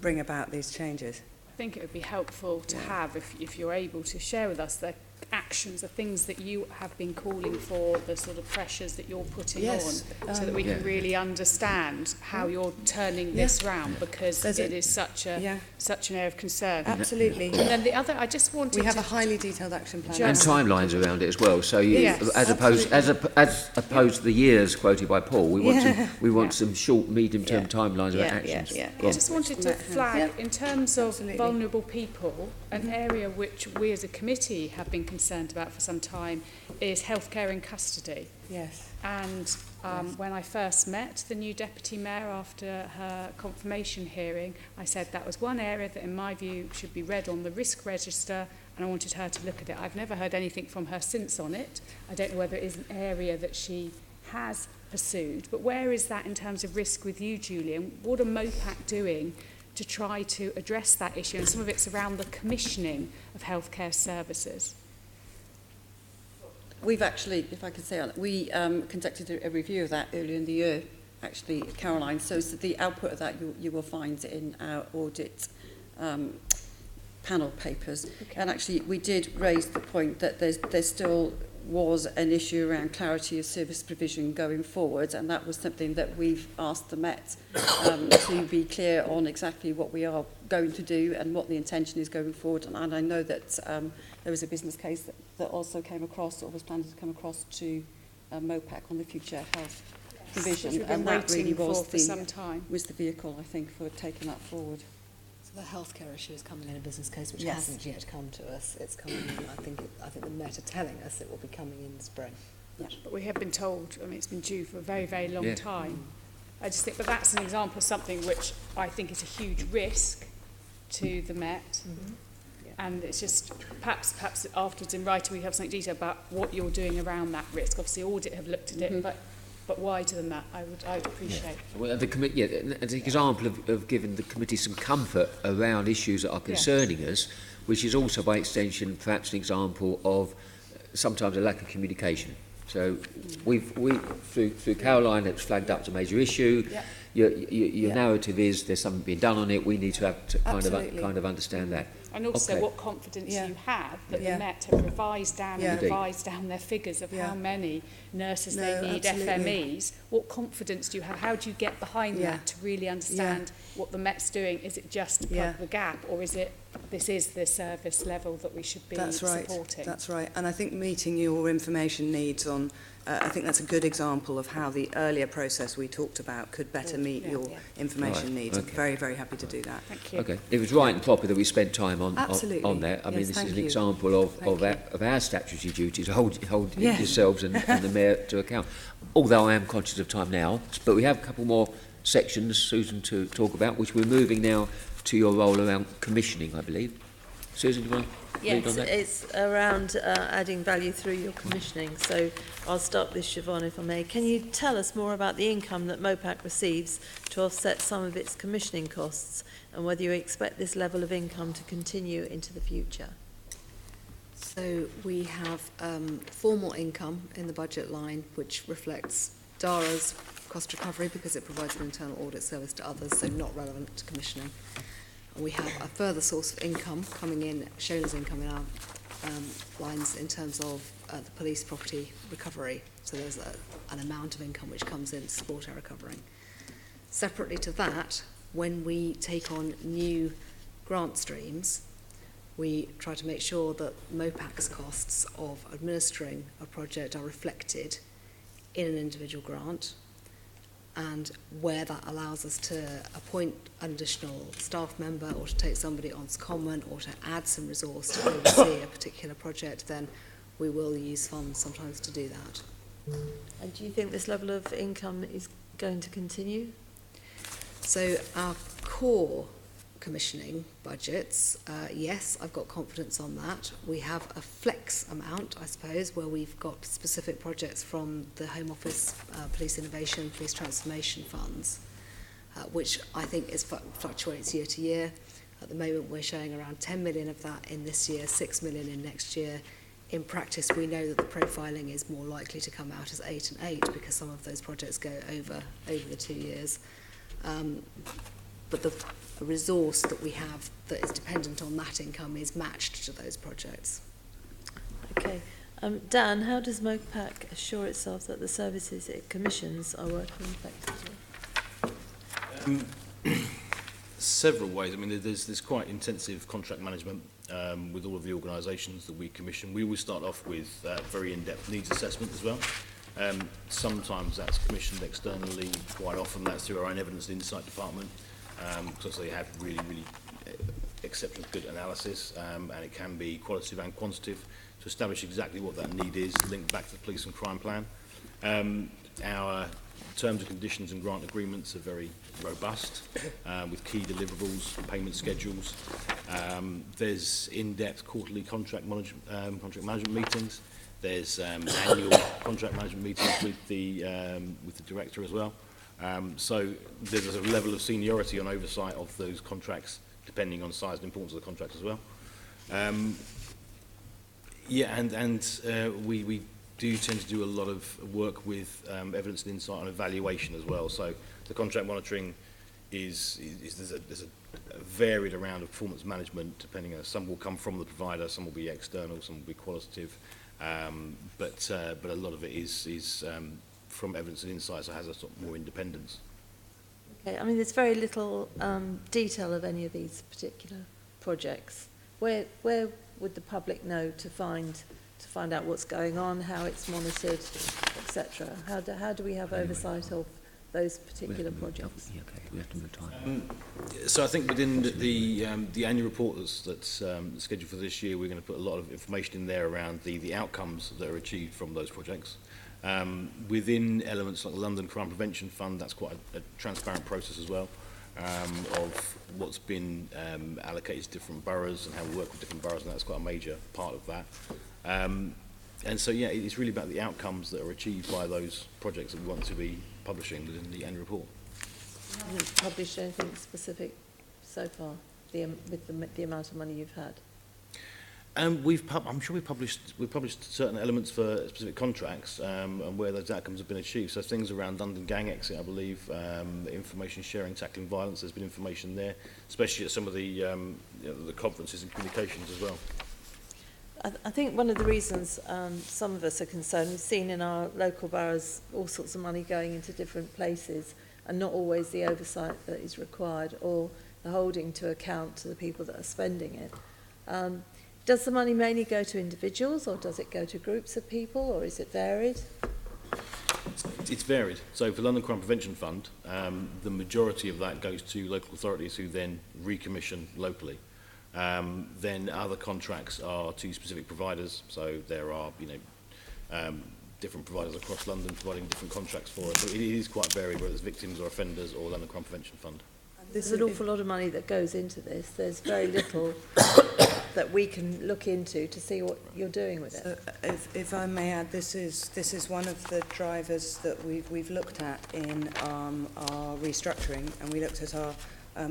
bring about these changes.
I think it would be helpful to have, if you're able to share with us the actions, the things that you have been calling for, the sort of pressures that you're putting on, so that we can really understand how you're turning this round, because it is such an area of concern.
Absolutely.
And then the other, I just wanted
we have a highly detailed action plan
and timelines around it as well. So as opposed to the years quoted by Paul, we want some short, medium-term timelines about actions.
I just wanted to flag, in terms of vulnerable people, an area which we as a committee have been concerned about for some time is healthcare in custody.
Yes.
And when I first met the new Deputy Mayor after her confirmation hearing, I said that was one area that in my view should be read on the risk register, and I wanted her to look at it. I've never heard anything from her since on it. I don't know whether it is an area that she has pursued, but where is that in terms of risk with you, Julian? What are MOPAC doing to try to address that issue? And some of it's around the commissioning of healthcare services.
We've actually, if I can say that, we conducted a review of that earlier in the year, actually, Caroline. So the output of that you will find in our audit panel papers. Okay. And actually, we did raise the point that there's still was an issue around clarity of service provision going forward, and that was something that we've asked the Met to be clear on exactly what we are going to do and what the intention is going forward. And I know that there was a business case that also came across, or was planned to come across to MOPAC on the future health provision, and that really was
for some time.
Was the vehicle, I think, for taking that forward.
So the healthcare issue is coming in a business case which
Yes.
hasn't yet come to us. It's coming in, I think the Met are telling us it will be coming in the spring.
Yeah, but we have been told, I mean, it's been due for a very, very long
Yeah.
time. I just think, but that's an example of something which I think is a huge risk to the Met. And it's just, perhaps afterwards in writing we have something detailed about what you're doing around that risk. Obviously, Audit have looked at it, but wider than that, I would appreciate.
Well, the committee, as an example of giving the committee some comfort around issues that are concerning us, which is also by extension perhaps an example of sometimes a lack of communication. So we through Caroline, it's flagged up as a major issue. Your narrative is there's something being done on it. We need to have to kind of understand that.
And also what confidence you have that the Met have revised down their figures of how many nurses they need, FMEs. What confidence do you have? How do you get behind that to really understand what the Met's doing? Is it just to plug the gap, or is it this is the service level that we should be supporting?
That's right. And I think meeting your information needs on, I think that's a good example of how the earlier process we talked about could better meet your information needs.
Okay.
I'm very, very happy to do that.
Thank you.
Okay, it was right and proper that we spent time on that. I mean, this is an example of our statutory duties, hold yourselves and the Mayor to account. Although I am conscious of time now, but we have a couple more sections, Susan, to talk about, which we're moving now to your role around commissioning, I believe. Susan, do you want to lead on that?
It's around adding value through your commissioning. So I'll start with Siobhan, if I may. Can you tell us more about the income that MOPAC receives to offset some of its commissioning costs, and whether you expect this level of income to continue into the future?
So we have formal income in the budget line, which reflects DARA's cost recovery because it provides an internal audit service to others, so not relevant to commissioning. And we have a further source of income coming in, shown as income in our lines in terms of the police property recovery. So there's an amount of income which comes in to support our recovering. Separately to that, when we take on new grant streams, we try to make sure that MOPAC's costs of administering a project are reflected in an individual grant, and where that allows us to appoint an additional staff member or to take somebody on secondment or to add some resource to oversee a particular project, then we will use funds sometimes to do that.
And do you think this level of income is going to continue?
So our core commissioning budgets, yes, I've got confidence on that. We have a flex amount, I suppose, where we've got specific projects from the Home Office, Police Innovation, Police Transformation funds, which I think fluctuates year to year. At the moment, we're showing around 10 million of that in this year, 6 million in next year. In practice, we know that the profiling is more likely to come out as 8 and 8 because some of those projects go over the 2 years. But the resource that we have that is dependent on that income is matched to those projects.
Okay. Dan, how does MOPAC assure itself that the services it commissions are working effectively?
Several ways. I mean, there's quite intensive contract management with all of the organisations that we commission. We always start off with very in-depth needs assessment as well. Sometimes that's commissioned externally, quite often that's through our own evidence and insight department, because they have really exceptionally good analysis, and it can be qualitative and quantitative to establish exactly what that need is, linked back to the police and crime plan. Our terms and conditions and grant agreements are very robust, with key deliverables, payment schedules. There's in-depth quarterly contract management meetings. There's annual contract management meetings with the director as well. So there's a level of seniority on oversight of those contracts, depending on size and importance of the contracts as well. We do tend to do a lot of work with evidence and insight and evaluation as well. So the contract monitoring there's a varied around of performance management, depending on some will come from the provider, some will be external, some will be qualitative. But a lot of it is from evidence and insights, that has a sort of more independence.
Okay, I mean, there's very little detail of any of these particular projects. Where would the public know to find out what's going on, how it's monitored, etc.? How do we have oversight of those particular projects?
Okay, we have to move time.
So I think within the annual report that's scheduled for this year, we're going to put a lot of information in there around the outcomes that are achieved from those projects. Within elements like the London Crime Prevention Fund, that's quite a transparent process as well, of what's been allocated to different boroughs and how we work with different boroughs, and that's quite a major part of that. And so, yeah, it's really about the outcomes that are achieved by those projects that we want to be publishing within the annual report.
You haven't published anything specific so far, with the amount of money you've had?
I'm sure we've published certain elements for specific contracts and where those outcomes have been achieved. So things around London gang exit, I believe, information sharing, tackling violence. There's been information there, especially at some of the conferences and communications as well.
I think one of the reasons some of us are concerned, we've seen in our local boroughs all sorts of money going into different places and not always the oversight that is required or the holding to account to the people that are spending it. Does the money mainly go to individuals, or does it go to groups of people, or is it varied?
It's varied. So for London Crime Prevention Fund, the majority of that goes to local authorities who then recommission locally. Then other contracts are to specific providers. So there are, different providers across London providing different contracts for us. So it is quite varied, whether it's victims or offenders or London Crime Prevention Fund.
There's an awful lot of money that goes into this. There's very little that we can look into to see what you're doing with it.
So if I may add, this is one of the drivers that we've looked at in our restructuring, and we looked at our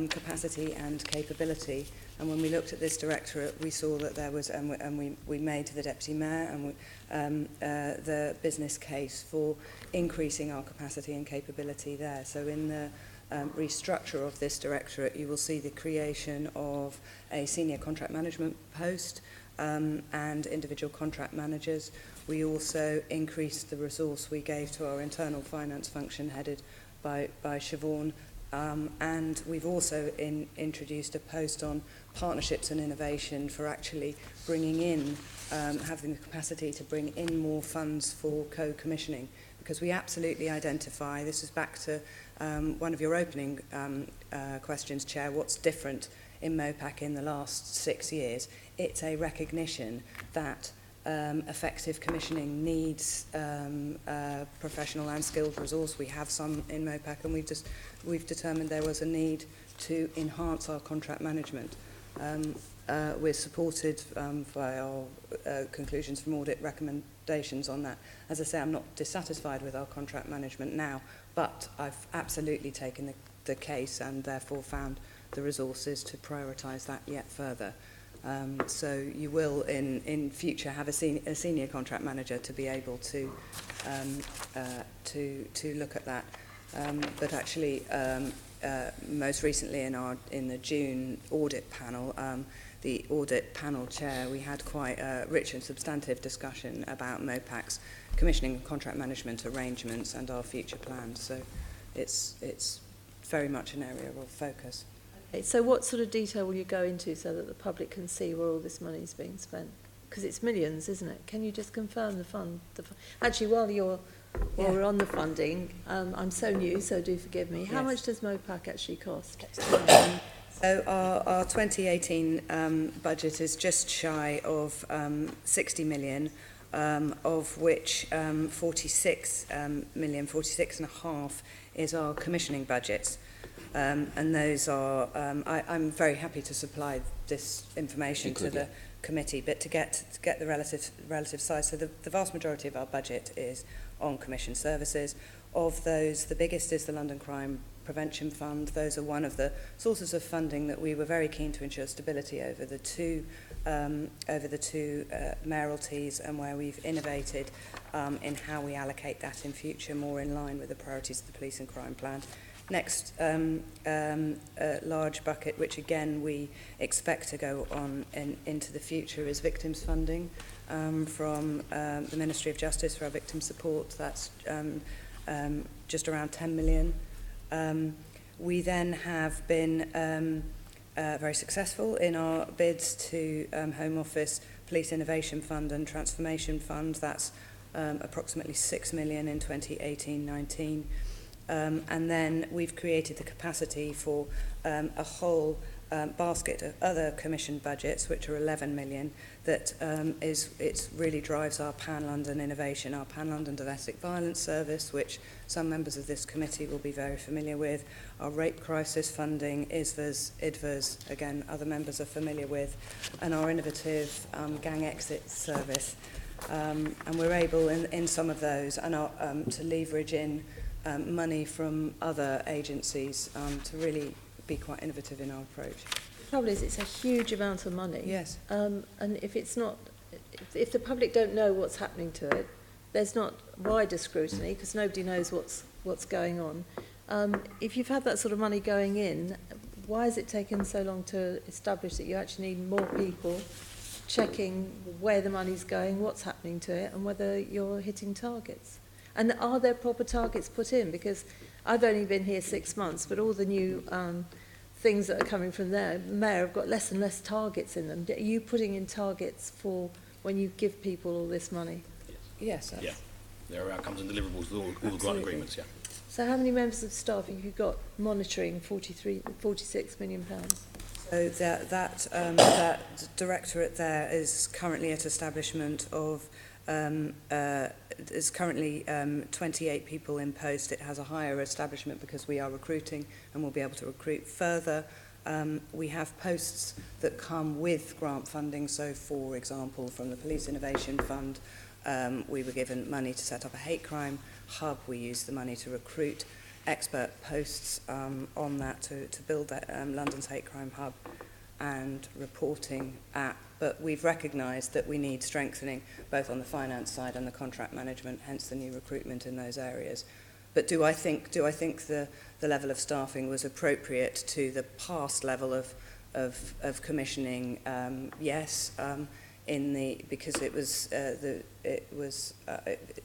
capacity and capability. And when we looked at this directorate, we saw that there was, and we made to the Deputy Mayor and the business case for increasing our capacity and capability there. So in the restructure of this directorate, you will see the creation of a senior contract management post and individual contract managers. We also increased the resource we gave to our internal finance function headed by Siobhan, and we've also introduced a post on partnerships and innovation for actually bringing in, having the capacity to bring in more funds for co-commissioning, because we absolutely identify, this is back to one of your opening questions, Chair, what's different in MOPAC in the last 6 years. It's a recognition that effective commissioning needs professional and skilled resource. We have some in MOPAC, and we've determined there was a need to enhance our contract management. We're supported by our conclusions from audit recommendations on that. As I say, I'm not dissatisfied with our contract management now, but I've absolutely taken the case and therefore found the resources to prioritise that yet further. So you will in future have a senior contract manager to be able to look at that. But actually, most recently in the June audit panel, the audit panel chair, we had quite a rich and substantive discussion about MOPAC's commissioning and contract management arrangements and our future plans. So it's very much an area of focus.
Okay, so what sort of detail will you go into so that the public can see where all this money is being spent? Because it's millions, isn't it? Can you just confirm the fund? Actually, while we're on the funding, I'm so new, so do forgive me. How much does MOPAC actually cost?
So our 2018 budget is just shy of 60 million, of which 46 million, 46 and a half is our commissioning budgets. And those are, I'm very happy to supply this information to the committee, but to get the relative size. So the vast majority of our budget is on commission services. Of those, the biggest is the London Crime Prevention Fund. Those are one of the sources of funding that we were very keen to ensure stability over the two mayoralties, and where we've innovated in how we allocate that in future, more in line with the priorities of the police and crime plan. next large bucket, which again we expect to go on into the future, is victims funding from the Ministry of Justice for our victim support. That's just around 10 million. We then have been very successful in our bids to Home Office, Police Innovation Fund and Transformation Fund. That's approximately 6 million in 2018-19. And then we've created the capacity for a whole basket of other commissioned budgets, which are 11 million, that it really drives our Pan-London innovation, our Pan-London Domestic Violence Service, which some members of this committee will be very familiar with, our rape crisis funding, IDVAS, again, other members are familiar with, and our innovative gang exit service. And we're able in some of those and to leverage in money from other agencies to really be quite innovative in our approach.
The trouble is, it's a huge amount of money.
Yes.
And if it's not, if the public don't know what's happening to it, there's not wider scrutiny because nobody knows what's going on. If you've had that sort of money going in, why has it taken so long to establish that you actually need more people checking where the money's going, what's happening to it, and whether you're hitting targets? And are there proper targets put in? Because I've only been here 6 months, but all the new things that are coming from there, Mayor, have got less and less targets in them. Are you putting in targets for when you give people all this money?
Yes.
Yeah, there are outcomes and deliverables with all the grant agreements, yeah.
So how many members of staff have you got monitoring 46 million pounds?
So that directorate there is currently at establishment of is currently 28 people in post. It has a higher establishment because we are recruiting and we'll be able to recruit further. We have posts that come with grant funding. So, for example, from the Police Innovation Fund, we were given money to set up a hate crime hub. We used the money to recruit expert posts on that to build that London's hate crime hub and reporting app. But we've recognised that we need strengthening both on the finance side and the contract management, hence the new recruitment in those areas. But do I think the level of staffing was appropriate to the past level of commissioning? Yes, because it was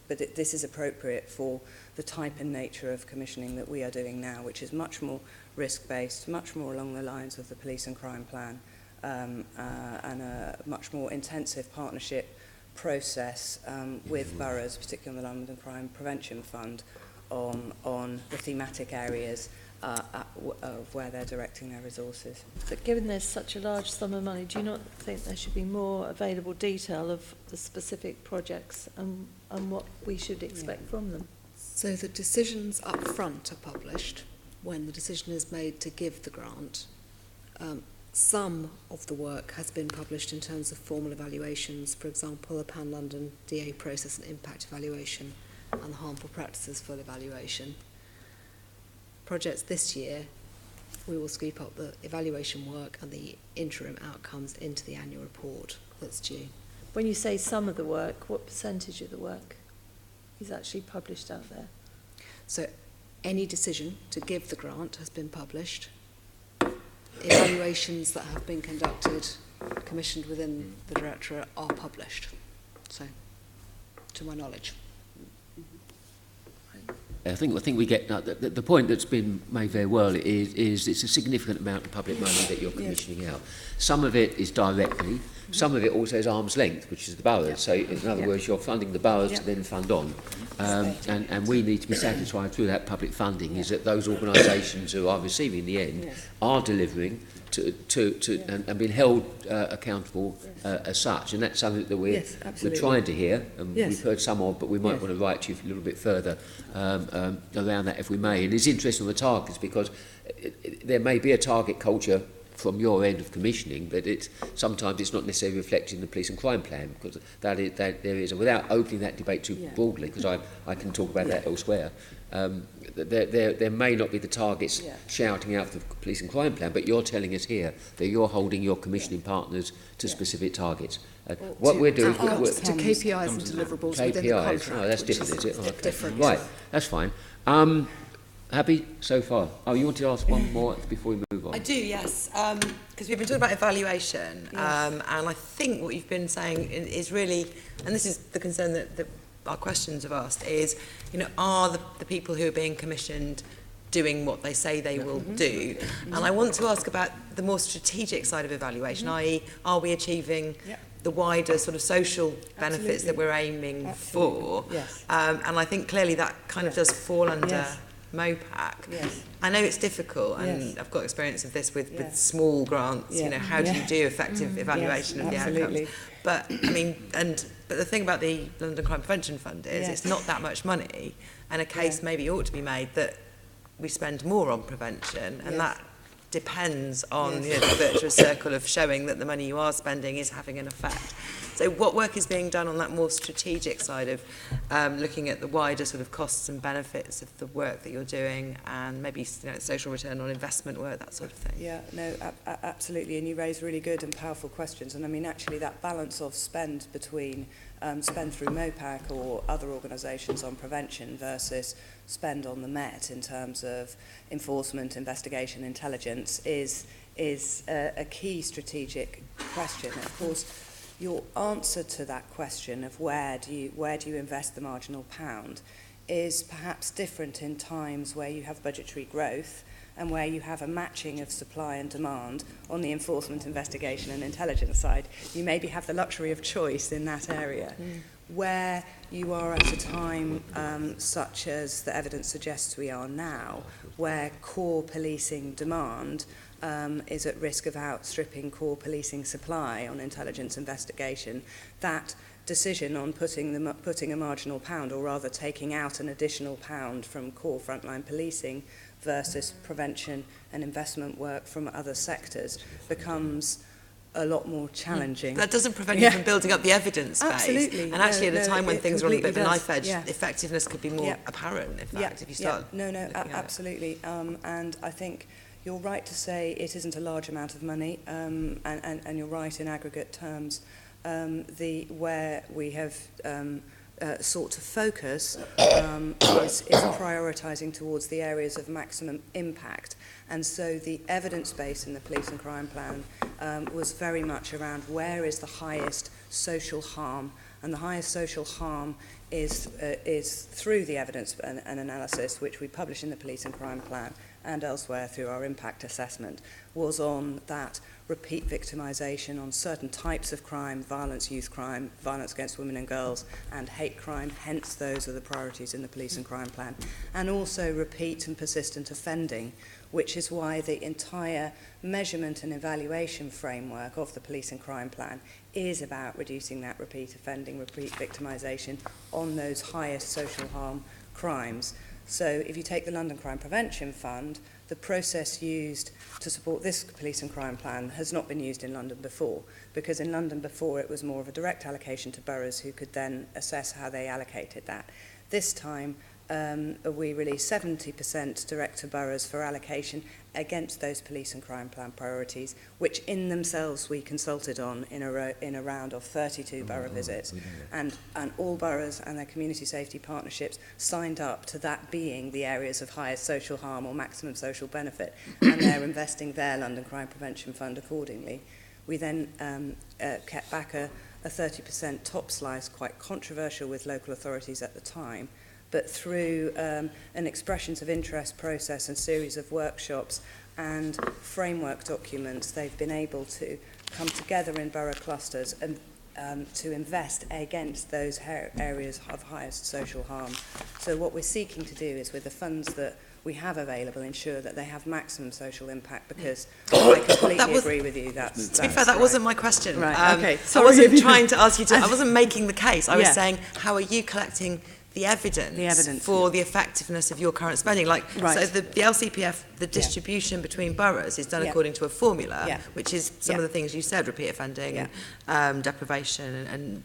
but this is appropriate for the type and nature of commissioning that we are doing now, which is much more risk-based, much more along the lines of the police and crime plan. And a much more intensive partnership process with boroughs, particularly on the London Crime Prevention Fund, on the thematic areas of where they're directing their resources.
But given there's such a large sum of money, do you not think there should be more available detail of the specific projects and what we should expect from them?
So the decisions up front are published when the decision is made to give the grant. Some of the work has been published in terms of formal evaluations, for example, the Pan-London DA process and impact evaluation and the harmful practices full evaluation. Projects this year, we will scoop up the evaluation work and the interim outcomes into the annual report that's due.
When you say some of the work, what percentage of the work is actually published out there?
So any decision to give the grant has been published. Evaluations that have been conducted, commissioned within the Directorate, are published. So, to my knowledge.
I think we get the point that's been made very well is it's a significant amount of public money that you're commissioning out. Some of it is directly, some of it also is arm's length, which is the boroughs. So in other words, you're funding the boroughs to then fund on. And we need to be satisfied through that public funding is that those organisations who are receiving the end are delivering and being held accountable as such. And that's something that we're trying to hear, and we've heard some of, but we might want to write to you a little bit further around that if we may. And it's interesting on the targets because there may be a target culture from your end of commissioning, but sometimes it's not necessarily reflected in the police and crime plan, because that there is, and without opening that debate too broadly, because I can talk about that elsewhere, there may not be the targets shouting out the police and crime plan, but you're telling us here that you're holding your commissioning partners to specific targets. What we're doing
to KPIs and deliverables within the contract.
Oh, that's different, is it?
Okay. Different.
Right, that's fine. Happy so far? Oh, you want to ask one more before we move on?
I do, yes, because we've been talking about evaluation, and I think what you've been saying is really, and this is the concern that our questions have asked, is, are the people who are being commissioned doing what they say they will do? And I want to ask about the more strategic side of evaluation, i.e., are we achieving the wider sort of social benefits that we're aiming for?
Yes.
And I think clearly that kind of does fall under MOPAC.
Yes.
I know it's difficult, and I've got experience of this with small grants. How do you do effective evaluation of the outcomes? But I mean, but the thing about the London Crime Prevention Fund is it's not that much money, and a case maybe ought to be made that we spend more on prevention, and that depends on the virtuous circle of showing that the money you are spending is having an effect. So what work is being done on that more strategic side of looking at the wider sort of costs and benefits of the work that you're doing, and maybe social return on investment work, that sort of thing?
Yeah, no, absolutely, and you raise really good and powerful questions. And I mean, actually, that balance of spend between spend through MOPAC or other organisations on prevention versus spend on the Met in terms of enforcement, investigation, intelligence is a key strategic question. And of course, your answer to that question of where do you invest the marginal pound is perhaps different in times where you have budgetary growth and where you have a matching of supply and demand on the enforcement, investigation and intelligence side. You maybe have the luxury of choice in that area. Where you are at a time such as the evidence suggests we are now, where core policing demand is at risk of outstripping core policing supply on intelligence investigation, that decision on putting a marginal pound, or rather taking out an additional pound from core frontline policing versus prevention and investment work from other sectors, becomes a lot more challenging.
That doesn't prevent you from building up the evidence base.
Absolutely.
And actually at a time when things are on a bit of a knife edge,
Yeah.
effectiveness could be more apparent, in fact, if you start
absolutely. And I think you're right to say it isn't a large amount of money, and you're right in aggregate terms. Where we have sought to focus is prioritising towards the areas of maximum impact. And so the evidence base in the police and crime plan was very much around where is the highest social harm, and the highest social harm is through the evidence and analysis, which we publish in the police and crime plan and elsewhere through our impact assessment, was on that repeat victimisation on certain types of crime, violence, youth crime, violence against women and girls, and hate crime. Hence, those are the priorities in the police and crime plan. And also repeat and persistent offending, which is why the entire measurement and evaluation framework of the police and crime plan is about reducing that repeat offending, repeat victimisation on those highest social harm crimes. So if you take the London Crime Prevention Fund, the process used to support this police and crime plan has not been used in London before, because in London before it was more of a direct allocation to boroughs who could then assess how they allocated that. This time we released 70% direct to boroughs for allocation against those police and crime plan priorities, which in themselves we consulted on in a round of 32 borough visits. And all boroughs and their community safety partnerships signed up to that being the areas of highest social harm or maximum social benefit, and they're investing their London Crime Prevention Fund accordingly. We then kept back a 30% top slice, quite controversial with local authorities at the time, but through an expressions of interest process and series of workshops and framework documents, they've been able to come together in borough clusters and to invest against those areas of highest social harm. So what we're seeking to do is, with the funds that we have available, ensure that they have maximum social impact, because I completely agree with you. That's
to be fair, that wasn't my question.
Right. Okay.
Sorry, I wasn't trying to ask you to. I wasn't making the case. I was saying, how are you collecting the evidence for the effectiveness of your current spending? So the LCPF, the distribution between boroughs is done according to a formula, which is some of the things you said, repeat offending, and deprivation, and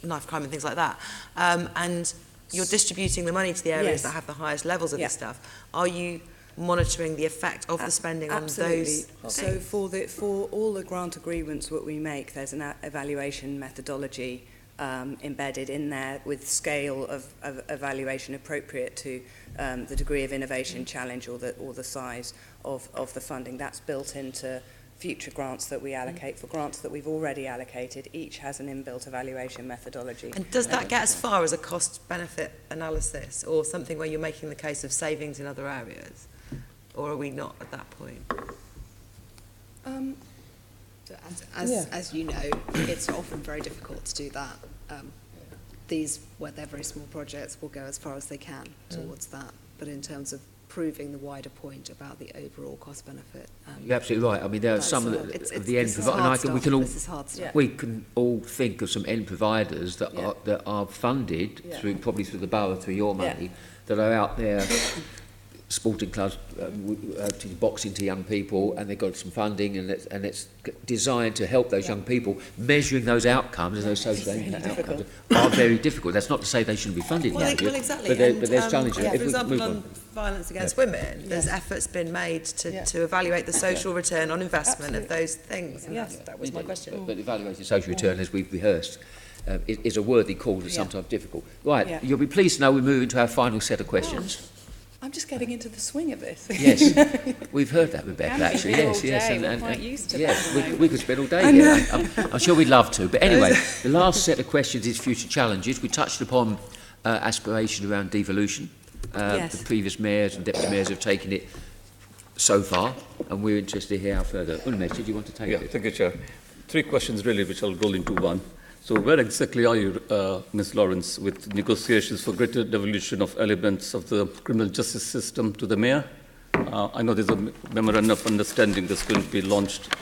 knife crime and things like that. And you're distributing the money to the areas that have the highest levels of this stuff. Are you monitoring the effect of the spending on those? So
for all the grant agreements that we make, there's an evaluation methodology embedded in there with scale of evaluation appropriate to the degree of innovation challenge or the size of the funding. That's built into future grants that we allocate. For grants that we've already allocated, each has an inbuilt evaluation methodology.
And does that get as far as a cost-benefit analysis or something where you're making the case of savings in other areas? Or are we not at that point?
So as you know, it's often very difficult to do that. These, where they're very small projects, will go as far as they can towards that. But in terms of proving the wider point about the overall cost benefit.
You're absolutely right. I mean, there are some of the end providers, and I think we can all think of some end providers that are funded through the borough, through your money, that are out there. Sporting clubs teaching boxing to young people, and they've got some funding, and it's designed to help those young people. Measuring those outcomes and those social outcomes are very difficult. That's not to say they shouldn't be funded.
Well, exactly.
But there's challenges.
For example, on violence against women, there's efforts been made to evaluate the social return on investment of those things. And that was my question.
But evaluating social return, as we've rehearsed, is a worthy cause that's sometimes difficult. Right, you'll be pleased to know we move into our final set of questions.
I'm just getting into the swing of this.
Yes, we've heard that, Rebecca, actually. Yes,
and quite used to
that. We could spend all day here. I'm sure we'd love to. But anyway, the last set of questions is future challenges. We touched upon aspiration around devolution. The previous mayors and deputy mayors have taken it so far, and we're interested to hear how further. Unmesh, did you want to take it?
Thank you, Chair. 3 questions really, which I'll roll into one. So where exactly are you, Ms. Lawrence, with negotiations for greater devolution of elements of the criminal justice system to the mayor? I know there's a memorandum of understanding that's going to be launched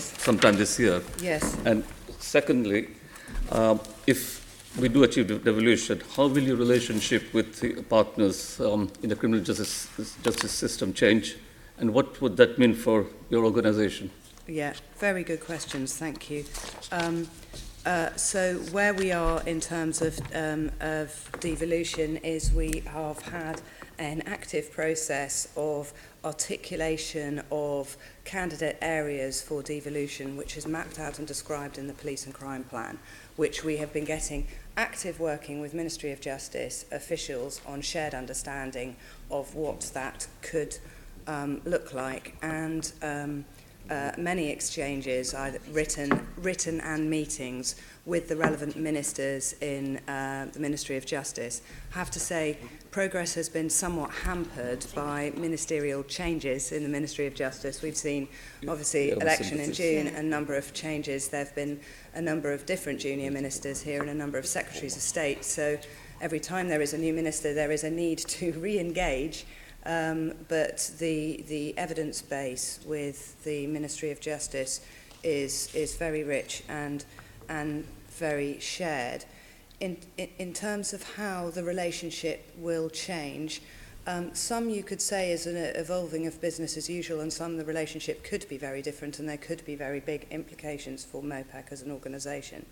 sometime this year.
Yes.
And secondly, if we do achieve devolution, how will your relationship with the partners in the criminal justice system change? And what would that mean for your organisation?
Yeah, very good questions. Thank you. So where we are in terms of devolution is we have had an active process of articulation of candidate areas for devolution, which is mapped out and described in the Police and Crime Plan, which we have been getting active working with Ministry of Justice officials on shared understanding of what that could look like, and many exchanges, either written and meetings with the relevant ministers in the Ministry of Justice. I have to say, progress has been somewhat hampered by ministerial changes in the Ministry of Justice. We've seen, obviously, election in June, a number of changes. There have been a number of different junior ministers here and a number of secretaries of state. So every time there is a new minister, there is a need to re-engage. But the evidence base with the Ministry of Justice is very rich and very shared. In terms of how the relationship will change, some you could say is an evolving of business as usual, and some the relationship could be very different, and there could be very big implications for MOPAC as an organisation.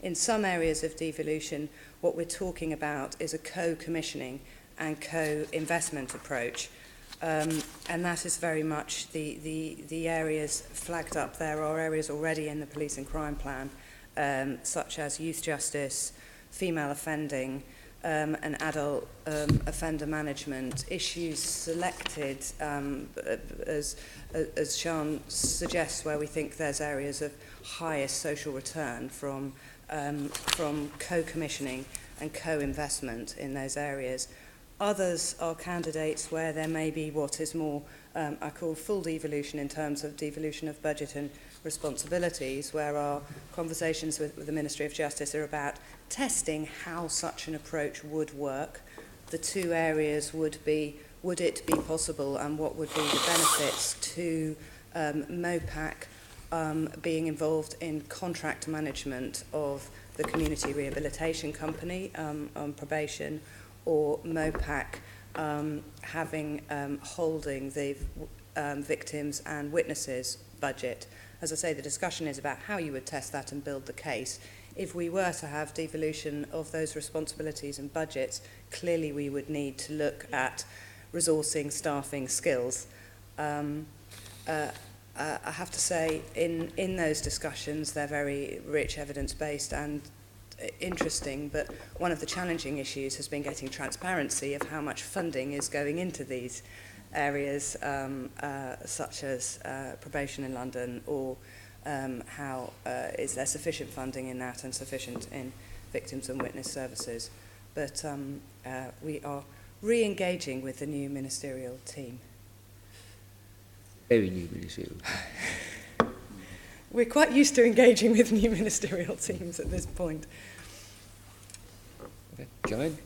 In some areas of devolution, what we're talking about is a co-commissioning and co-investment approach, and that is very much the areas flagged up. There are areas already in the Police and Crime Plan, such as youth justice, female offending, and adult offender management, issues selected as Sian suggests, where we think there's areas of highest social return from co-commissioning and co-investment in those areas. Others are candidates where there may be what is more, I call full devolution, in terms of devolution of budget and responsibilities, where our conversations with the Ministry of Justice are about testing how such an approach would work. The 2 areas would be, would it be possible, and what would be the benefits to MOPAC being involved in contract management of the Community Rehabilitation Company on probation, or MOPAC holding the victims and witnesses budget. As I say, the discussion is about how you would test that and build the case. If we were to have devolution of those responsibilities and budgets, clearly we would need to look at resourcing, staffing, skills. I have to say, in those discussions, they're very rich, evidence-based, and interesting, but one of the challenging issues has been getting transparency of how much funding is going into these areas, such as probation in London, or how is there sufficient funding in that and sufficient in victims and witness services. But we are re-engaging with the new ministerial team.
Very new ministerial.
We're quite used to engaging with new ministerial teams at this point.
Okay. Joanne,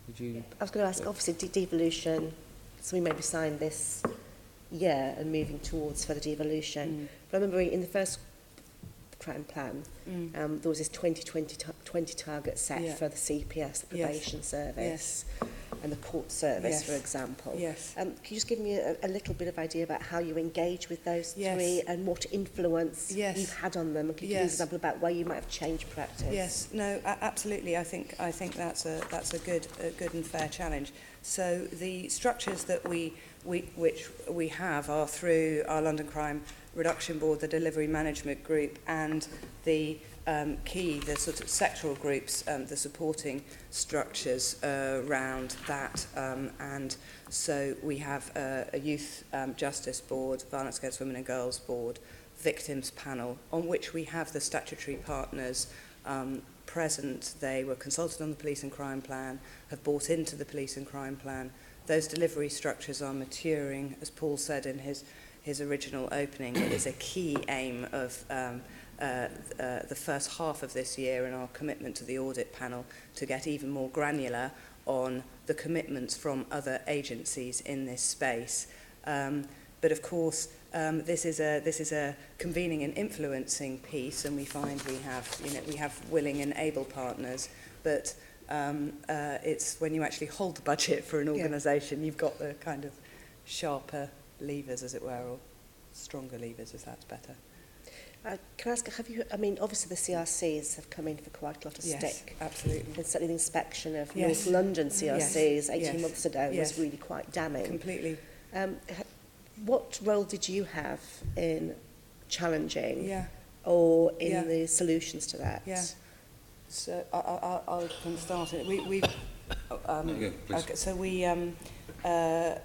would you?
I was going to ask, obviously, devolution, so we maybe sign this year and moving towards further devolution. But I remember in the first crime plan, there was this 2020 target set for the CPS, the probation service, and the court service, for example. Can you just give me a little bit of idea about how you engage with those three and what influence you've had on them? And could you give an example about where you might have changed practice?
Yes, no, absolutely. I think that's a good and fair challenge. So the structures that which we have are through our London Crime Reduction Board, the Delivery Management Group, and the the sort of sectoral groups, the supporting structures around that. And so we have a Youth Justice Board, Violence Against Women and Girls Board, Victims Panel, on which we have the statutory partners present. They were consulted on the Police and Crime Plan, have bought into the Police and Crime Plan. Those delivery structures are maturing, as Paul said in his original opening. It is a key aim of the first half of this year and our commitment to the audit panel to get even more granular on the commitments from other agencies in this space. But of course, this is a convening and influencing piece, and we find we have willing and able partners, but it's when you actually hold the budget for an organisation, you've got the kind of sharper levers, as it were, or stronger levers, if that's better.
Can I ask, obviously the CRCs have come in for quite a lot of stick.
Yes, absolutely.
And certainly the inspection of North London CRCs 18 months ago was really quite damning.
Completely.
What role did you have in challenging or in the solutions to that?
Yeah. So I'll start it.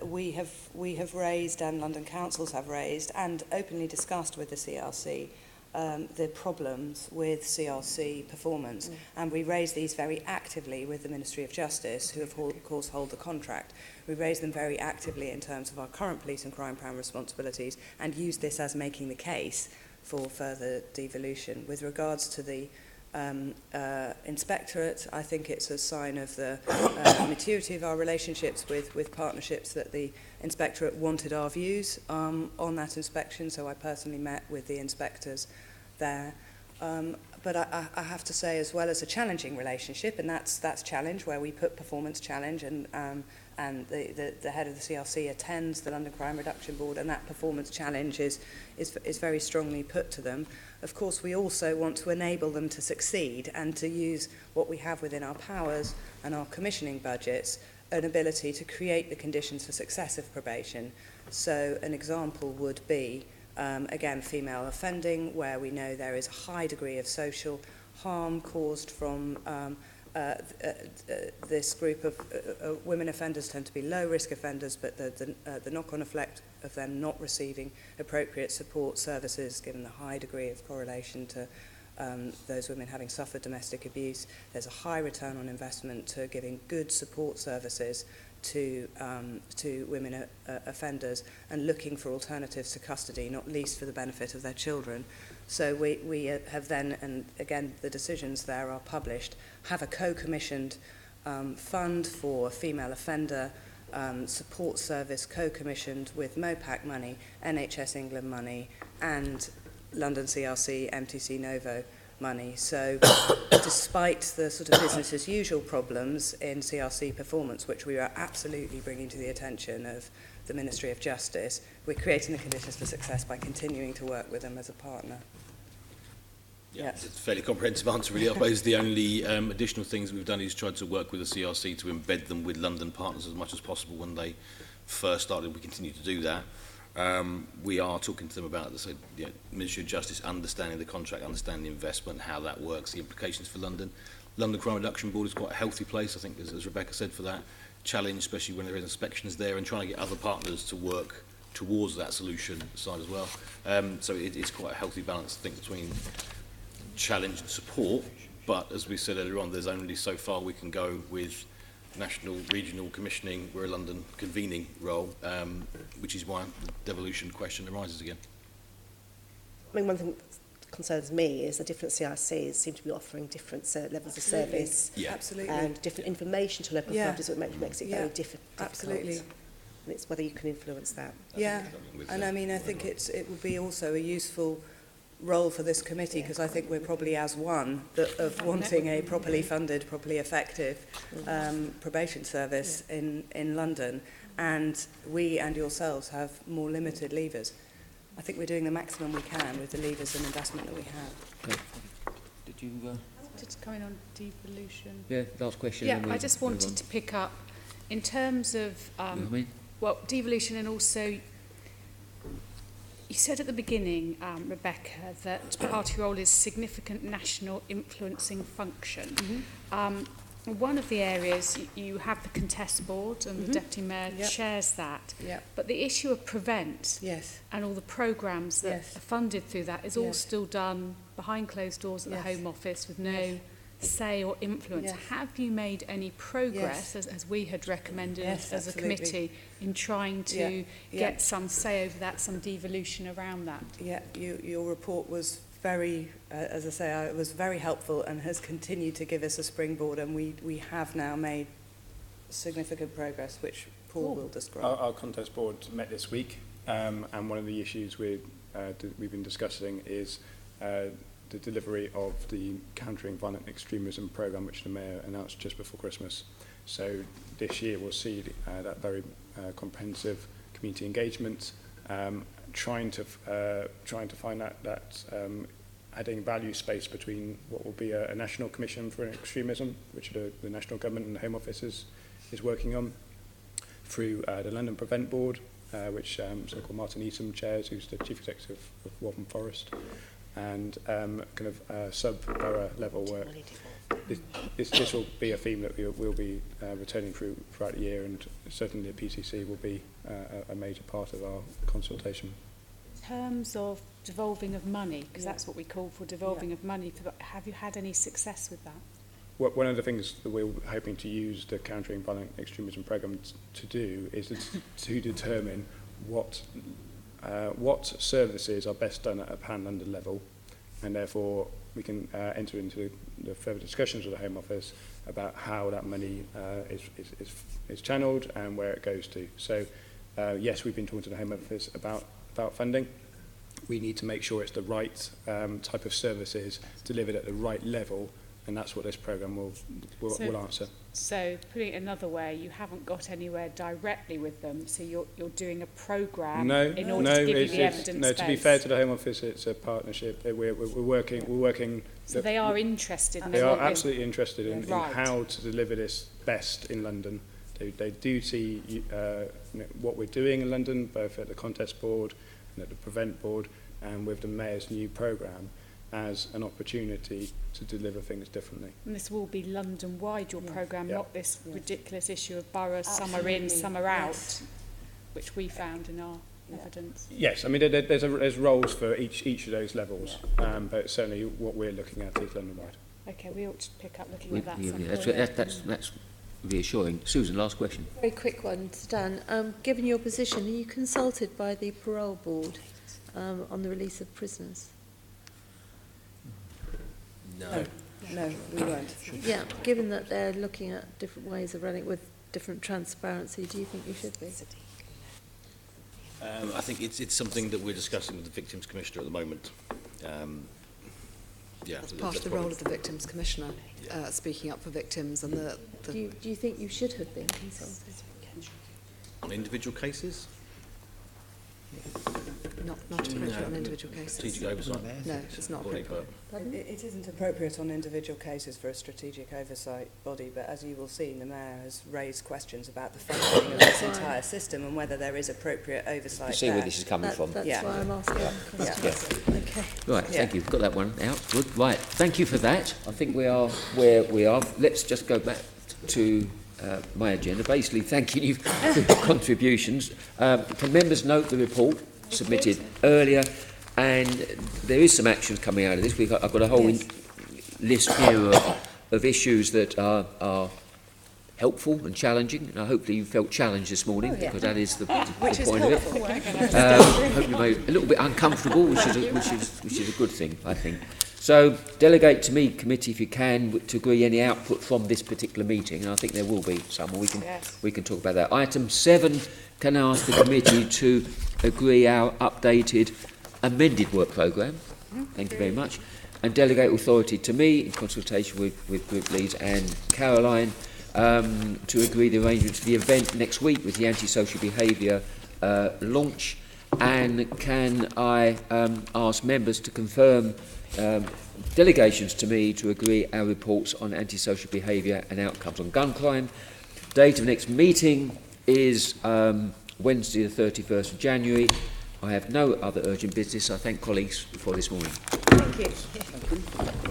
We have raised, and London councils have raised, and openly discussed with the CRC the problems with CRC performance, and we raise these very actively with the Ministry of Justice, who of course hold the contract. We raise them very actively in terms of our current police and crime plan responsibilities, and use this as making the case for further devolution. With regards to the Inspectorate, I think it's a sign of the maturity of our relationships with partnerships that the Inspectorate wanted our views on that inspection, so I personally met with the inspectors there. But I have to say, as well as a challenging relationship, and that's challenge, where we put performance challenge, and the head of the CRC attends the London Crime Reduction Board, and that performance challenge is very strongly put to them. Of course, we also want to enable them to succeed and to use what we have within our powers and our commissioning budgets, an ability to create the conditions for success of probation. So an example would be, again, female offending, where we know there is a high degree of social harm caused from this group of women offenders tend to be low-risk offenders, but the knock-on effect of them not receiving appropriate support services, given the high degree of correlation to those women having suffered domestic abuse, there's a high return on investment to giving good support services to women offenders and looking for alternatives to custody, not least for the benefit of their children. So we have then, and again the decisions there are published, have a co-commissioned fund for female offender support service, co-commissioned with MOPAC money, NHS England money, and London CRC, MTC Novo money. So despite the sort of business as usual problems in CRC performance, which we are absolutely bringing to the attention of the Ministry of Justice, we're creating the conditions for success by continuing to work with them as a partner.
Yeah, it's a fairly comprehensive answer, really. I suppose the only additional things we've done is tried to work with the CRC to embed them with London partners as much as possible when they first started. We continue to do that. We are talking to them about the Ministry of Justice understanding the contract, understanding the investment, how that works, the implications for London. London Crime Reduction Board is quite a healthy place, I think, as Rebecca said, for that challenge, especially when there is inspections there, and trying to get other partners to work towards that solution side as well. So it's quite a healthy balance, I think, between challenge and support. But as we said earlier on, there's only so far we can go with national, regional commissioning. We're a London convening role, which is why the devolution question arises again.
I mean, one thing that concerns me is the different CRCs seem to be offering different levels of service.
Yeah. Absolutely.
And different information to local authorities, so it makes it very difficult.
Absolutely.
And it's whether you can influence that.
Yeah, and I mean, I think it would be also a useful role for this committee, because I think we're probably as one of wanting a properly funded, properly effective probation service in London, and we and yourselves have more limited levers. I think we're doing the maximum we can with the levers and investment that we have.
Okay. Did you...
Just coming on devolution.
Yeah, last question.
Yeah, I just wanted to pick up, in terms of, well, devolution, and also, you said at the beginning, Rebecca, that party role is significant national influencing function. One of the areas, you have the contest board, and the Deputy Mayor chairs that. But the issue of prevent and all the programmes that are funded through that is all still done behind closed doors at the Home Office with no say or influence. Have you made any progress, as we had recommended as a committee, in trying to get some say over that, some devolution around that?
Yeah, your report was very, as I say, it was very helpful and has continued to give us a springboard, and we have now made significant progress, which Paul will describe.
Our contest board met this week, and one of the issues we've been discussing is the delivery of the Countering Violent Extremism programme, which the Mayor announced just before Christmas. So this year we'll see that very comprehensive community engagement, trying to find that adding value space between what will be a National Commission for Extremism, which the National Government and the Home Office is working on, through the London Prevent Board, which so-called Martin Eatham chairs, who's the Chief Executive of Waltham Forest, and kind of sub-borough level work. This will be a theme that we'll be returning throughout the year, and certainly the PCC will be a major part of our consultation.
In terms of devolving of money, because that's what we call for devolving of money, have you had any success with that?
One of the things that we're hoping to use the Countering Violent Extremism programme to do is to determine what services are best done at a pan-London level, and therefore we can enter into the further discussions with the Home Office about how that money is channeled and where it goes to. So yes, we've been talking to the Home Office about funding. We need to make sure it's the right type of services delivered at the right level, and that's what this programme will answer.
So, putting it another way, you haven't got anywhere directly with them, so you're doing a programme in order to give you the evidence base.
To be fair to the Home Office, it's a partnership. We're working.
So they are interested.
They are absolutely interested in how to deliver this best in London. They do see what we're doing in London, both at the Contest Board and at the Prevent Board, and with the Mayor's new programme, as an opportunity to deliver things differently.
And this will be London-wide, your programme, not this ridiculous issue of boroughs, some are in, some are out, which we found in our evidence.
Yes, I mean, there's roles for each of those levels, but certainly what we're looking at is London-wide.
Okay, we ought to pick up looking at that.
That's reassuring. Susan, last question.
Very quick one, Dan. Given your position, are you consulted by the parole board on the release of prisoners?
No, we won't.
Yeah, given that they're looking at different ways of running with different transparency, do you think you should be?
I think it's something that we're discussing with the Victims Commissioner at the moment.
That's part of the role of the Victims Commissioner, speaking up for victims. And
Do you think you should have been consulted?
On individual cases?
Not appropriate on individual cases.
Strategic oversight?
No, it's not appropriate.
It isn't appropriate on individual cases for a strategic oversight body, but as you will see, the Mayor has raised questions about the functioning of this entire system and whether there is appropriate oversight.
You see where this is coming from.
That's why I'm asking questions.
Okay.
Right, thank you. Got that one out. Good. Right, thank you for that. I think we are where we are. Let's just go back to my agenda. Basically, thanking you for your contributions. Can members note the report submitted earlier? And there is some action coming out of this. I've got a whole list here of issues that are helpful and challenging. And hopefully you felt challenged this morning, because that is the point of it. Hope you made a little bit uncomfortable, which is a good thing, I think. So delegate to me, committee, if you can, to agree any output from this particular meeting, and I think there will be some, and we can talk about that. Item 7, can I ask the committee to agree our updated amended work programme? Thank you very much. And delegate authority to me in consultation with group leads and Caroline to agree the arrangements for the event next week with the antisocial behaviour launch. And can I ask members to confirm delegations to me to agree our reports on antisocial behaviour and outcomes on gun crime. Date of next meeting is Wednesday the 31st of January. I have no other urgent business. I thank colleagues for this morning.
Thank you.